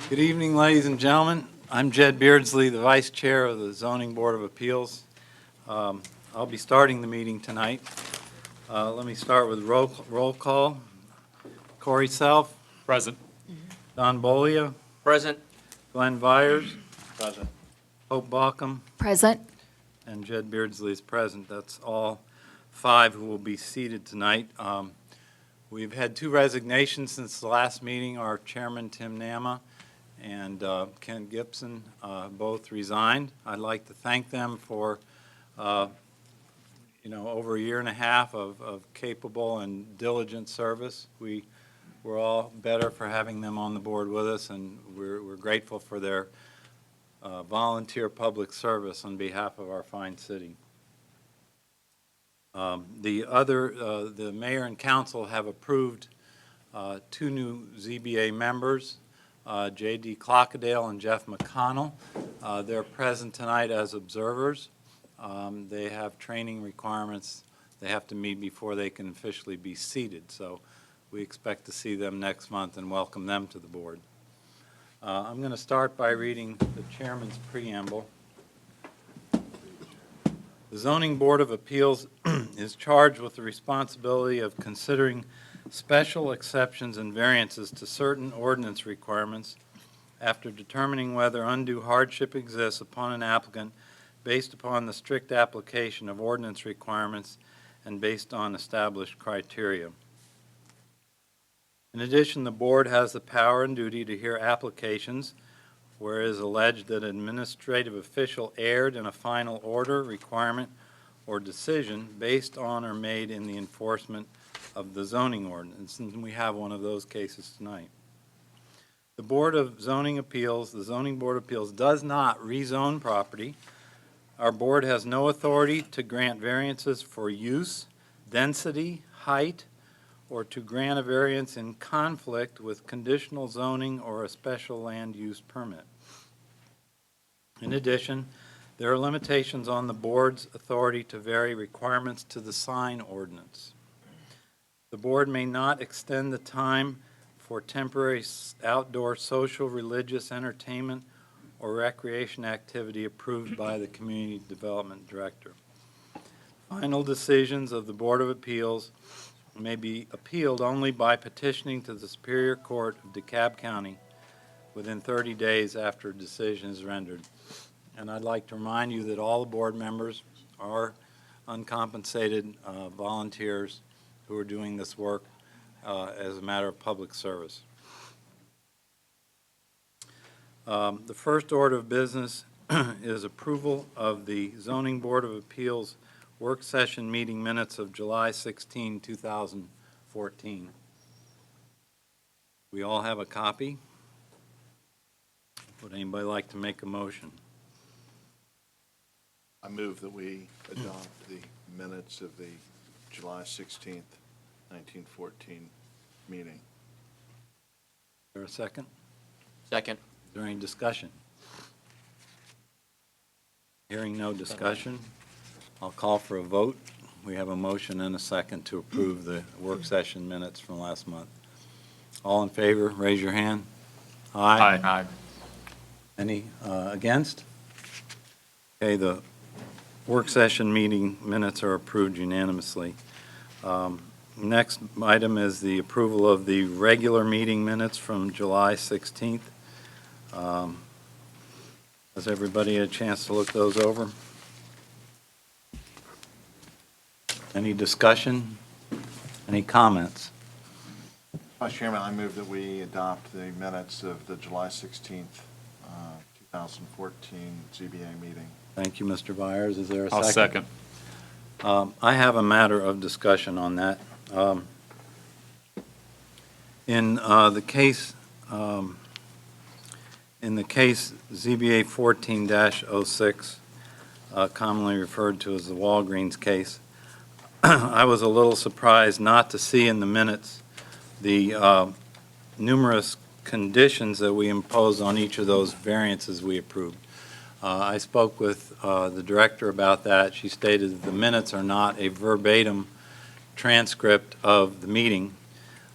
Good evening, ladies and gentlemen. I'm Jed Beardsley, the Vice Chair of the Zoning Board of Appeals. I'll be starting the meeting tonight. Let me start with roll call. Corey Self. Present. Don Bolia. Present. Glenn Byers. Present. Hope Baucom. Present. And Jed Beardsley is present. That's all 5 who will be seated tonight. We've had 2 resignations since the last meeting. Our chairman, Tim Nama, and Ken Gibson both resigned. I'd like to thank them for, over a year and a half of capable and diligent service. We're all better for having them on the board with us, and we're grateful for their volunteer public service on behalf of our fine city. The mayor and council have approved 2 new ZBA members, J.D. Clockadale and Jeff McConnell. They're present tonight as observers. They have training requirements they have to meet before they can officially be seated, so we expect to see them next month and welcome them to the board. I'm going to start by reading the chairman's preamble. The Zoning Board of Appeals is charged with the responsibility of considering special exceptions and variances to certain ordinance requirements after determining whether undue hardship exists upon an applicant based upon the strict application of ordinance requirements and based on established criteria. In addition, the board has the power and duty to hear applications where it is alleged that an administrative official erred in a final order, requirement, or decision based on or made in the enforcement of the zoning ordinance, and we have one of those cases tonight. The Board of Zoning Appeals, the Zoning Board of Appeals, does not rezone property. Our board has no authority to grant variances for use, density, height, or to grant a variance in conflict with conditional zoning or a special land use permit. In addition, there are limitations on the board's authority to vary requirements to the sign ordinance. The board may not extend the time for temporary outdoor social, religious, entertainment, or recreation activity approved by the Community Development Director. Final decisions of the Board of Appeals may be appealed only by petitioning to the Superior Court of DeKalb County within 30 days after a decision is rendered. And I'd like to remind you that all the board members are uncompensated volunteers who are doing this work as a matter of public service. The first order of business is approval of the Zoning Board of Appeals work session meeting minutes of July 16, 2014. We all have a copy. Would anybody like to make a motion? I move that we adopt the minutes of the July 16th, 1914 meeting. Is there a second? Second. Is there any discussion? Hearing no discussion, I'll call for a vote. We have a motion and a second to approve the work session minutes from last month. All in favor, raise your hand. Aye. Aye. Any Against? Okay, the work session meeting minutes are approved unanimously. Next item is the approval of the regular meeting minutes from July 16th. Has everybody had a chance to look those over? Any discussion? Any comments? Vice Chairman, I move that we adopt the minutes of the July 16th, 2014 ZBA meeting. Thank you, Mr. Byers. Is there a second? I'll second. I have a matter of discussion on that. In the case ZBA 14-06, commonly referred to as the Walgreens case, I was a little surprised not to see in the minutes the numerous conditions that we imposed on each of those variances we approved. I spoke with the director about that. She stated that the minutes are not a verbatim transcript of the meeting,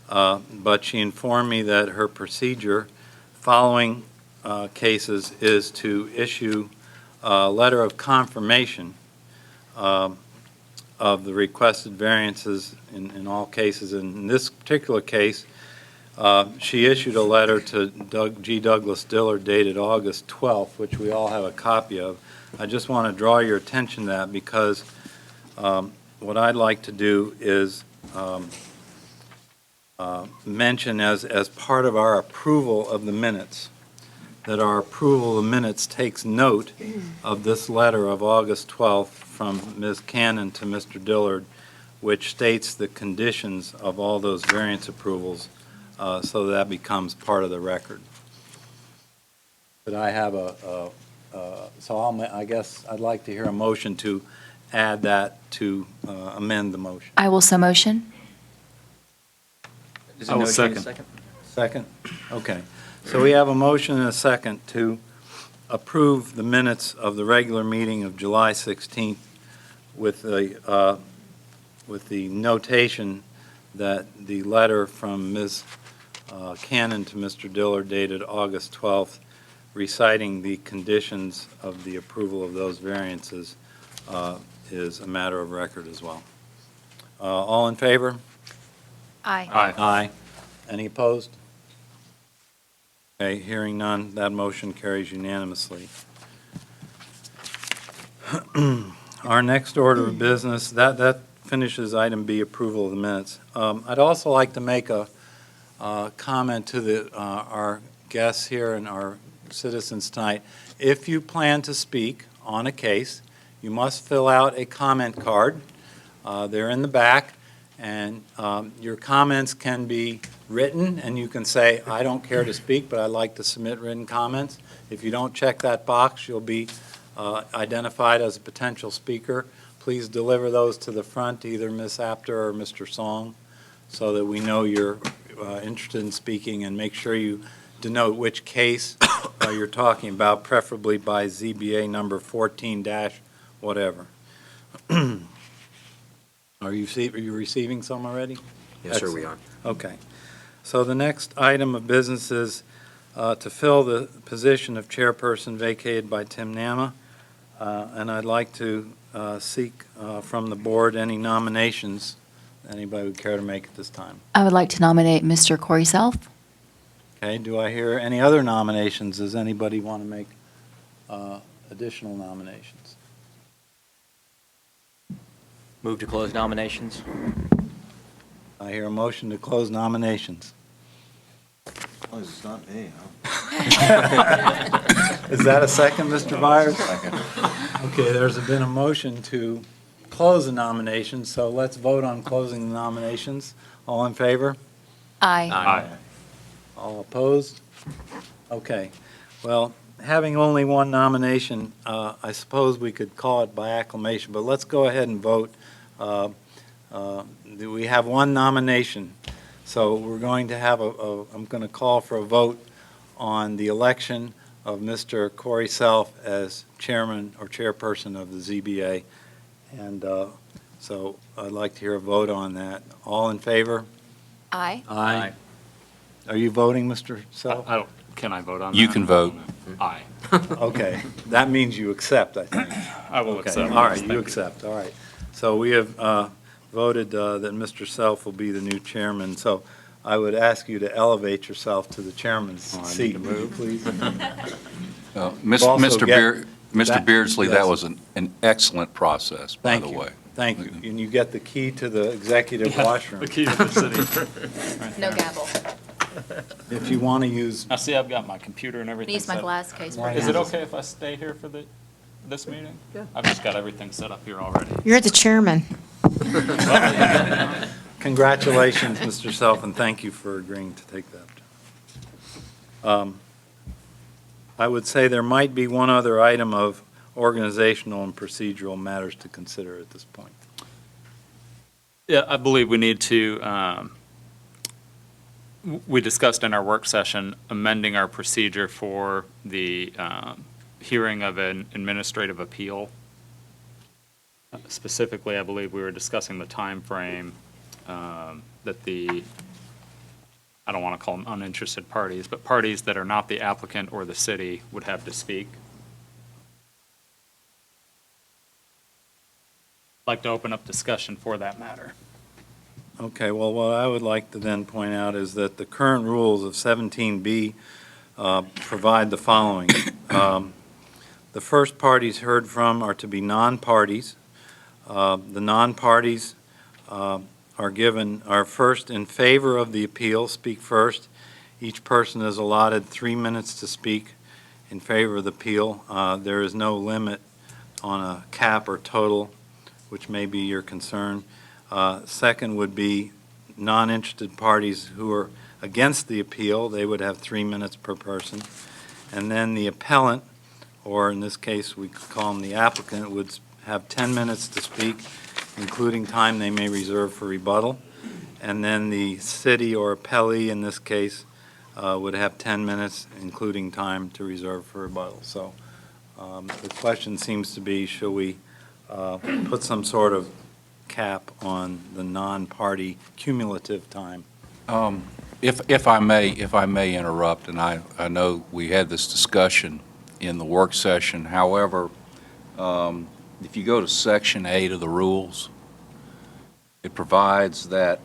but she informed me that her procedure following cases is to issue a letter of confirmation of the requested variances in all cases. In this particular case, she issued a letter to G. Douglas Dillard dated August 12th, which we all have a copy of. I just want to draw your attention to that because what I'd like to do is mention as part of our approval of the minutes, that our approval of the minutes takes note of this letter of August 12th from Ms. Cannon to Mr. Dillard, which states the conditions of all those variance approvals, so that becomes part of the record. But I have I guess I'd like to hear a motion to add that to amend the motion. I will so motion. Is I it will no change second. Second? Okay. So we have a motion and a second to approve the minutes of the regular meeting of July 16th with the notation that the letter from Ms. Cannon to Mr. Dillard dated August 12th reciting the conditions of the approval of those variances is a matter of record as well. All in favor? Aye. Aye. Aye. Any opposed? Okay, hearing none, that motion carries unanimously. Our next order of business, that finishes item B, approval of the minutes. I'd also like to make a comment to our guests here and our citizens tonight. If you plan to speak on a case, you must fill out a comment card. They're in the back, and your comments can be written, and you can say, I don't care to speak, but I'd like to submit written comments. If you don't check that box, you'll be identified as a potential speaker. Please deliver those to the front, either Ms. Apter or Mr. Song, so that we know you're interested in speaking, and make sure you denote which case you're talking about, preferably by ZBA number 14-whatever. Are you receiving some already? Yes, sir, we are. Okay. So the next item of business is to fill the position of chairperson vacated by Tim Nama, and I'd like to seek from the board any nominations anybody would care to make at this time. I would like to nominate Mr. Corey Self. Okay, do I hear any other nominations? Does anybody want to make additional nominations? Move to close nominations. I hear a motion to close nominations. Oh, it's not me, Is that a second, Mr. Byers? Okay, there's been a motion to close the nominations, so let's vote on closing the nominations. All in favor? Aye. Aye. All opposed? Okay. Well, having only one nomination, I suppose we could call it by acclamation, but let's go ahead and vote. We have one nomination, so we're going to have I'm going to call for a vote on the election of Mr. Corey Self as chairman or chairperson of the ZBA, and so I'd like to hear a vote on that. All in favor? Aye. Aye. Are you voting, Mr. Self? I don't, can I vote on that? You can vote. Aye. Okay, that means you accept, I think. I will Okay, accept. all right, Thank you accept, all right. So we have voted that Mr. Self will be the new chairman, so I would ask you to elevate yourself to the chairman's Oh, I need seat, to will you, please? Mr. also get Mr. that- Beardsley, yes. that was an excellent process, by Thank the you, way. thank you. And you get the key to the executive washroom, The key to the city. Right No there. gavel. if you want to use, Now, see, I've got my computer and everything Use my set. glass case. Why Is it not? okay if I stay here for this meeting? Yeah. I've just got everything set up here already. You're the chairman. congratulations, Mr. Self, and thank you for agreeing to take that. I would say there might be one other item of organizational and procedural matters to consider at this point. Yeah, I believe we need to, we discussed in our work session amending our procedure for the hearing of an administrative appeal. Specifically, I believe we were discussing the timeframe that the I don't want to call them uninterested parties, but parties that are not the applicant or the city would have to speak. I'd like to open up discussion for that matter. Okay, well, what I would like to then point out is that the current rules of 17B provide the following. The first parties heard from are to be non-parties. The non-parties are first in favor of the appeal, speak first. Each person is allotted 3 minutes to speak in favor of the appeal. There is no limit on a cap or total, which may be your concern. Second would be non-interested parties who are against the appeal. They would have 3 minutes per person. And then the appellant, or in this case, we could call him the applicant, would have 10 minutes to speak, including time they may reserve for rebuttal. And then the city or appellee, in this case, would have 10 minutes, including time to reserve for rebuttal. So the question seems to be, should we put some sort of cap on the non-party cumulative time? If I may interrupt, and I know we had this discussion in the work session. However, if you go to Section 8 of the rules, it provides that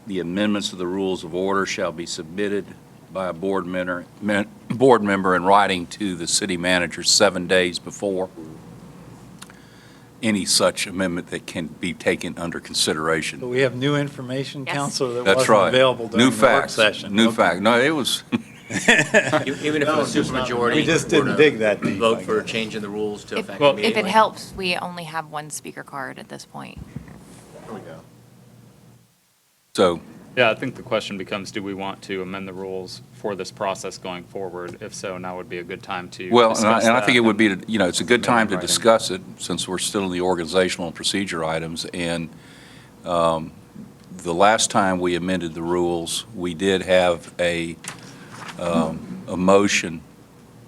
the amendments to the rules of order shall be submitted by a board member in writing to the city manager 7 days before any such amendment that can be taken under consideration. But we have new information, Yes. Counselor, that That's wasn't right. available during New the work facts. session. New Okay. fact. No, it was, Even if it was supermajority. We just were didn't to dig that deep, Vote I for guess. changing the rules to If- effect Well- If immediately. it helps, we only have one speaker card at this point. There we go. so, Yeah, I think the question becomes, do we want to amend the rules for this process going forward? If so, now would be a good time to well, discuss and I that think it would be, and- it's a good time to Writing. discuss it, since we're still in the organizational and procedure items. And the last time we amended the rules, we did have a motion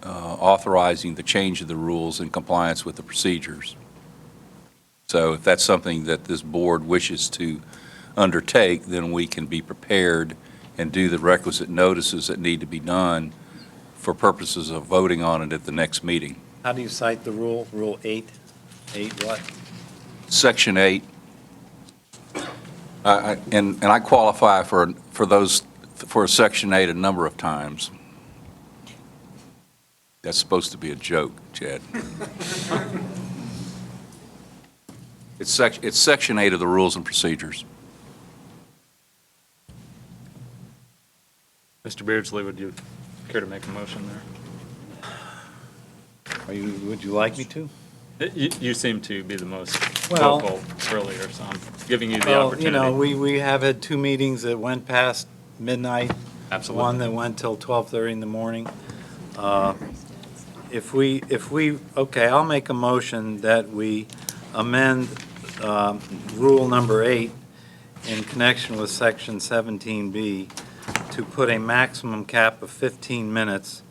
authorizing the change of the rules in compliance with the procedures. So if that's something that this board wishes to undertake, then we can be prepared and do the requisite notices that need to be done for purposes of voting on it at the next meeting. How do you cite the rule? Rule 8? 8 what? Section 8, and I qualify for Section 8 a number of times. That's supposed to be a joke, Chad. It's Section 8 of the Rules and Procedures. Mr. Beardsley, would you care to make a motion there? Would you like me to? You seem to be the most Well- vocal earlier, so I'm giving you the Well, opportunity. we have had 2 meetings that went past midnight. Absolutely. One that went till 12:30 in the morning. Okay, I'll make a motion that we amend rule number 8 in connection with section 17B to put a maximum cap of 15 minutes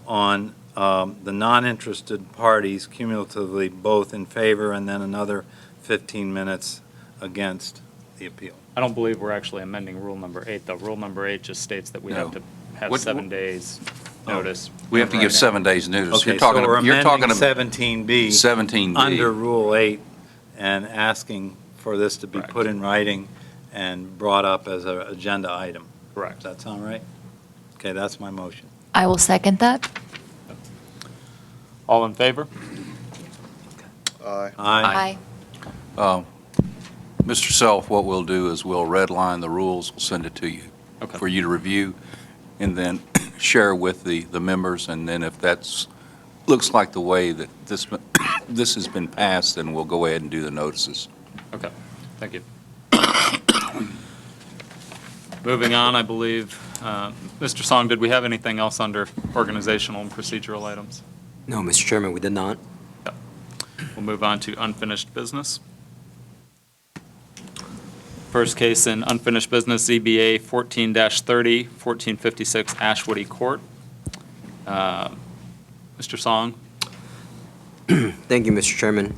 on the non-interested parties cumulatively, both in favor and then another 15 minutes against the appeal. I don't believe we're actually amending rule number 8, though. Rule number 8 just states that we have No. to have What- 7 days notice. We have to give 7 days notice. Okay, You're talking so we're you're talking amending about 17B 17B. under Rule 8 and asking for this to be Correct. put in writing and brought up as an agenda item. Correct. Does that sound right? Okay, that's my motion. I will second that. All in favor? Aye. Aye. Mr. Self, what we'll do is we'll redline the rules, we'll send it to you Okay. for you to review, and then share with the members, and then if that's, looks like the way that this has been passed, then we'll go ahead and do the notices. Okay, thank you. Moving on, I believe, Mr. Song, did we have anything else under organizational and procedural items? No, Mr. Chairman, we did not. We'll move on to unfinished business. First case in unfinished business, ZBA 14-30, 1456 Ashwoody Court. Mr. Song? Thank you, Mr. Chairman.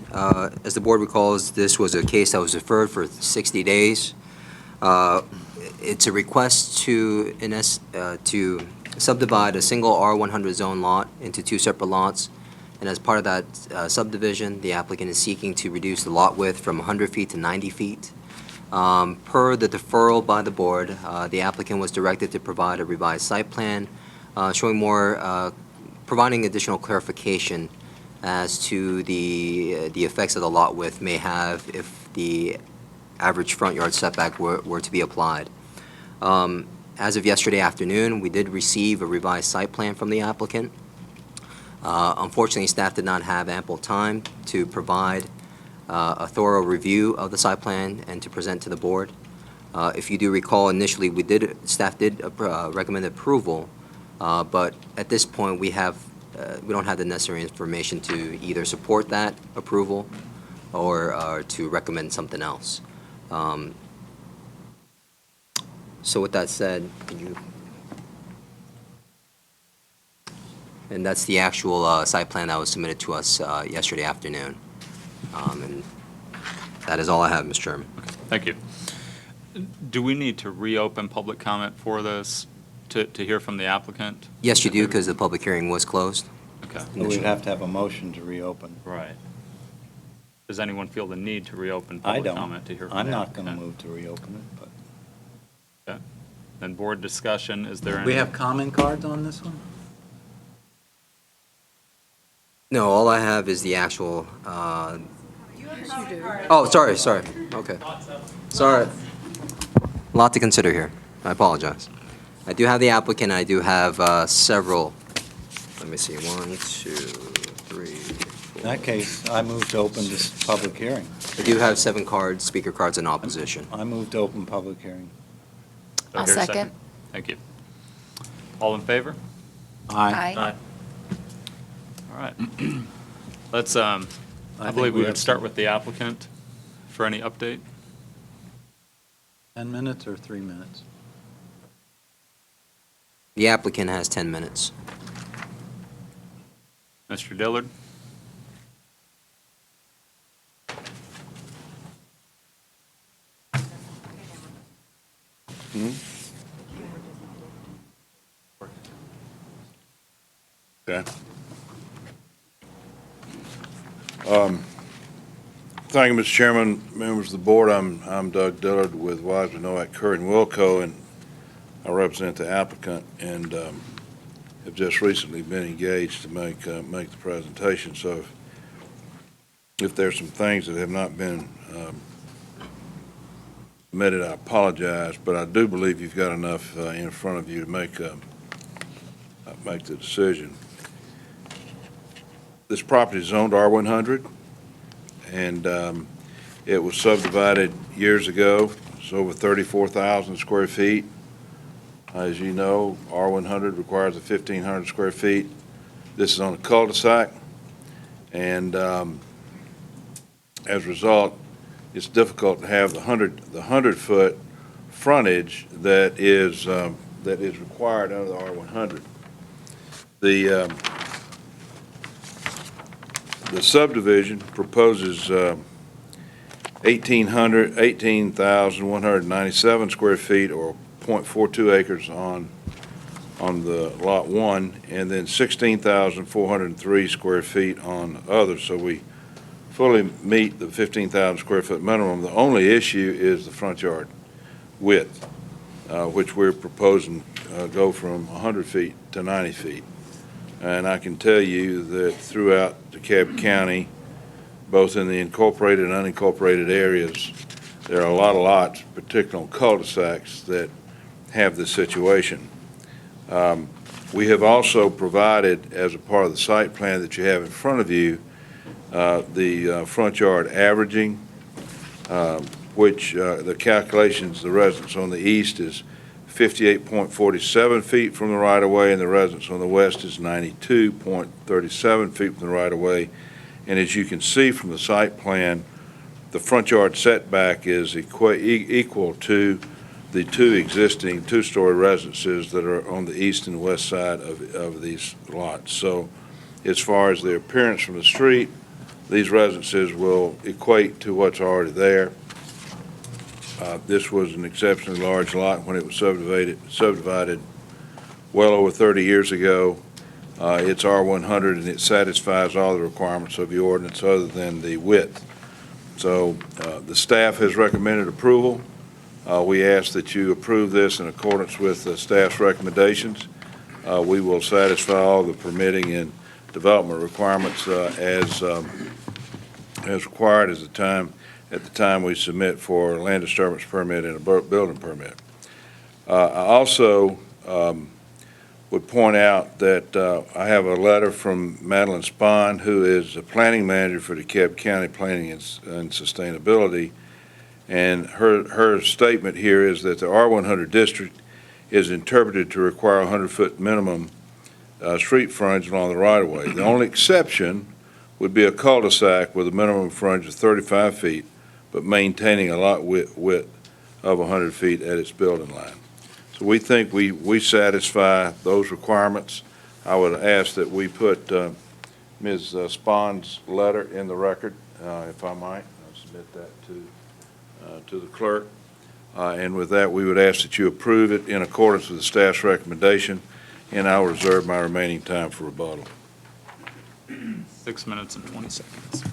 As the board recalls, this was a case that was deferred for 60 days. It's a request to subdivide a single R100 zone lot into two separate lots. And as part of that subdivision, the applicant is seeking to reduce the lot width from 100 feet to 90 feet. Per the deferral by the board, the applicant was directed to provide a revised site plan showing providing additional clarification as to the effects of the lot width may have if the average front yard setback were to be applied. As of yesterday afternoon, we did receive a revised site plan from the applicant. Unfortunately, staff did not have ample time to provide a thorough review of the site plan and to present to the board. If you do recall, initially, staff did recommend approval, but at this point, we don't have the necessary information to either support that approval or to recommend something else. So with that said, and that's the actual site plan that was submitted to us yesterday afternoon. And that is all I have, Mr. Chairman. Thank you. Do we need to reopen public comment for this to hear from the applicant? Yes, you do, because the public hearing was closed. Okay. We'd have to have a motion to reopen. Right. Does anyone feel the need to reopen I public don't. comment to hear from I'm the not going to applicant? move to reopen it, but. Then board discussion, is there any? We have comment cards on this one? No, all I have is the actual, oh, sorry, okay. Sorry. A lot to consider here. I apologize. I do have the applicant, I do have several, let me see, 1, 2, 3, 4. In that case, I move to open this public hearing. I do have 7 cards, speaker cards in opposition. I move to open public hearing. Do I I'll hear a second. Thank you. All in favor? Aye. All right. Let's, I think believe we we would have start some- with the applicant for any update. 10 minutes or 3 minutes? The applicant has 10 minutes. Mr. Dillard? Okay. Thank you, Mr. Chairman, members of the board. I'm Doug Dillard with Wiseman, Nowak, Curry, and Wilco, and I represent the applicant and have just recently been engaged to make the presentation. So if there's some things that have not been submitted, I apologize, but I do believe you've got enough in front of you to make the decision. This property is zoned R100, and it was subdivided years ago. It's over 34,000 square feet. As you know, R100 requires 1,500 square feet. This is on a cul-de-sac, and as a result, it's difficult to have the 100-foot frontage that is required under the R100. The subdivision proposes 18,197 square feet, or 0.42 acres on the lot 1, and then 16,403 square feet on others. So we fully meet the 15,000 square foot minimum. The only issue is the front yard width, which we're proposing go from 100 feet to 90 feet. And I can tell you that throughout DeKalb County, both in the incorporated and unincorporated areas, there are a lot of lots, particularly on cul-de-sacs, that have this situation. We have also provided, as a part of the site plan that you have in front of you, the front yard averaging, which the calculations, the residence on the east is 58.47 feet from the right-of-way, and the residence on the west is 92.37 feet from the right-of-way. And as you can see from the site plan, the front yard setback is equal to the two existing two-story residences that are on the east and west side of these lots. So as far as the appearance from the street, these residences will equate to what's already there. This was an exceptionally large lot when it was subdivided well over 30 years ago. It's R100, and it satisfies all the requirements of the ordinance other than the width. So the staff has recommended approval. We ask that you approve this in accordance with the staff's recommendations. We will satisfy all the permitting and development requirements as required at the time we submit for a land disturbance permit and a building permit. I also would point out that I have a letter from Madeline Spahn, who is the planning manager for DeKalb County Planning and Sustainability, and her statement here is that the R100 district is interpreted to require a 100-foot minimum street frontage along the right-of-way. The only exception would be a cul-de-sac with a minimum frontage of 35 feet, but maintaining a lot width of 100 feet at its building line. So we think we satisfy those requirements. I would ask that we put Ms. Spahn's letter in the record, if I might. I'll submit that to the clerk. And with that, we would ask that you approve it in accordance with the staff's recommendation, and I'll reserve my remaining time for rebuttal. 6 minutes and 20 seconds.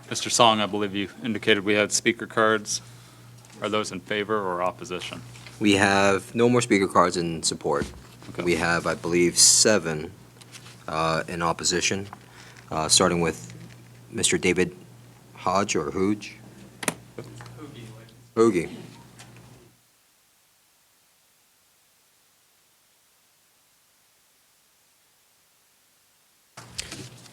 Mr. Song, I believe you indicated we had speaker cards. Are those in favor or opposition? We have no more speaker cards in support. Okay. We have, I believe, 7 in opposition, starting with Mr. David Hodge or Hooge? Hoagie.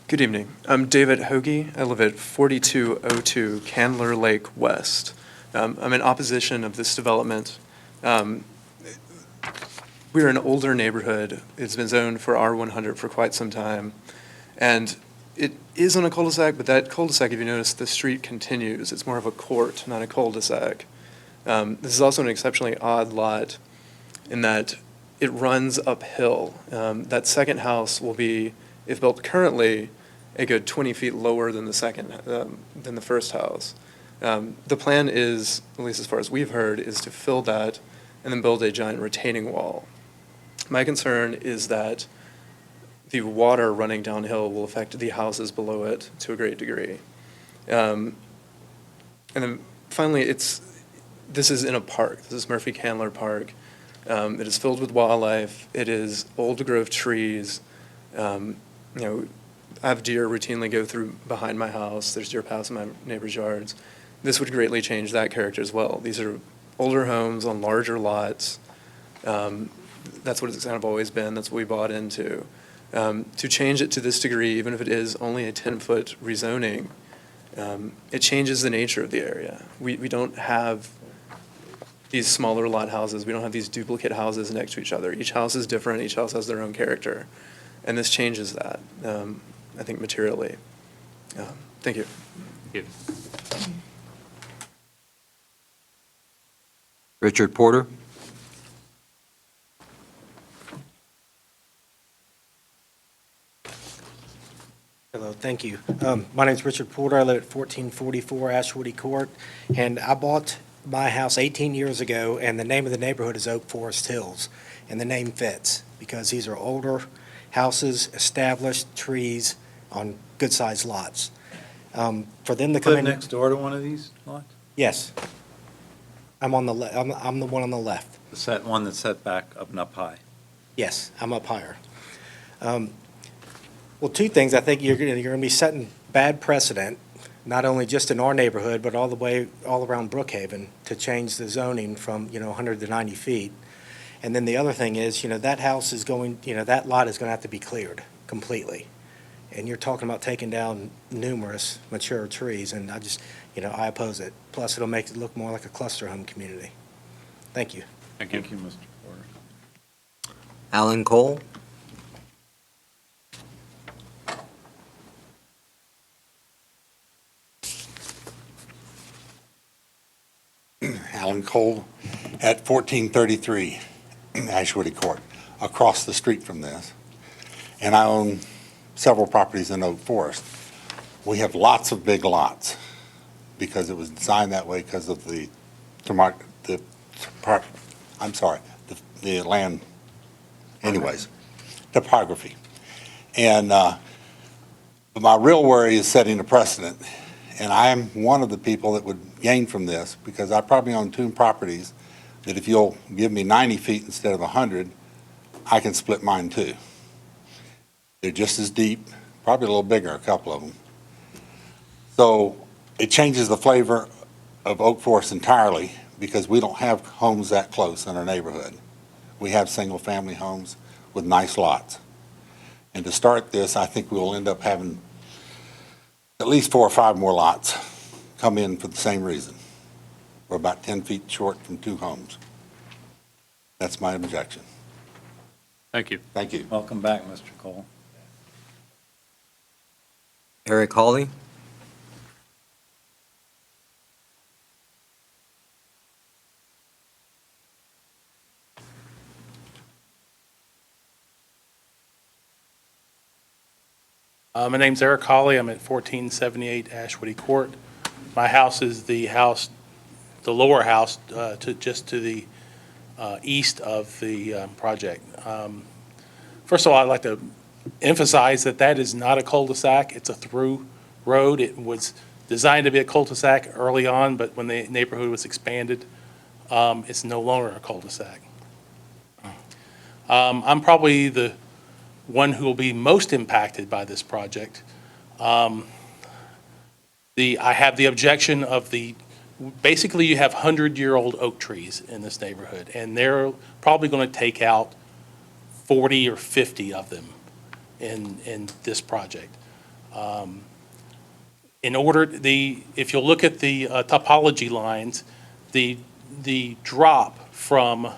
Good evening. I'm David Hoagie. I live at 4202 Candler Lake West. I'm in opposition of this development. We're an older neighborhood. It's been zoned for R100 for quite some time. And it is on a cul-de-sac, but that cul-de-sac, if you notice, the street continues. It's more of a court, not a cul-de-sac. This is also an exceptionally odd lot in that it runs uphill. That second house will be, if built currently, a good 20 feet lower than the first house. The plan is, at least as far as we've heard, is to fill that and then build a giant retaining wall. My concern is that the water running downhill will affect the houses below it to a great degree. And then finally, this is in a park. This is Murphy Candler Park. It is filled with wildlife. It is old growth trees. I have deer routinely go through behind my house. There's deer paths in my neighbor's yards. This would greatly change that character as well. These are older homes on larger lots. That's what it's kind of always been. That's what we bought into. To change it to this degree, even if it is only a 10-foot rezoning, it changes the nature of the area. We don't have these smaller lot houses. We don't have these duplicate houses next to each other. Each house is different. Each house has their own character. And this changes that, I think, materially. Thank you. Thank you. Richard Porter? Hello, thank you. My name's Richard Porter. I live at 1444 Ashwoody Court, and I bought my house 18 years ago, and the name of the neighborhood is Oak Forest Hills, and the name fits because these are older houses, established trees on good-sized lots. For them to come Live in. next door to one of these lots? Yes. I'm on the I'm the one on the left. The one that's set back up and up high. Yes, I'm up higher. Well, 2 things. I think you're going to be setting bad precedent, not only just in our neighborhood, but all around Brookhaven, to change the zoning from 100 to 90 feet. And then the other thing is, that house is going, that lot is going to have to be cleared completely. And you're talking about taking down numerous mature trees, and I oppose it. Plus, it'll make it look more like a cluster home community. Thank you. Thank you. Thank you, Mr. Porter. Alan Cole? Alan Cole at 1433 Ashwoody Court, across the street from this. And I own several properties in Oak Forest. we have lots of big lots because it was designed that way because of the land, anyways, topography. And but my real worry is setting a precedent. And I am one of the people that would gain from this because I probably own 2 properties that if you'll give me 90 feet instead of 100, I can split mine too. They're just as deep, probably a little bigger, a couple of them. So it changes the flavor of Oak Forest entirely because we don't have homes that close in our neighborhood. We have single-family homes with nice lots. And to start this, I think we'll end up having at least 4 or 5 more lots come in for the same reason. We're about 10 feet short from 2 homes. That's my objection. Thank you. Thank you. Welcome back, Mr. Cole. Eric Hawley? My name's Eric Hawley. I'm at 1478 Ashwoody Court. My house is the lower house just to the east of the project. First of all, I'd like to emphasize that that is not a cul-de-sac. It's a through road. It was designed to be a cul-de-sac early on, but when the neighborhood was expanded, it's no longer a cul-de-sac. I'm probably the one who will be most impacted by this project. I have the objection of basically you have 100-year-old oak trees in this neighborhood, and they're probably going to take out 40 or 50 of them in this project. If you'll look at the topology lines, the drop from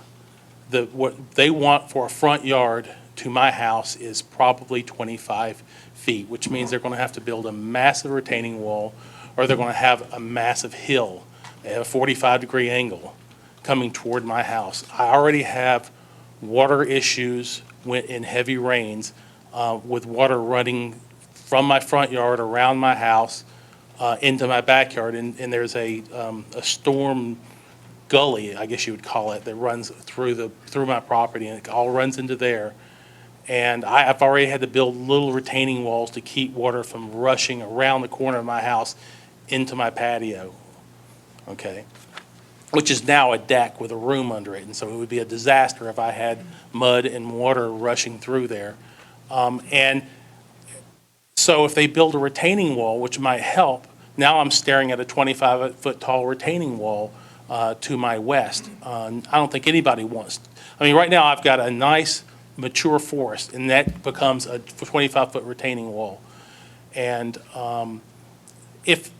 what they want for a front yard to my house is probably 25 feet, which means they're going to have to build a massive retaining wall, or they're going to have a massive hill at a 45-degree angle coming toward my house. I already have water issues in heavy rains with water running from my front yard around my house into my backyard, and there's a storm gully, I guess you would call it, that runs through my property, and it all runs into there. And I've already had to build little retaining walls to keep water from rushing around the corner of my house into my patio, okay? Which is now a deck with a room under it, and so it would be a disaster if I had mud and water rushing through there. And so if they build a retaining wall, which might help, now I'm staring at a 25-foot tall retaining wall to my west. I don't think anybody wants, right now I've got a nice mature forest, and that becomes a 25-foot retaining wall. And if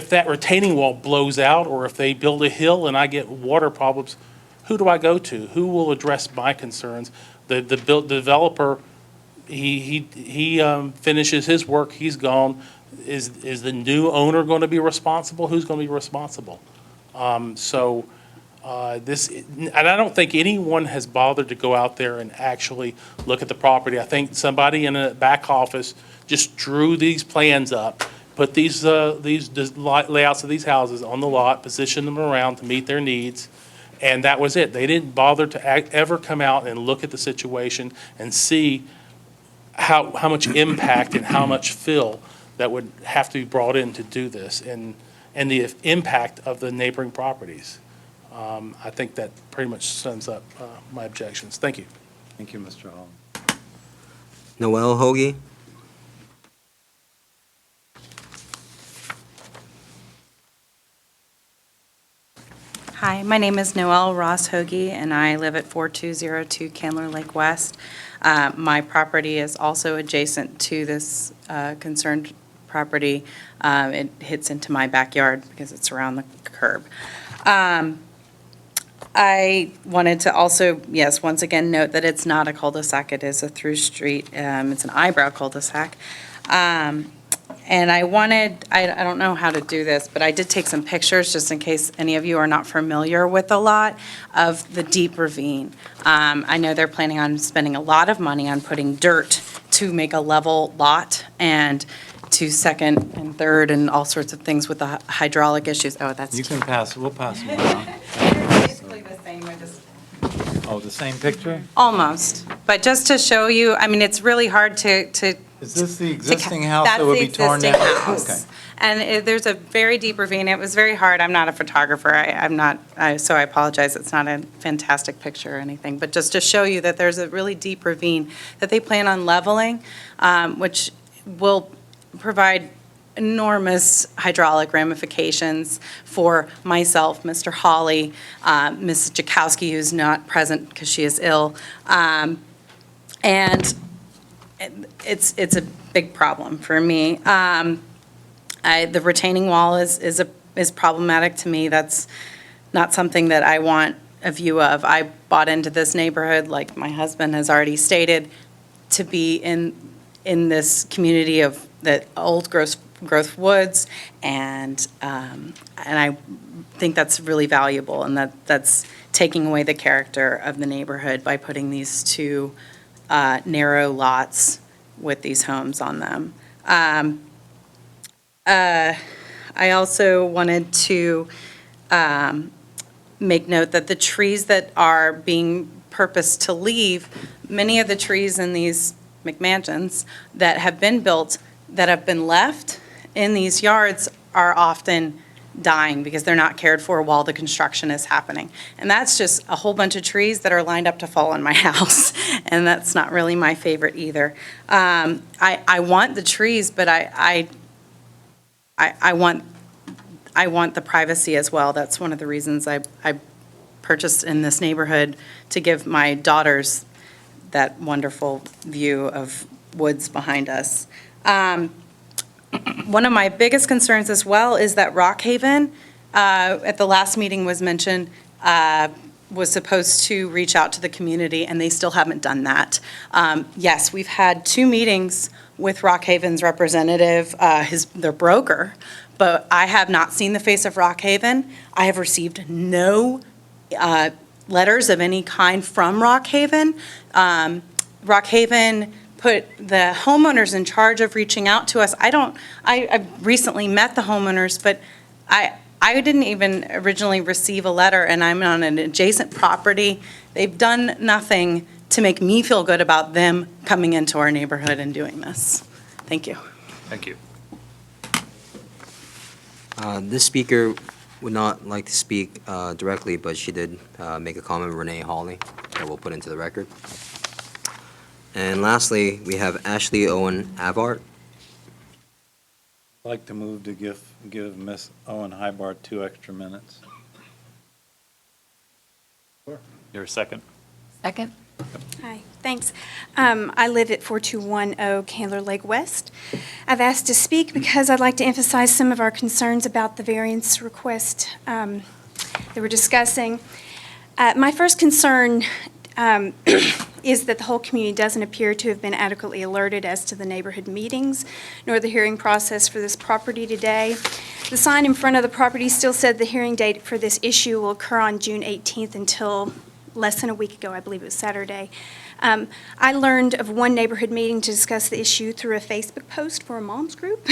that retaining wall blows out, or if they build a hill and I get water problems, who do I go to? Who will address my concerns? The developer, he finishes his work, he's gone. Is the new owner going to be responsible? Who's going to be responsible? And I don't think anyone has bothered to go out there and actually look at the property. I think somebody in a back office just drew these plans up, put these layouts of these houses on the lot, positioned them around to meet their needs, and that was it. They didn't bother to ever come out and look at the situation and see how much impact and how much fill that would have to be brought in to do this, and the impact of the neighboring properties. I think that pretty much sums up my objections. Thank you. Thank you, Mr. Hall. Noel Hoagie? Hi, my name is Noelle Ross Hoagie, and I live at 4202 Candler Lake West. My property is also adjacent to this concerned property. It hits into my backyard because it's around the curb. I wanted to also, yes, once again, note that it's not a cul-de-sac, it is a through street. It's an eyebrow cul-de-sac. And I don't know how to do this, but I did take some pictures, just in case any of you are not familiar with the lot, of the deep ravine. I know they're planning on spending a lot of money on putting dirt to make a level lot, and to second and third and all sorts of things with the hydraulic issues. Oh, that's. You can pass, we'll pass them around. Basically the same, I just. Oh, the same picture? Almost, but just to show you, I mean, it's really hard to. Is this the existing house that would be torn That's down? the existing house. Okay. And there's a very deep ravine. It was very hard. I'm not a photographer. I'm not, so I apologize. It's not a fantastic picture or anything. But just to show you that there's a really deep ravine that they plan on leveling, which will provide enormous hydraulic ramifications for myself, Mr. Hawley, Mrs. Jakowski, who's not present because she is ill. And it's a big problem for me. The retaining wall is problematic to me. That's not something that I want a view of. I bought into this neighborhood, like my husband has already stated, to be in this community of the old growth woods, and I think that's really valuable, and that's taking away the character of the neighborhood by putting these two narrow lots with these homes on them. I also wanted to make note that the trees that are being purposed to leave, many of the trees in these McMansions that have been built, that have been left in these yards are often dying because they're not cared for while the construction is happening. And that's just a whole bunch of trees that are lined up to fall on my house, and that's not really my favorite either. I want the trees, but I want the privacy as well. That's one of the reasons I purchased in this neighborhood, to give my daughters that wonderful view of woods behind us. One of my biggest concerns as well is that Rockhaven, at the last meeting was mentioned, was supposed to reach out to the community, and they still haven't done that. Yes, we've had 2 meetings with Rockhaven's representative, their broker, but I have not seen the face of Rockhaven. I have received no letters of any kind from Rockhaven. Rockhaven put the homeowners in charge of reaching out to us. I recently met the homeowners, but I didn't even originally receive a letter, and I'm on an adjacent property. They've done nothing to make me feel good about them coming into our neighborhood and doing this. Thank you. Thank you. This speaker would not like to speak directly, but she did make a comment, Renee Hawley, that we'll put into the record. And lastly, we have Ashley Owen Avart. I'd like to move to give Miss Owen Hybart 2 extra minutes. Your second. Second? Hi, thanks. I live at 4210 Candler Lake West. I've asked to speak because I'd like to emphasize some of our concerns about the variance request that we're discussing. My first concern is that the whole community doesn't appear to have been adequately alerted as to the neighborhood meetings, nor the hearing process for this property today. The sign in front of the property still said the hearing date for this issue will occur on June 18th until less than a week ago. I believe it was Saturday. I learned of one neighborhood meeting to discuss the issue through a Facebook post for a mom's group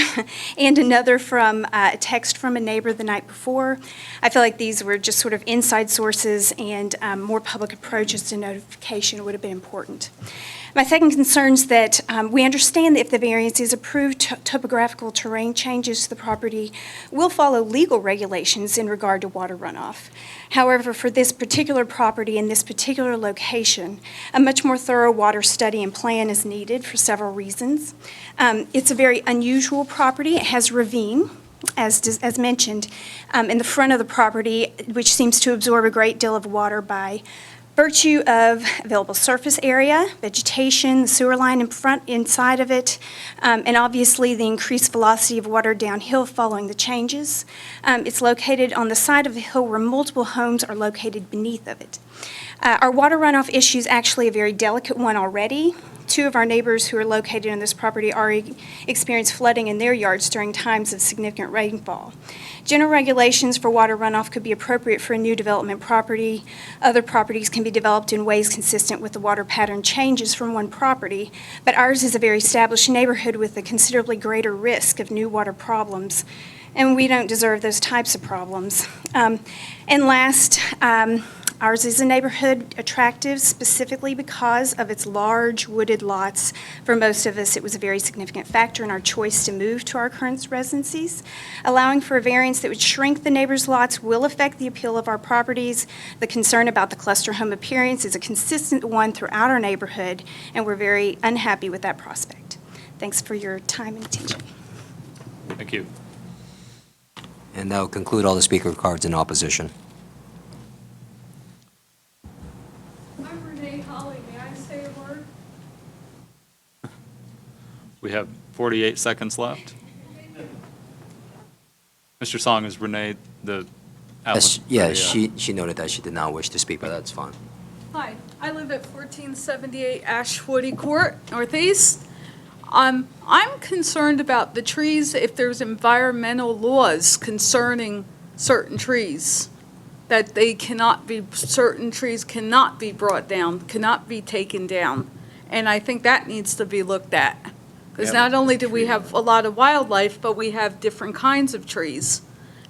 and another from a text from a neighbor the night before. I feel like these were just sort of inside sources, and more public approaches to notification would have been important. My second concern is that we understand that if the variance is approved, topographical terrain changes to the property will follow legal regulations in regard to water runoff. However, for this particular property in this particular location, a much more thorough water study and plan is needed for several reasons. It's a very unusual property. It has ravine, as mentioned, in the front of the property, which seems to absorb a great deal of water by virtue of available surface area, vegetation, the sewer line inside of it, and obviously the increased velocity of water downhill following the changes. It's located on the side of the hill where multiple homes are located beneath of it. Our water runoff issue is actually a very delicate one already. Two of our neighbors who are located on this property already experience flooding in their yards during times of significant rainfall. General regulations for water runoff could be appropriate for a new development property. Other properties can be developed in ways consistent with the water pattern changes from one property, but ours is a very established neighborhood with a considerably greater risk of new water problems, and we don't deserve those types of problems. And last, ours is a neighborhood attractive specifically because of its large wooded lots. For most of us, it was a very significant factor in our choice to move to our current residencies. Allowing for a variance that would shrink the neighbors' lots will affect the appeal of our properties. The concern about the cluster home appearance is a consistent one throughout our neighborhood, and we're very unhappy with that prospect. Thanks for your time and attention. Thank you. And that will conclude all the speaker cards in opposition. I'm Renee Holly. May I say a word? We have 48 seconds left. Mr. Song, is Renee the applicant? Yeah, she noted that she did not wish to speak, but that's fine. Hi, I live at 1478 Ashwoody Court, Northeast. I'm concerned about the trees, if there's environmental laws concerning certain trees, that certain trees cannot be brought down, cannot be taken down. And I think that needs to be looked at. Because not only do we have a lot of wildlife, but we have different kinds of trees.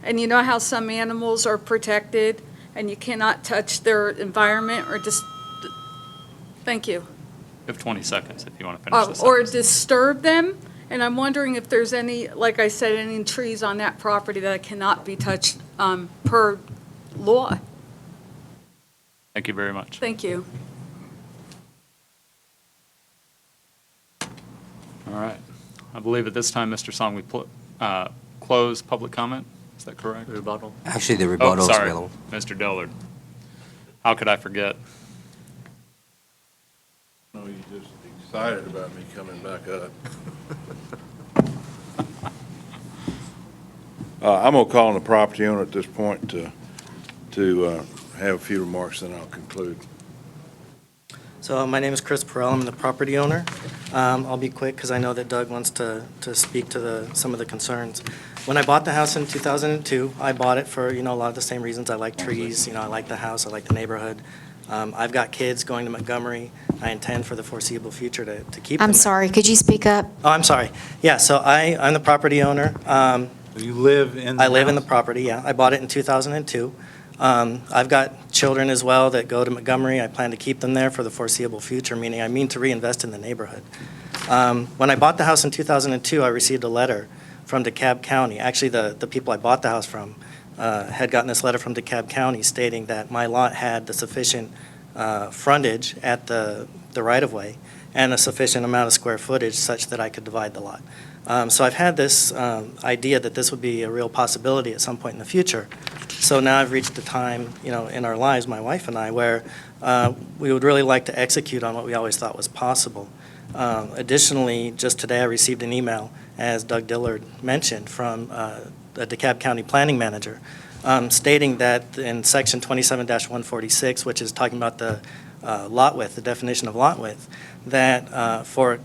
And you know how some animals are protected and you cannot touch their environment or just, thank you. You have 20 seconds if you want to finish this. Or disturb them. And I'm wondering if there's any, like I said, any trees on that property that cannot be touched per law. Thank you very much. Thank you. All right. I believe at this time, Mr. Song, we close public comment. Is that correct? Rebuttal. Actually, the rebuttal is sorry, available. Mr. Dillard. How could I forget? No, you're just excited about me coming back up. I'm going to call on the property owner at this point to have a few remarks, then I'll conclude. So my name is Chris Perrell. I'm the property owner. I'll be quick because I know that Doug wants to speak to some of the concerns. When I bought the house in 2002, I bought it for, a lot of the same reasons. I like trees, I like the house, I like the neighborhood. I've got kids going to Montgomery. I intend for the foreseeable future to keep them. I'm sorry, could you speak up? Oh, I'm sorry. Yeah, so I'm the property owner. You live in the I live in the house? property, yeah. I bought it in 2002. I've got children as well that go to Montgomery. I plan to keep them there for the foreseeable future, meaning I mean to reinvest in the neighborhood. When I bought the house in 2002, I received a letter from DeKalb County. Actually, the people I bought the house from had gotten this letter from DeKalb County stating that my lot had the sufficient frontage at the right-of-way and a sufficient amount of square footage such that I could divide the lot. So I've had this idea that this would be a real possibility at some point in the future. So now I've reached the time, in our lives, my wife and I, where we would really like to execute on what we always thought was possible. Additionally, just today I received an email, as Doug Dillard mentioned, from the DeKalb County Planning Manager, stating that in Section 27-146, which is talking about the lot width, the definition of lot width, that for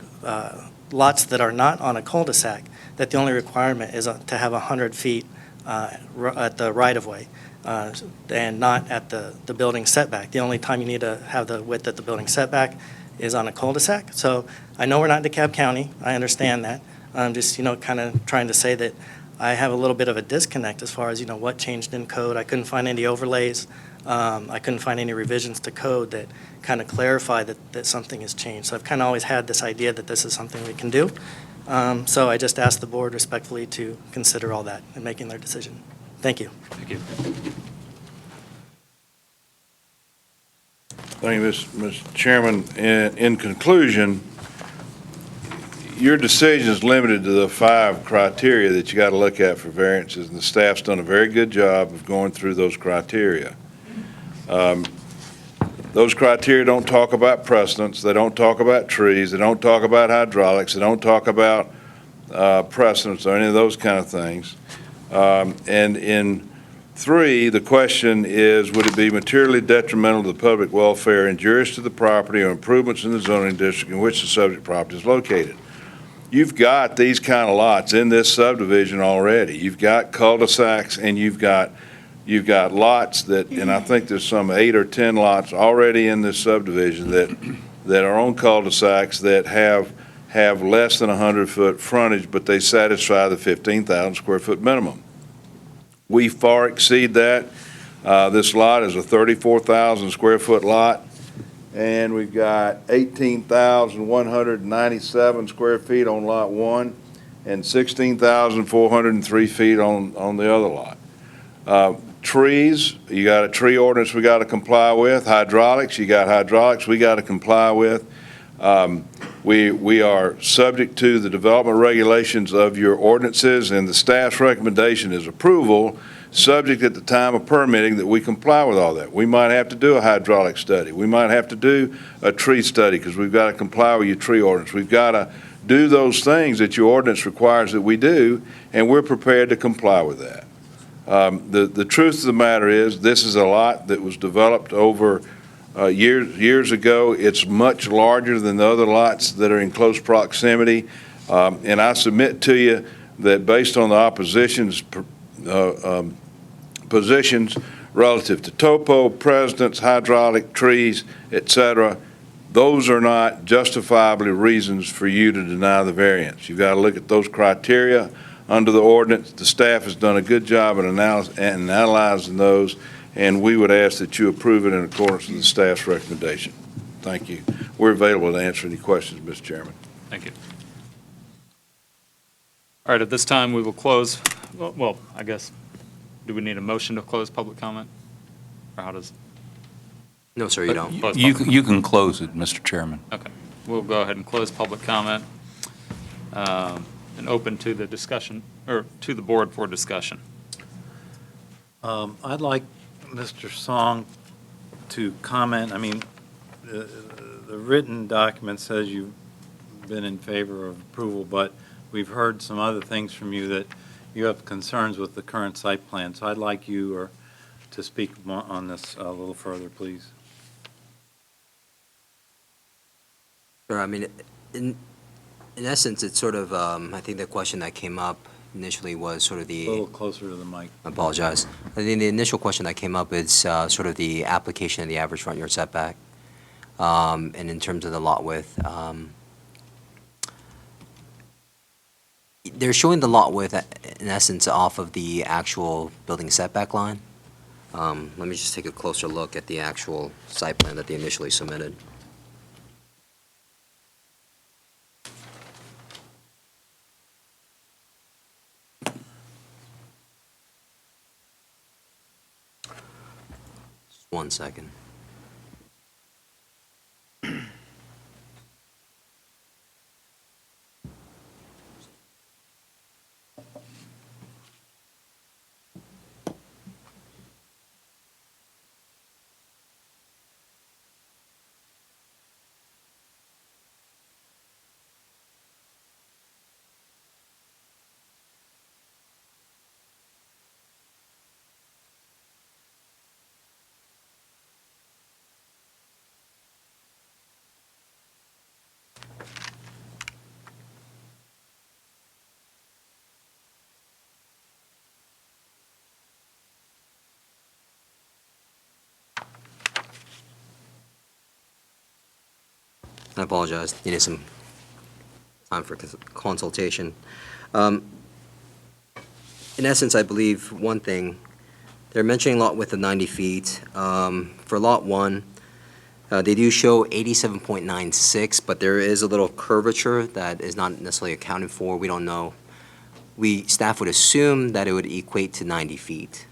lots that are not on a cul-de-sac, that the only requirement is to have 100 feet at the right-of-way and not at the building setback. The only time you need to have the width at the building setback is on a cul-de-sac. So I know we're not in DeKalb County. I understand that. I'm just, kind of trying to say that I have a little bit of a disconnect as far as, what changed in code. I couldn't find any overlays. I couldn't find any revisions to code that kind of clarify that something has changed. So I've kind of always had this idea that this is something we can do. So I just asked the board respectfully to consider all that in making their decision. Thank you. Thank you. Thank you, Mr. Chairman. In conclusion, your decision is limited to the 5 criteria that you got to look at for variances, and the staff's done a very good job of going through those criteria. Those criteria don't talk about precedents, they don't talk about trees, they don't talk about hydraulics, they don't talk about precedents or any of those kind of things. And in 3, the question is, would it be materially detrimental to the public welfare, injurious to the property, or improvements in the zoning district in which the subject property is located? You've got these kind of lots in this subdivision already. You've got cul-de-sacs, and you've got lots that, and I think there's some 8 or 10 lots already in this subdivision that are on cul-de-sacs that have less than 100-foot frontage, but they satisfy the 15,000 square foot minimum. We far exceed that. This lot is a 34,000 square foot lot, and we've got 18,197 square feet on lot 1 and 16,403 feet on the other lot. Trees, you got a tree ordinance we got to comply with. Hydraulics, you got hydraulics we got to comply with. We are subject to the development regulations of your ordinances, and the staff's recommendation is approval, subject at the time of permitting that we comply with all that. We might have to do a hydraulic study. We might have to do a tree study because we've got to comply with your tree ordinance. We've got to do those things that your ordinance requires that we do, and we're prepared to comply with that. The truth of the matter is, this is a lot that was developed over years ago. It's much larger than the other lots that are in close proximity. And I submit to you that based on the opposition's positions relative to topo, precedents, hydraulic, trees, et cetera, those are not justifiably reasons for you to deny the variance. You've got to look at those criteria under the ordinance. The staff has done a good job in analyzing those, and we would ask that you approve it in accordance with the staff's recommendation. Thank you. We're available to answer any questions, Mr. Chairman. Thank you. All right, at this time, we will close, well, I guess, do we need a motion to close public comment? Or how does? No, sir, you don't. Close You public- you can close it, Mr. Chairman. Okay, we'll go ahead and close public comment and open to the discussion, or to the board for discussion. I'd like Mr. Song to comment. I mean, the written document says you've been in favor of approval, but we've heard some other things from you that you have concerns with the current site plan. So I'd like you to speak on this a little further, please. Sure, I mean, in essence, it's sort of, I think the question that came up initially was sort of A the. little closer to the mic. I apologize. I think the initial question that came up is sort of the application of the average front yard setback, and in terms of the lot width. They're showing the lot width, in essence, off of the actual building setback line. Let me just take a closer look at the actual site plan that they initially submitted. Just 1 second. I apologize, needed some time for consultation. In essence, I believe one thing, they're mentioning lot width of 90 feet. For lot 1, they do show 87.96, but there is a little curvature that is not necessarily accounted for. We don't know. Staff would assume that it would equate to 90 feet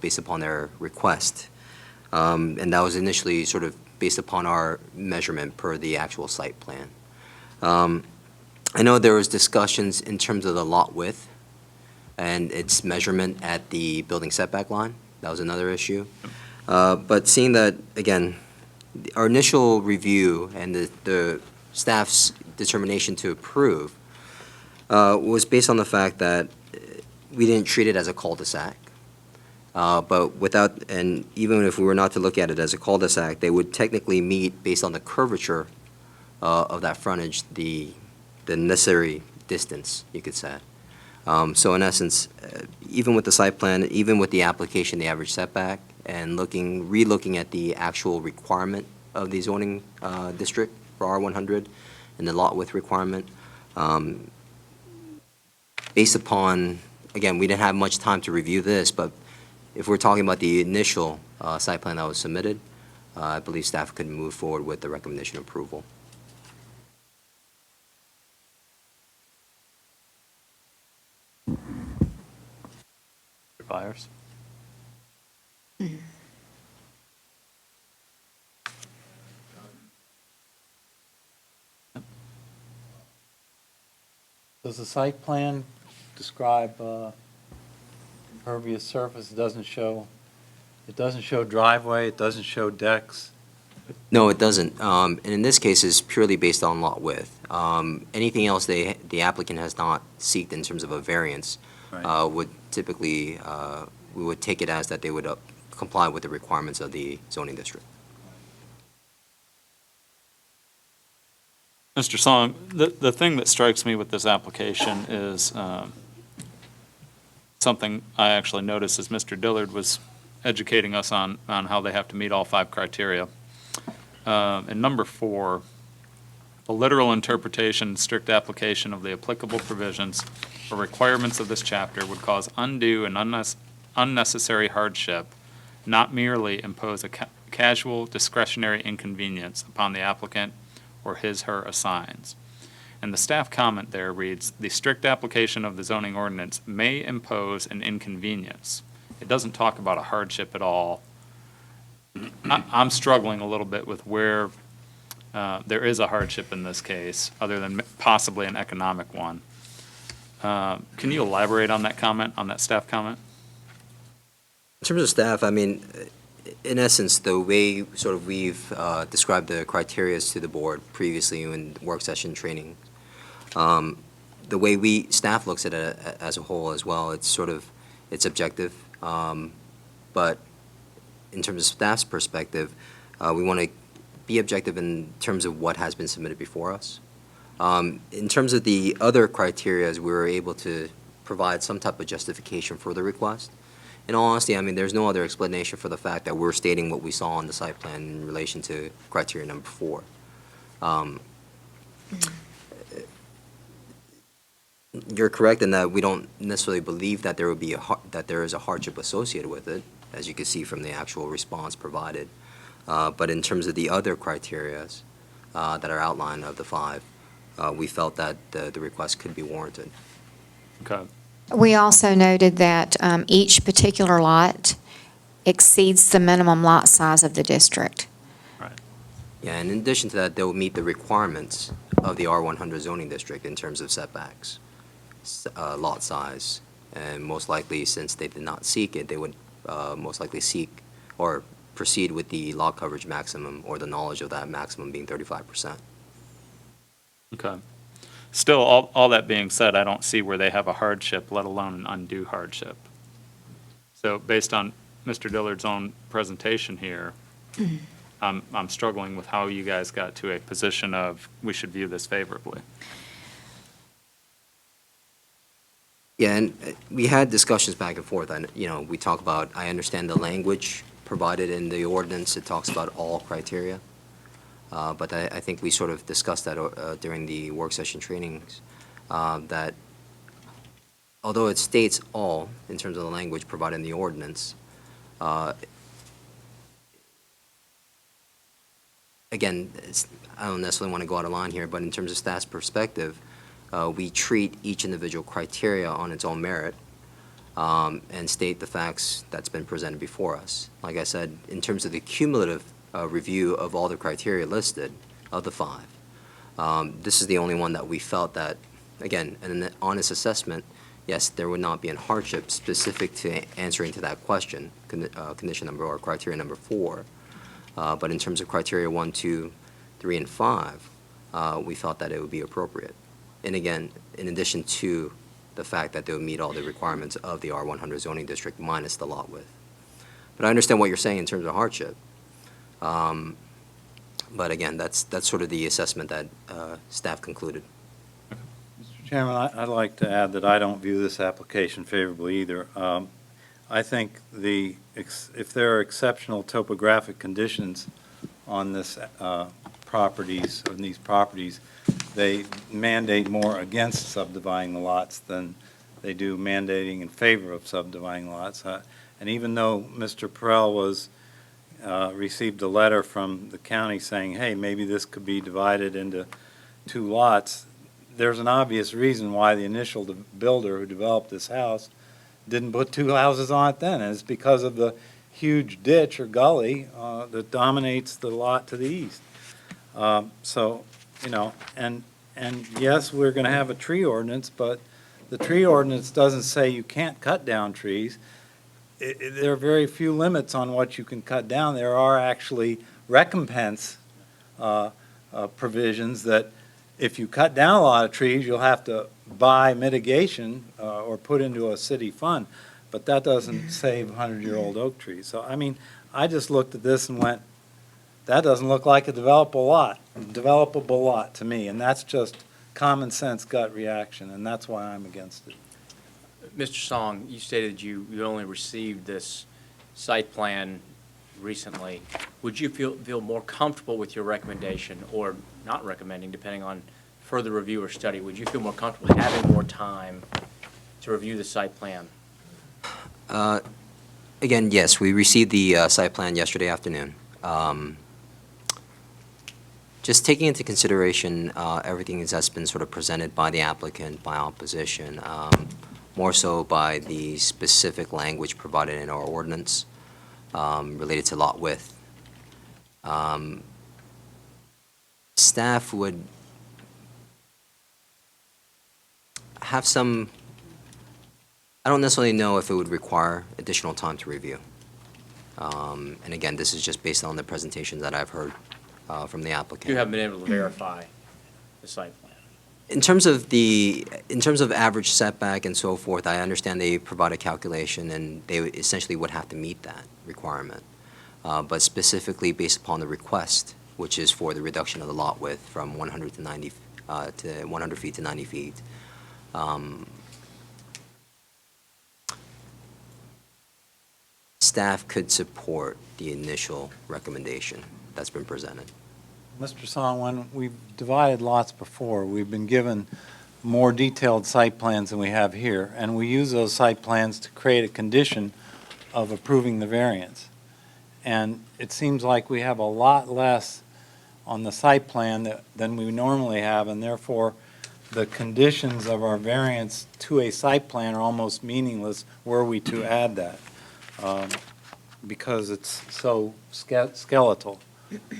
based upon their request. And that was initially sort of based upon our measurement per the actual site plan. I know there was discussions in terms of the lot width and its measurement at the building setback line. That was another issue. But seeing that, again, our initial review and the staff's determination to approve was based on the fact that we didn't treat it as a cul-de-sac. But without, and even if we were not to look at it as a cul-de-sac, they would technically meet, based on the curvature of that frontage, the necessary distance, you could say. So in essence, even with the site plan, even with the application, the average setback, and re-looking at the actual requirement of the zoning district for R100 and the lot width requirement, based upon, again, we didn't have much time to review this, but if we're talking about the initial site plan that was submitted, I believe staff could move forward with the recommendation approval. Byers? Does the site plan describe impervious surface? It doesn't show driveway, it doesn't show decks. No, it doesn't. And in this case, it's purely based on lot width. Anything else the applicant has not seeked in terms of a variance would typically, we would take it as that they would comply with the requirements of the zoning district. Mr. Song, the thing that strikes me with this application is something I actually noticed as Mr. Dillard was educating us on how they have to meet all 5 criteria. In number 4, a literal interpretation, strict application of the applicable provisions or requirements of this chapter would cause undue and unnecessary hardship, not merely impose a casual discretionary inconvenience upon the applicant or his/her assigns. And the staff comment there reads, "The strict application of the zoning ordinance may impose an inconvenience." It doesn't talk about a hardship at all. I'm struggling a little bit with where there is a hardship in this case, other than possibly an economic one. Can you elaborate on that comment, on that staff comment? In terms of staff, I mean, in essence, the way sort of we've described the criteria to the board previously in work session training, the way staff looks at it as a whole as well, it's objective. But in terms of staff's perspective, we want to be objective in terms of what has been submitted before us. In terms of the other criteria, we were able to provide some type of justification for the request. In all honesty, I mean, there's no other explanation for the fact that we're stating what we saw on the site plan in relation to criteria number 4. You're correct in that we don't necessarily believe that there would be that there is a hardship associated with it, as you can see from the actual response provided. But in terms of the other criteria that are outlined of the 5, we felt that the request could be warranted. Okay. We also noted that each particular lot exceeds the minimum lot size of the district. Yeah, and in addition to that, they'll meet the requirements of the R100 zoning district in terms of setbacks, lot size, and most likely, since they did not seek it, they would most likely seek or proceed with the lot coverage maximum or the knowledge of that maximum being 35%. Okay. Still, all that being said, I don't see where they have a hardship, let alone an undue hardship. So based on Mr. Dillard's own presentation here, I'm struggling with how you guys got to a position of we should view this favorably. Yeah, and we had discussions back and forth. And, we talk about, I understand the language provided in the ordinance. It talks about all criteria. But I think we sort of discussed that during the work session trainings, that although it states all in terms of the language provided in the ordinance, again, I don't necessarily want to go out of line here, but in terms of staff's perspective, we treat each individual criteria on its own merit and state the facts that's been presented before us. Like I said, in terms of the cumulative review of all the criteria listed of the 5, this is the only one that we felt that, again, in an honest assessment, yes, there would not be a hardship specific to answering to that question, condition number or criteria number 4. But in terms of criteria 1, 2, 3, and 5, we felt that it would be appropriate. And again, in addition to the fact that they would meet all the requirements of the R100 zoning district minus the lot width. But I understand what you're saying in terms of hardship. But again, that's sort of the assessment that staff concluded. Mr. Chairman, I'd like to add that I don't view this application favorably either. I think if there are exceptional topographic conditions on these properties, they mandate more against subdividing the lots than they do mandating in favor of subdividing lots. And even though Mr. Perrell received a letter from the county saying, hey, maybe this could be divided into 2 lots, there's an obvious reason why the initial builder who developed this house didn't put 2 houses on it then, and it's because of the huge ditch or gully that dominates the lot to the east. So, you know, and yes, we're going to have a tree ordinance, but the tree ordinance doesn't say you can't cut down trees. There are very few limits on what you can cut down. There are actually recompense provisions that if you cut down a lot of trees, you'll have to buy mitigation or put into a city fund, but that doesn't save 100-year-old oak trees. So, I mean, I just looked at this and went, that doesn't look like a developable lot to me, and that's just common sense gut reaction, and that's why I'm against it. Mr. Song, you stated you only received this site plan recently. Would you feel more comfortable with your recommendation, or not recommending, depending on further review or study? Would you feel more comfortable having more time to review the site plan? Again, yes, we received the site plan yesterday afternoon. Just taking into consideration everything that's been sort of presented by the applicant, by opposition, more so by the specific language provided in our ordinance related to lot width. Staff would have some, I don't necessarily know if it would require additional time to review. And again, this is just based on the presentations that I've heard from the applicant. You haven't been able to verify the site plan. In terms of average setback and so forth, I understand they provide a calculation and they essentially would have to meet that requirement. But specifically based upon the request, which is for the reduction of the lot width from 100 to 90 to 100 feet to 90 feet. Staff could support the initial recommendation that's been presented. Mr. Song, when we've divided lots before, we've been given more detailed site plans than we have here, and we use those site plans to create a condition of approving the variance. And it seems like we have a lot less on the site plan than we normally have, and therefore the conditions of our variance to a site plan are almost meaningless were we to add that, because it's so skeletal.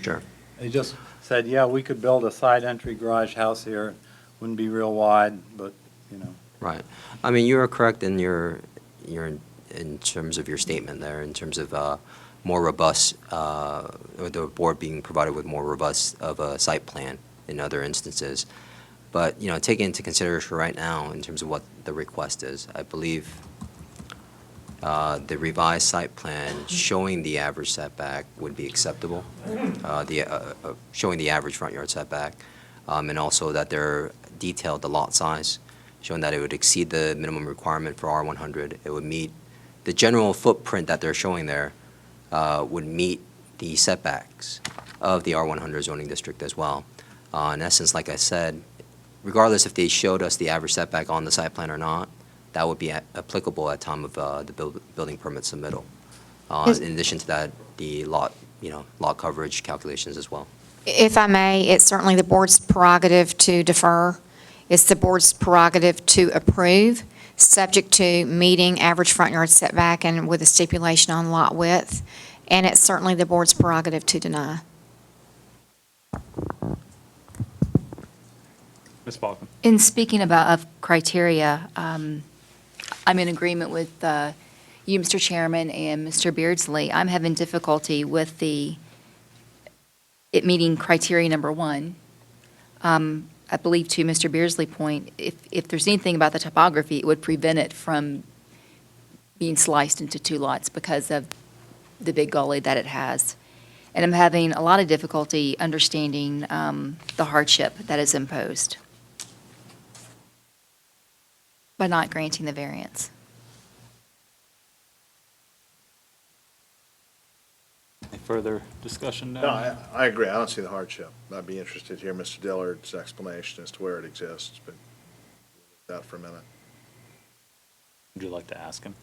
Sure. They just said, yeah, we could build a side entry garage house here, it wouldn't be real wide, but, you know. Right. I mean, you are correct in in terms of your statement there, in terms of more robust, or the board being provided with more robust of a site plan in other instances. But, you know, taking into consideration right now in terms of what the request is, I believe the revised site plan showing the average setback would be acceptable, showing the average front yard setback, and also that they're detailed the lot size, showing that it would exceed the minimum requirement for R100. It would meet the general footprint that they're showing there, would meet the setbacks of the R100 zoning district as well. In essence, like I said, regardless if they showed us the average setback on the site plan or not, that would be applicable at time of the building permit submittal. In addition to that, the lot coverage calculations as well. If I may, it's certainly the board's prerogative to defer. It's the board's prerogative to approve, subject to meeting average front yard setback and with a stipulation on lot width. And it's certainly the board's prerogative to deny. Ms. Baldwin. In speaking of criteria, I'm in agreement with you, Mr. Chairman, and Mr. Beardsley. I'm having difficulty with it meeting criteria number 1. I believe to Mr. Beardsley's point, if there's anything about the topography, it would prevent it from being sliced into 2 lots because of the big gully that it has. And I'm having a lot of difficulty understanding the hardship that is imposed by not granting the variance. Any further discussion No, I agree. I don't see the hardship. I'd be interested to hear Mr. Dillard's explanation as to where it exists, but that for a minute. Would you like to ask him?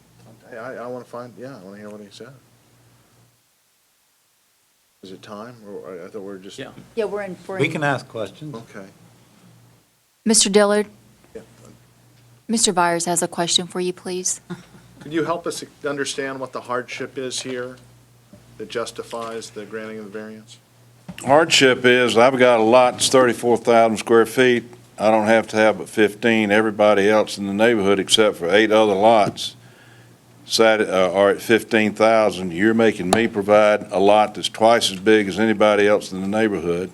I want to find, I want to hear what he said. Is it time, or I thought we were just? Yeah. Yeah, We can ask questions. Okay. Mr. Dillard, Yeah. Mr. Byers has a question for you, please. Could you help us understand what the hardship is here that justifies the granting of the variance? Hardship is, I've got a lot that's 34,000 square feet. I don't have to have but 15. Everybody else in the neighborhood, except for 8 other lots, are at 15,000. You're making me provide a lot that's twice as big as anybody else in the neighborhood.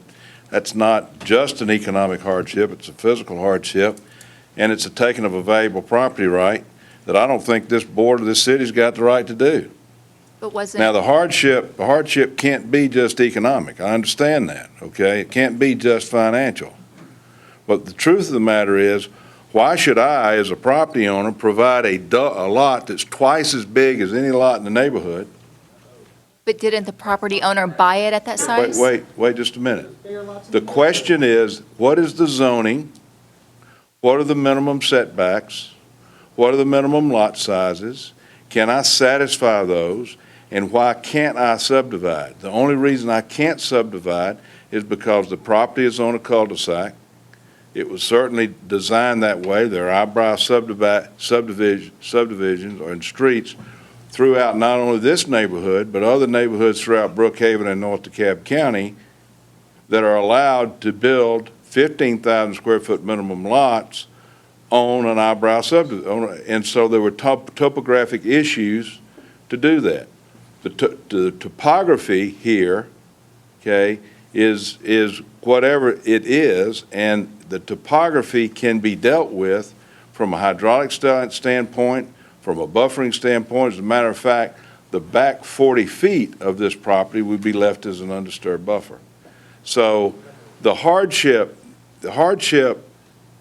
That's not just an economic hardship, it's a physical hardship, and it's a taking of a valuable property right that I don't think this board of this city's got the right to do. But wasn't. Now, the hardship can't be just economic. I understand that, okay? It can't be just financial. But the truth of the matter is, why should I, as a property owner, provide a lot that's twice as big as any lot in the neighborhood? But didn't the property owner buy it at that size? Wait just a minute. The question is, what is the zoning? What are the minimum setbacks? What are the minimum lot sizes? Can I satisfy those? And why can't I subdivide? The only reason I can't subdivide is because the property is on a cul-de-sac. It was certainly designed that way. There are eyebrow subdivisions or in streets throughout not only this neighborhood, but other neighborhoods throughout Brookhaven and North DeKalb County that are allowed to build 15,000 square foot minimum lots on an eyebrow subdivision. And so there were topographic issues to do that. The topography here, okay, is whatever it is, and the topography can be dealt with from a hydraulic standpoint, from a buffering standpoint. As a matter of fact, the back 40 feet of this property would be left as an undisturbed buffer. So the hardship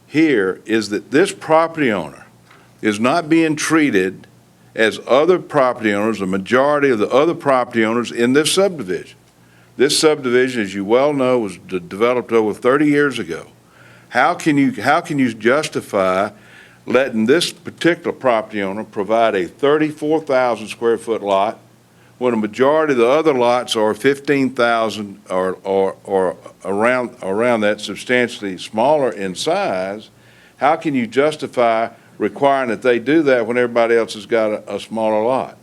here is that this property owner is not being treated as other property owners, the majority of the other property owners in this subdivision. This subdivision, as you well know, was developed over 30 years ago. How can you justify letting this particular property owner provide a 34,000 square foot lot when a majority of the other lots are 15,000 or around that, substantially smaller in size? How can you justify requiring that they do that when everybody else has got a smaller lot?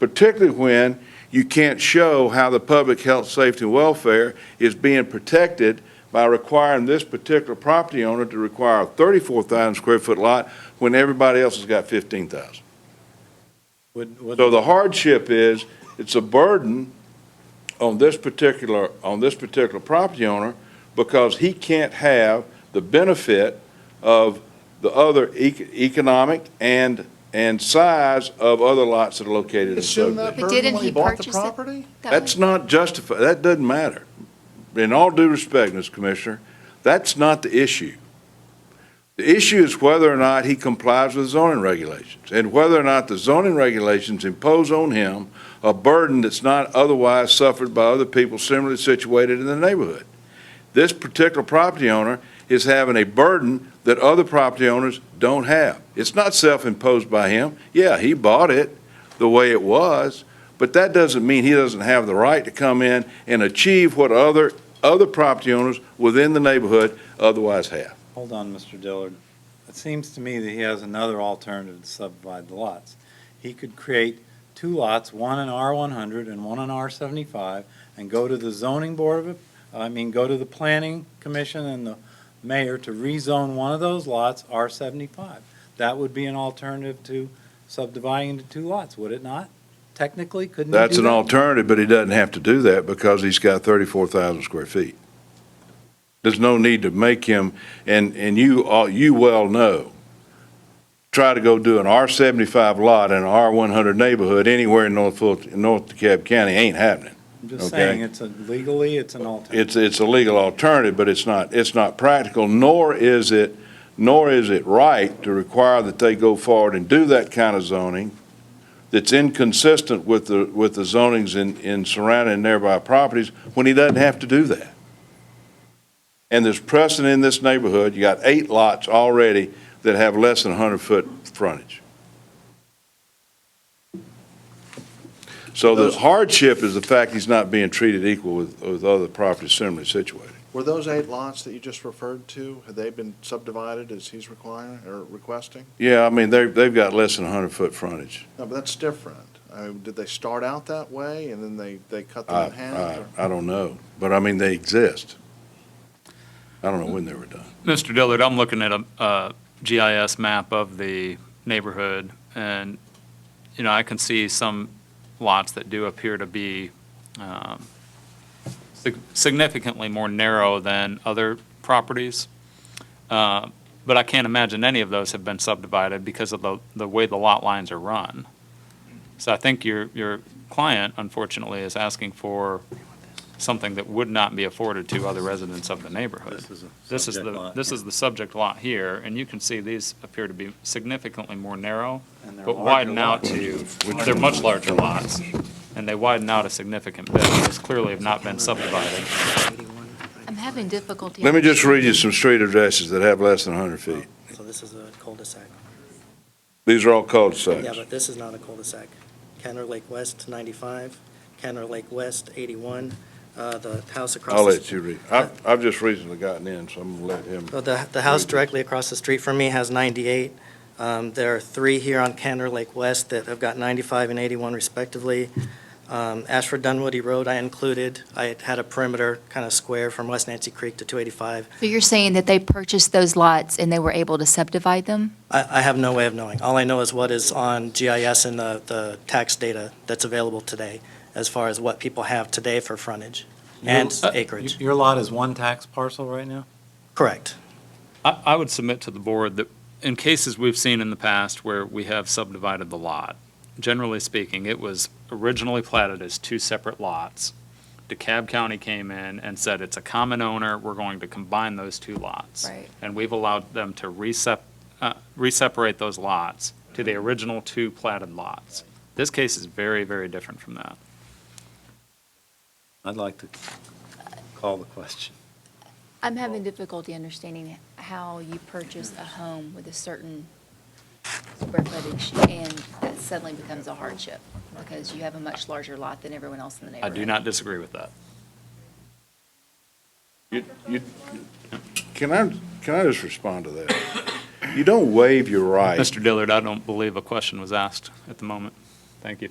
Particularly when you can't show how the public health, safety, and welfare is being protected by requiring this particular property owner to require a 34,000 square foot lot when everybody else has got 15,000. So the hardship is, it's a burden on this particular property owner because he can't have the benefit of the other economic and size of other lots that are located in the subdivision. But didn't he purchase it? That's not justified. That doesn't matter. In all due respect, Mr. Commissioner, that's not the issue. The issue is whether or not he complies with zoning regulations and whether or not the zoning regulations impose on him a burden that's not otherwise suffered by other people similarly situated in the neighborhood. This particular property owner is having a burden that other property owners don't have. It's not self-imposed by him. Yeah, he bought it the way it was, but that doesn't mean he doesn't have the right to come in and achieve what other property owners within the neighborhood otherwise have. Hold on, Mr. Dillard. It seems to me that he has another alternative to subdivide the lots. He could create 2 lots, one in R100 and one in R75, and go to the zoning board go to the planning commission and the mayor to rezone one of those lots R75. That would be an alternative to subdividing into 2 lots, would it not? Technically, couldn't he do that? That's an alternative, but he doesn't have to do that because he's got 34,000 square feet. There's no need to make him, and you well know, try to go do an R75 lot in an R100 neighborhood anywhere in North DeKalb County ain't happening. I'm just Okay. saying, legally, it's an alternative. It's a legal alternative, but it's not practical, nor is it right to require that they go forward and do that kind of zoning that's inconsistent with the zonings in surrounding nearby properties when he doesn't have to do that. And there's precedent in this neighborhood. You got 8 lots already that have less than 100-foot frontage. So the hardship is the fact he's not being treated equal with other properties similarly situated. Were those 8 lots that you just referred to, had they been subdivided as he's requiring or requesting? Yeah, I mean, they've got less than 100-foot frontage. No, but that's different. I mean, did they start out that way and then they cut them in half? or- I don't know, but I mean, they exist. I don't know when they were done. Mr. Dillard, I'm looking at a GIS map of the neighborhood, and, I can see some lots that do appear to be significantly more narrow than other properties. But I can't imagine any of those have been subdivided because of the way the lot lines are run. So I think your client, unfortunately, is asking for something that would not be afforded to other residents of the neighborhood. This is a subject lot This here. is the subject lot here, and you can see these appear to be significantly more narrow, And they're but larger widen out lots. to, they're much larger lots, and they widen out a significant bit. These clearly have not been subdivided. I'm having difficulty. Let me just read you some street addresses that have less than 100 feet. So this is a cul-de-sac. These are all cul-de-sacs. Yeah, but this is not a cul-de-sac. Kenner Lake West, 95, Kenner Lake West, 81, the house across. I'll the- let you read. I've just recently gotten in, so I'm going to let him. So the house directly across the street from me has 98. There are 3 here on Kenner Lake West that have got 95 and 81 respectively. Ashford Dunwoody Road I included. I had a perimeter kind of square from West Nancy Creek to 285. So you're saying that they purchased those lots and they were able to subdivide them? I have no way of knowing. All I know is what is on GIS and the tax data that's available today, as far as what people have today for frontage and acreage. Your lot is one tax parcel right now? Correct. I would submit to the board that in cases we've seen in the past where we have subdivided the lot, generally speaking, it was originally platted as 2 separate lots. DeKalb County came in and said, it's a common owner, we're going to combine those 2 lots. Right. And we've allowed them to reseparate those lots to the original 2 platted lots. This case is very, very different from that. I'd like to call the question. I'm having difficulty understanding how you purchase a home with a certain square footage and that suddenly becomes a hardship because you have a much larger lot than everyone else in the I neighborhood. do not disagree with that. Can I just respond to that? You don't waive your right. Mr. Dillard, I don't believe a question was asked at the moment. Thank you.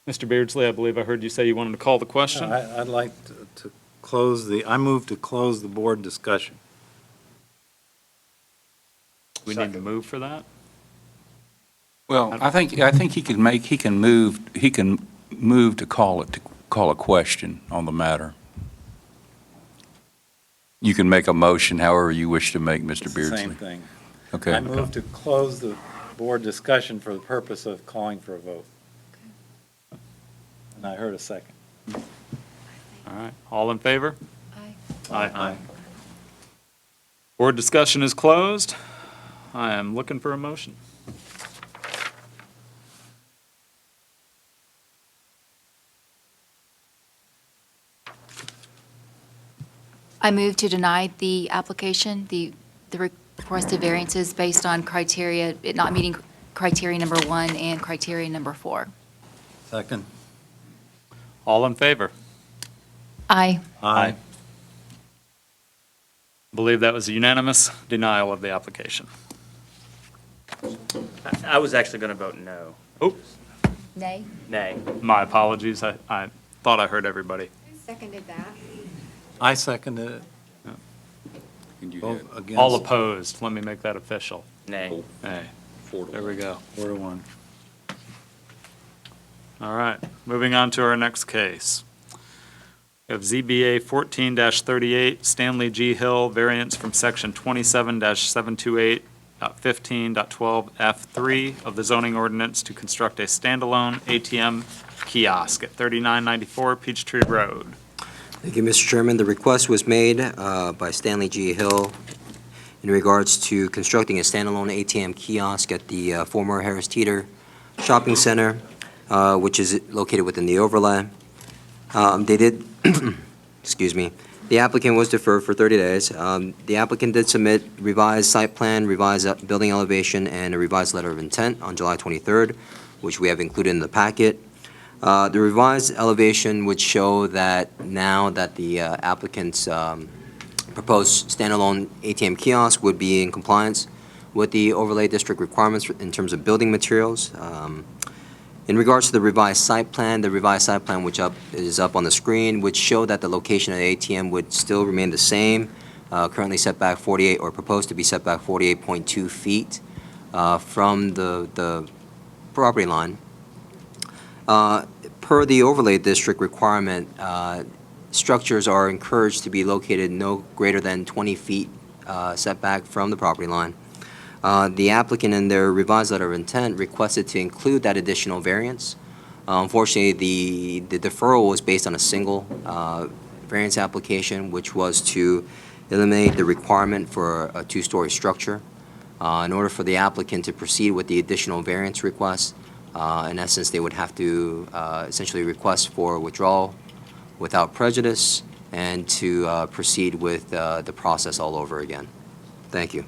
Mr. Beardsley, I believe I heard you say you wanted to call the question. I'd like to close I move to close the board discussion. We need to move for that? Well, I think he can move to call a question on the matter. You can make a motion however you wish to make, Mr. It's Beardsley. the same thing. Okay. I move to close the board discussion for the purpose of calling for a vote. And I heard a second. All right, all in favor? Aye. Aye. Board discussion is closed. I am looking for a motion. I move to deny the application, the requested variances based on criteria, it not meeting criteria number 1 and criteria number 4. Second. All in favor? Aye. Aye. Believe that was a unanimous denial of the application. I was actually going to vote no. Oops. Nay? Nay. My apologies, I thought I heard everybody. Seconded that. I seconded it. Can you Vote have- against. All opposed, let me make that official. Nay. Nay. There we go. 4-1. All right, moving on to our next case. We have ZBA 14-38, Stanley G. Hill, variance from section 27-728.15.12F3 of the zoning ordinance to construct a standalone ATM kiosk at 3994 Peachtree Road. Thank you, Mr. Chairman. The request was made by Stanley G. Hill in regards to constructing a standalone ATM kiosk at the former Harris Teeter Shopping Center, which is located within the overlay. They did, excuse me, the applicant was deferred for 30 days. The applicant did submit revised site plan, revised building elevation, and a revised letter of intent on July 23rd, which we have included in the packet. The revised elevation would show that now that the applicant's proposed standalone ATM kiosk would be in compliance with the overlay district requirements in terms of building materials. In regards to the revised site plan, which is up on the screen, would show that the location of the ATM would still remain the same, currently set back 48, or proposed to be set back 48.2 feet from the property line. Per the overlay district requirement, structures are encouraged to be located no greater than 20 feet setback from the property line. The applicant, in their revised letter of intent, requested to include that additional variance. Unfortunately, the deferral was based on a single variance application, which was to eliminate the requirement for a two-story structure. In order for the applicant to proceed with the additional variance request, in essence, they would have to essentially request for withdrawal without prejudice and to proceed with the process all over again. Thank you.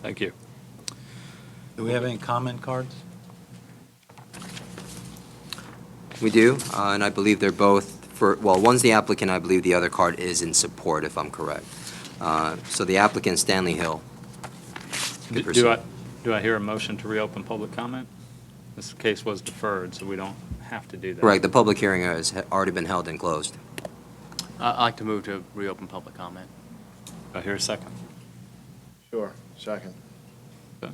Thank you. Do we have any comment cards? We do, and I believe they're both well, one's the applicant, I believe the other card is in support, if I'm correct. So the applicant, Stanley Hill. Could proceed. Do I hear a motion to reopen public comment? This case was deferred, so we don't have to do that. Correct, the public hearing has already been held and closed. I'd like to move to reopen public comment. Do I hear a second? Sure, second. Okay.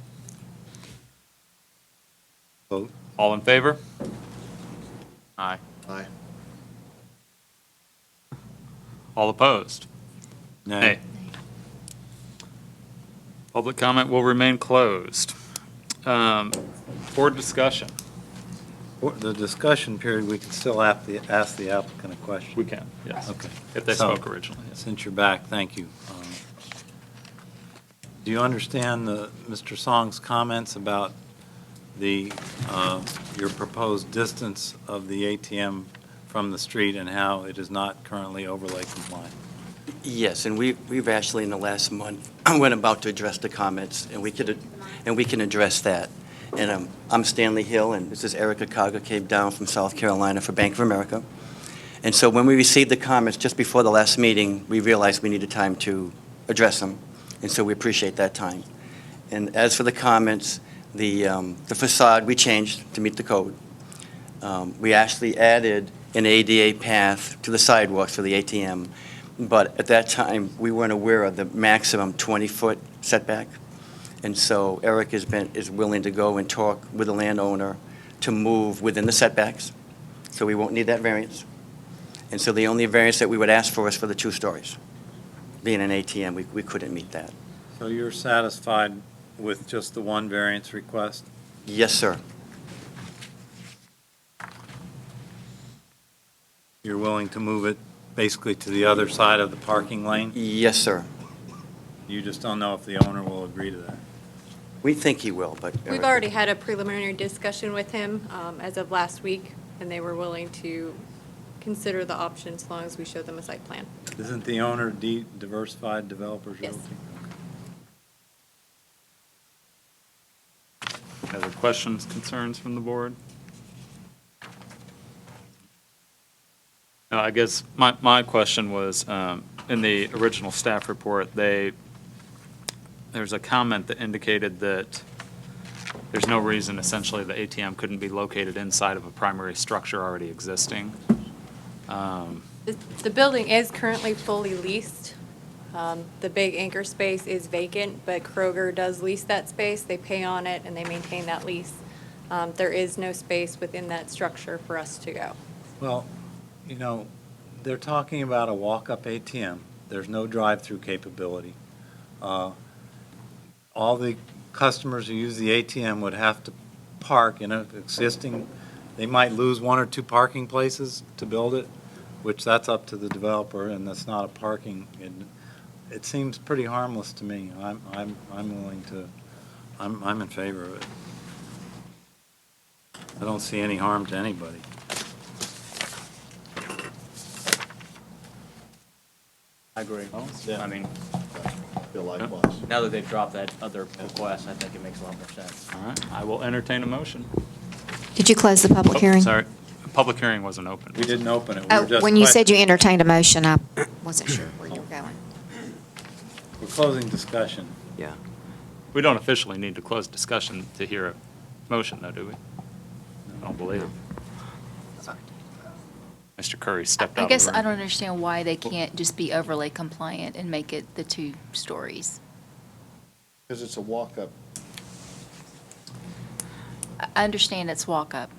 Vote. All in favor? Aye. Aye. All opposed? Nay. Public comment will remain closed. Board discussion. For the discussion period, we can still ask the applicant a question. We can, yes. Okay. If they So, spoke originally, yes. Since you're back, thank you. Do you understand Mr. Song's comments about your proposed distance of the ATM from the street and how it is not currently overlay compliant? Yes, and we've actually, in the last month, went about to address the comments, and we can address that. And I'm Stanley Hill, and this is Erica Kaga, came down from South Carolina for Bank of America. And so when we received the comments just before the last meeting, we realized we needed time to address them, and so we appreciate that time. And as for the comments, the facade, we changed to meet the code. We actually added an ADA path to the sidewalks for the ATM, but at that time, we weren't aware of the maximum 20-foot setback. And so Eric is willing to go and talk with the landowner to move within the setbacks, so we won't need that variance. And so the only variance that we would ask for is for the 2 stories. Being an ATM, we couldn't meet that. So you're satisfied with just the one variance request? Yes, sir. You're willing to move it basically to the other side of the parking lane? Yes, sir. You just don't know if the owner will agree to that? We think he will, but. We've already had a preliminary discussion with him as of last week, and they were willing to consider the option as long as we show them a site plan. Isn't the owner Diversified Developers Yes. Realty? Other questions, concerns from the board? No, I guess my question was, in the original staff report, there's a comment that indicated that there's no reason essentially the ATM couldn't be located inside of a primary structure already existing. The building is currently fully leased. The big anchor space is vacant, but Kroger does lease that space. They pay on it and they maintain that lease. There is no space within that structure for us to go. Well, you know, they're talking about a walk-up ATM. There's no drive-through capability. All the customers who use the ATM would have to park in an existing, they might lose one or two parking places to build it, which that's up to the developer, and that's not a parking. It seems pretty harmless to me. I'm willing to, I'm in favor of it. I don't see any harm to anybody. I agree. Yeah. I mean, Feel likewise. now that they've dropped that other request, I think it makes a lot more sense. All right, I will entertain a motion. Did you close the public Oh, hearing? Sorry, the public hearing wasn't open. We didn't open it. We Oh, were just when you said you questioning. entertained a motion, I wasn't sure where you were going. We're closing discussion. Yeah. We don't officially need to close discussion to hear a motion, though, do we? I don't believe it. Mr. Curry stepped out I of the guess room. I don't understand why they can't just be overlay compliant and make it the 2 stories. Because it's a walk-up. I understand it's walk-up.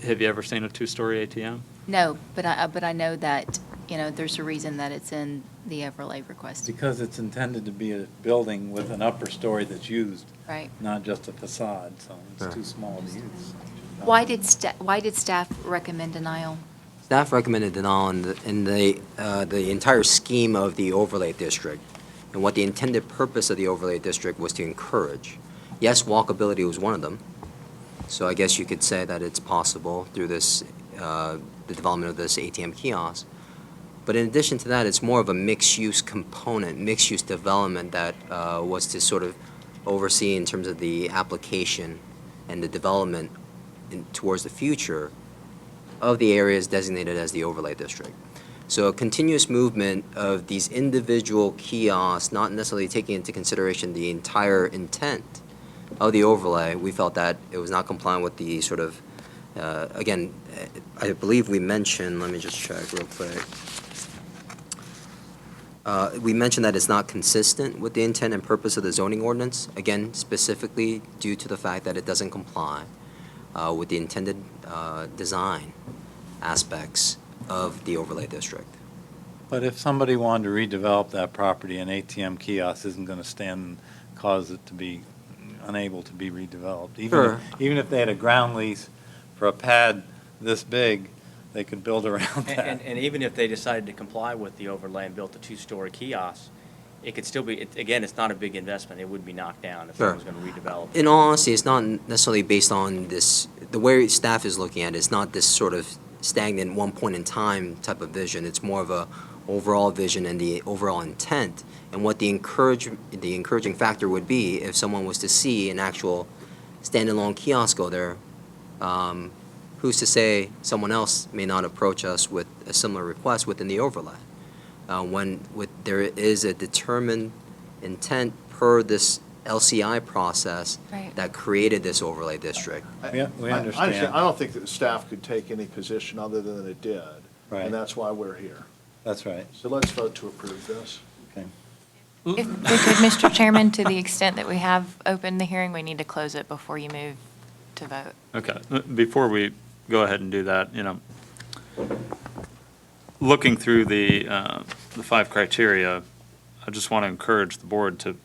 Have you ever seen a 2-story ATM? No, but I know that, there's a reason that it's in the overlay request. Because it's intended to be a building with an upper story that's used, Right. not just a facade, so it's too small to use. Why did staff recommend denial? Staff recommended denial in the entire scheme of the overlay district, and what the intended purpose of the overlay district was to encourage. Yes, walkability was one of them, so I guess you could say that it's possible through this, the development of this ATM kiosk. But in addition to that, it's more of a mixed-use component, mixed-use development that was to sort of oversee in terms of the application and the development towards the future of the areas designated as the overlay district. So a continuous movement of these individual kiosks, not necessarily taking into consideration the entire intent of the overlay, we felt that it was not compliant with the sort of, again, I believe we mentioned, let me just check real quick. We mentioned that it's not consistent with the intent and purpose of the zoning ordinance, again, specifically due to the fact that it doesn't comply with the intended design aspects of the overlay district. But if somebody wanted to redevelop that property, an ATM kiosk isn't going to stand and cause it to be unable to be redeveloped. Sure. Even if they had a ground lease for a pad this big, they could build around that. And even if they decided to comply with the overlay and built a 2-story kiosk, it could still be, again, it's not a big investment. It would be knocked down if Sure. someone was going to redevelop. In all honesty, it's not necessarily based on this, the way staff is looking at it, it's not this sort of stagnant one point in time type of vision. It's more of a overall vision and the overall intent, and what the encouraging factor would be if someone was to see an actual standalone kiosk go there. Who's to say someone else may not approach us with a similar request within the overlay? There is a determined intent per this LCI process Right. that created this overlay district. We I understand. I don't think that the staff could take any position other than it did. Right. And that's why we're here. That's right. So let's vote to approve this. Okay. If we could, Mr. Chairman, to the extent that we have opened the hearing, we need to close it before you move to vote. Okay, before we go ahead and do that, looking through the 5 criteria, I just want to encourage the board to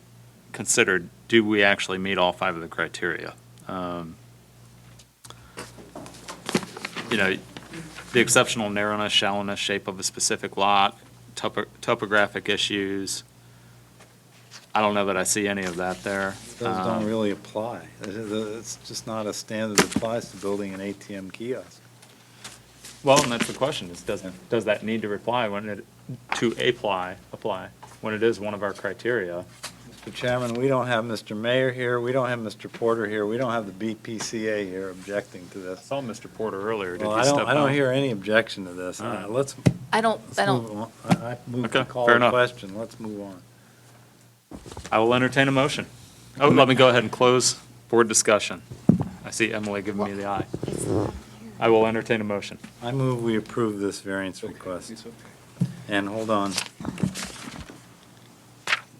consider, do we actually meet all 5 of the criteria? The exceptional narrowness, shallowness, shape of a specific lot, topographic issues. I don't know that I see any of that there. Those don't really apply. It's just not a standard that applies to building an ATM kiosk. Well, and that's the question, is does that need to apply when it is one of our criteria? Mr. Chairman, we don't have Mr. Mayor here, we don't have Mr. Porter here, we don't have the BPCA here objecting to I this. saw Mr. Porter earlier, did Well, he step out? I don't hear any objection to this. All right. Let's I don't, move on. I move to Okay, call fair the enough. question, let's move on. I will entertain a motion. Oh, let me go ahead and close board discussion. I see Emily giving me the eye. I will entertain a motion. I move we approve this variance request. And hold on.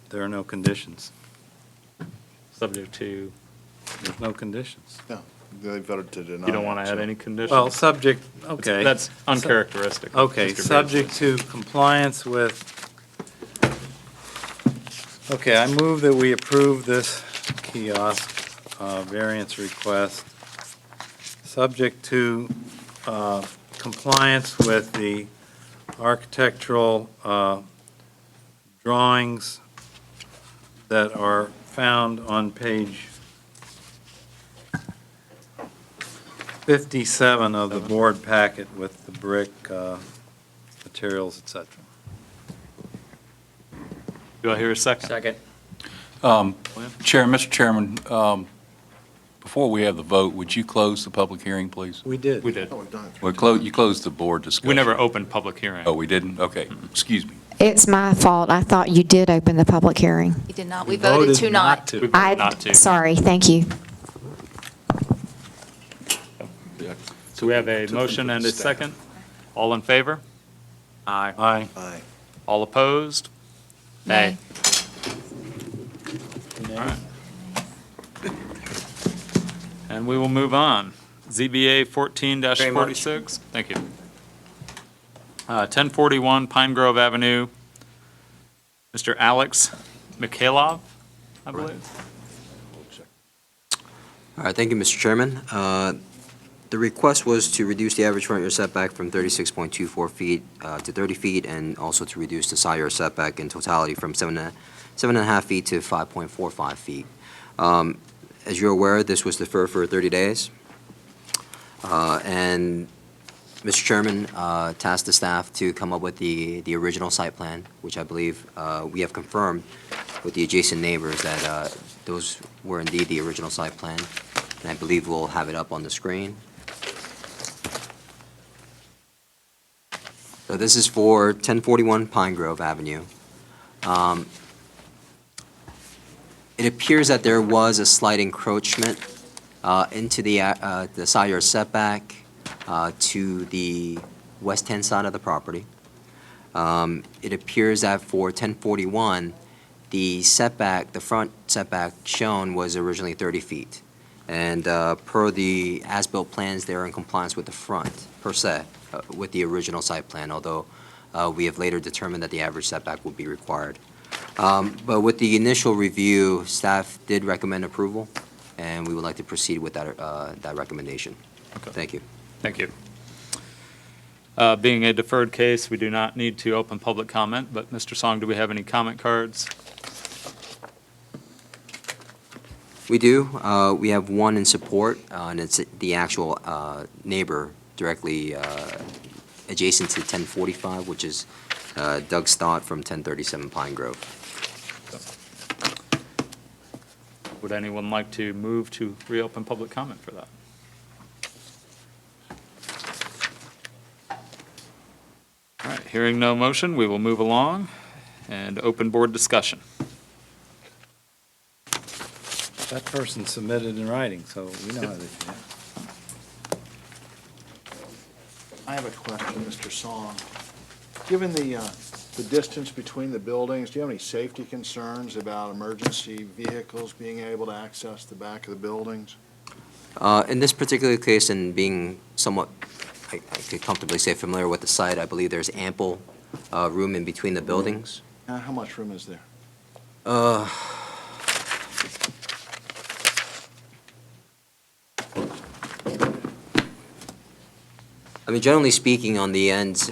There are no conditions. Subject to, There's no conditions. No. They voted to deny. You don't want to it, add so- any conditions? Well, subject, okay. That's uncharacteristic. of Okay, Mr. Beardsley. subject to compliance with, okay, I move that we approve this kiosk variance request, subject to compliance with the architectural drawings that are found on page 57 of the board packet with the brick materials, et cetera. Do I hear a second? Second. Mr. Chairman, before we have the vote, would you close the public hearing, please? We did. We did. Oh, we've done it. Well, you closed the board discussion. We never opened public hearing. Oh, we didn't? Okay, excuse me. It's my fault. I thought you did open the public hearing. You did not. We voted to not. We voted not to. Sorry, thank you. So we have a motion and a second. All in favor? Aye. Aye. Aye. All opposed? Nay. All right. And we will move on. ZBA 14-46. Thank you. 1041 Pine Grove Avenue. Mr. Alex Mikhailov, I believe. All right, thank you, Mr. Chairman. The request was to reduce the average front yard setback from 36.24 feet to 30 feet, and also to reduce the side yard setback in totality from 7.5 feet to 5.45 feet. As you're aware, this was deferred for 30 days. And Mr. Chairman tasked the staff to come up with the original site plan, which I believe we have confirmed with the adjacent neighbors that those were indeed the original site plan. And I believe we'll have it up on the screen. So this is for 1041 Pine Grove Avenue. It appears that there was a slight encroachment into the side yard setback to the west-hand side of the property. It appears that for 1041, the setback, the front setback shown was originally 30 feet. And per the as-built plans, they're in compliance with the front, per se, with the original site plan, although we have later determined that the average setback will be required. But with the initial review, staff did recommend approval, and we would like to proceed with that recommendation. Okay. Thank you. Thank you. Being a deferred case, we do not need to open public comment, but Mr. Song, do we have any comment cards? We do. We have one in support, and it's the actual neighbor directly adjacent to 1045, which is Doug Stott from 1037 Pine Grove. Would anyone like to move to reopen public comment for that? All right, hearing no motion, we will move along and open board discussion. That person submitted in writing, so we know how they feel. I have a question, Mr. Song. Given the distance between the buildings, do you have any safety concerns about emergency vehicles being able to access the back of the buildings? In this particular case, and being somewhat, I could comfortably say familiar with the site, I believe there's ample room in between the buildings. How much room is there? I mean, generally speaking, on the ends,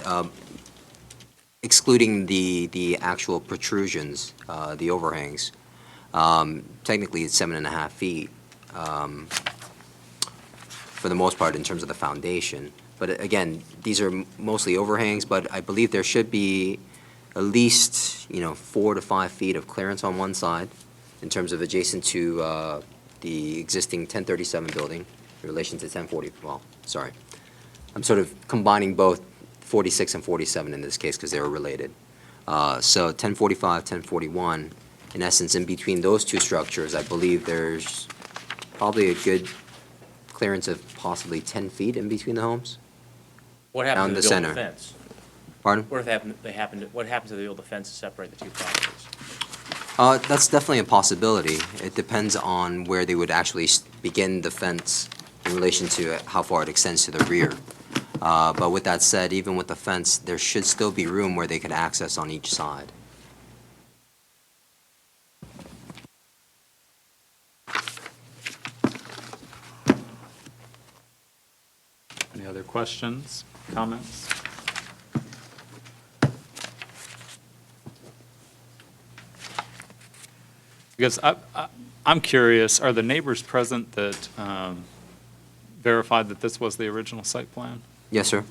excluding the actual protrusions, the overhangs, technically it's 7.5 feet, for the most part in terms of the foundation. But again, these are mostly overhangs, but I believe there should be at least, 4 to 5 feet of clearance on one side in terms of adjacent to the existing 1037 building in relation to 1040, well, sorry. I'm sort of combining both 46 and 47 in this case because they were related. So 1045, 1041, in essence, in between those two structures, I believe there's probably a good clearance of possibly 10 feet in between the homes. What Down happens the to the build center. fence? Pardon? What happens to the build fence to separate the two properties? That's definitely a possibility. It depends on where they would actually begin the fence in relation to how far it extends to the rear. But with that said, even with the fence, there should still be room where they could access on each side. Any other questions, comments? Because I'm curious, are the neighbors present that verified that this was the original site plan? Yes, sir.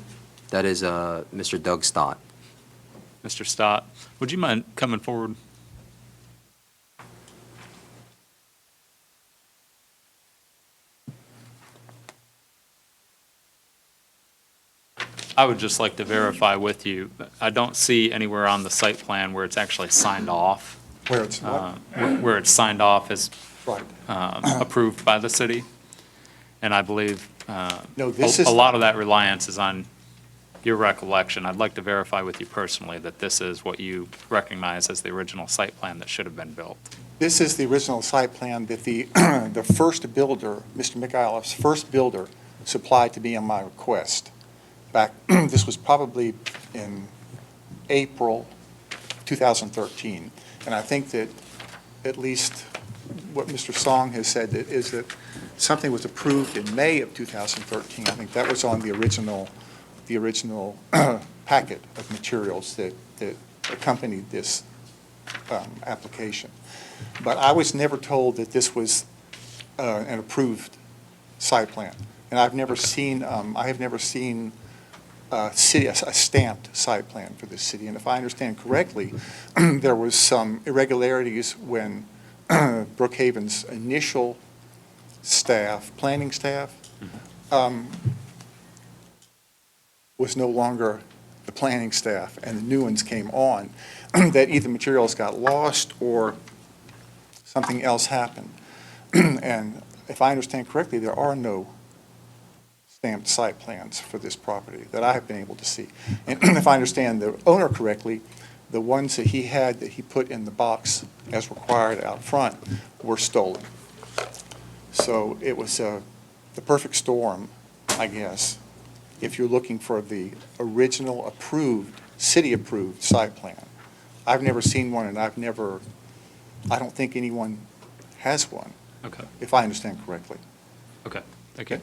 That is Mr. Doug Stott. Mr. Stott, would you mind coming forward? I would just like to verify with you, I don't see anywhere on the site plan where it's actually signed off. Where it's what? Where it's signed off as Right. approved by the city. And I believe No, this is- a lot of that reliance is on your recollection. I'd like to verify with you personally that this is what you recognize as the original site plan that should have been built. This is the original site plan that the, the first builder, Mr. McIleff's first builder, supplied to me on my request. Back, this was probably in April 2013. And I think that at least what Mr. Song has said is that something was approved in May of 2013. I think that was on the original packet of materials that accompanied this application. But I was never told that this was an approved site plan. And I've never seen, I have never seen a stamped site plan for this city. And if I understand correctly, there was some irregularities when Brookhaven's initial staff, planning staff, was no longer the planning staff, and the new ones came on, that either materials got lost or something else happened. And if I understand correctly, there are no stamped site plans for this property that I have been able to see. And if I understand the owner correctly, the ones that he had that he put in the box as required out front were stolen. So it was the perfect storm, I guess, if you're looking for the original approved, city-approved site plan. I've never seen one, and I don't think anyone has one. Okay. If I understand correctly. Okay, thank you.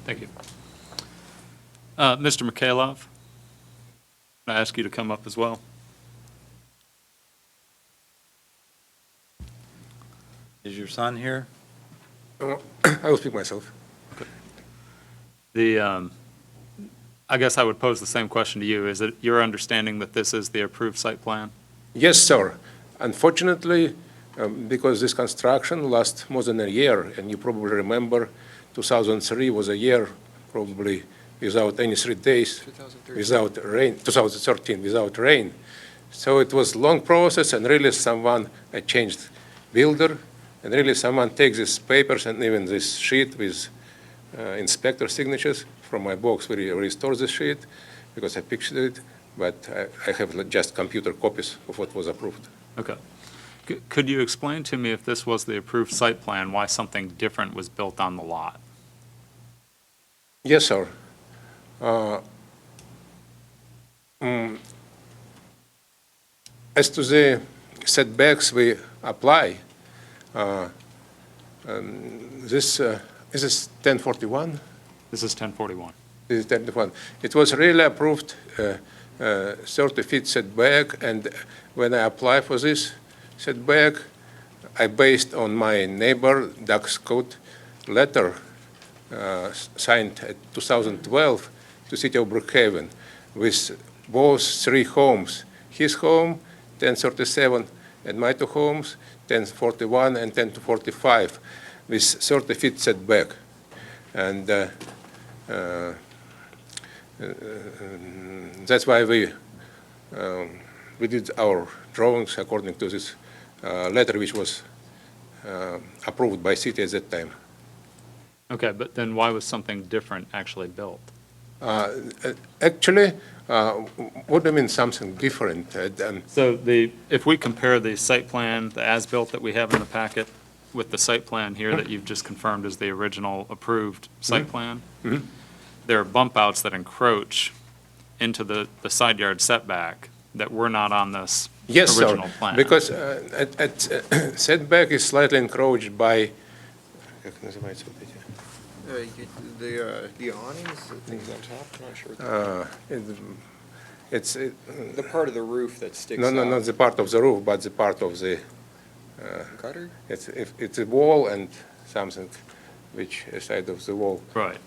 Thank you. Mr. Mikhailov, I ask you to come up as well. Is your son here? I will speak myself. I guess I would pose the same question to you. Is it your understanding that this is the approved site plan? Yes, sir. Unfortunately, because this construction lasts more than a year, and you probably remember 2003 was a year probably without any 3 days, without rain, 2013 without rain. So it was long process, and really someone changed builder, and really someone takes these papers and even this sheet with inspector signatures from my box. We restore the sheet because I pictured it, but I have just computer copies of what was approved. Okay. Could you explain to me, if this was the approved site plan, why something different was built on the lot? Yes, sir. As to the setbacks we apply, this is 1041? This is 1041. This is 1041. It was really approved 30 feet setback, and when I apply for this setback, I based on my neighbor Doug Scott letter signed in 2012 to City of Brookhaven with both 3 homes, his home, 1037, and my 2 homes, 1041 and 1045, with 30 feet setback. And that's why we did our drawings according to this letter, which was approved by city at that time. Okay, but then why was something different actually built? Actually, what do you mean something different? So if we compare the site plan, the as-built that we have in the packet, with the site plan here that you've just confirmed is the original approved site plan, Mhm. there are bump outs that encroach into the side yard setback that were not on this Yes, sir, original plan. because setback is slightly encroached by, как называется вот эти? The awnings, the things on top, I'm not sure. It's, The part of the roof that sticks no, out. no, not the part of the roof, but the part of the, Gutter? it's a wall and something which is side of the wall. Right.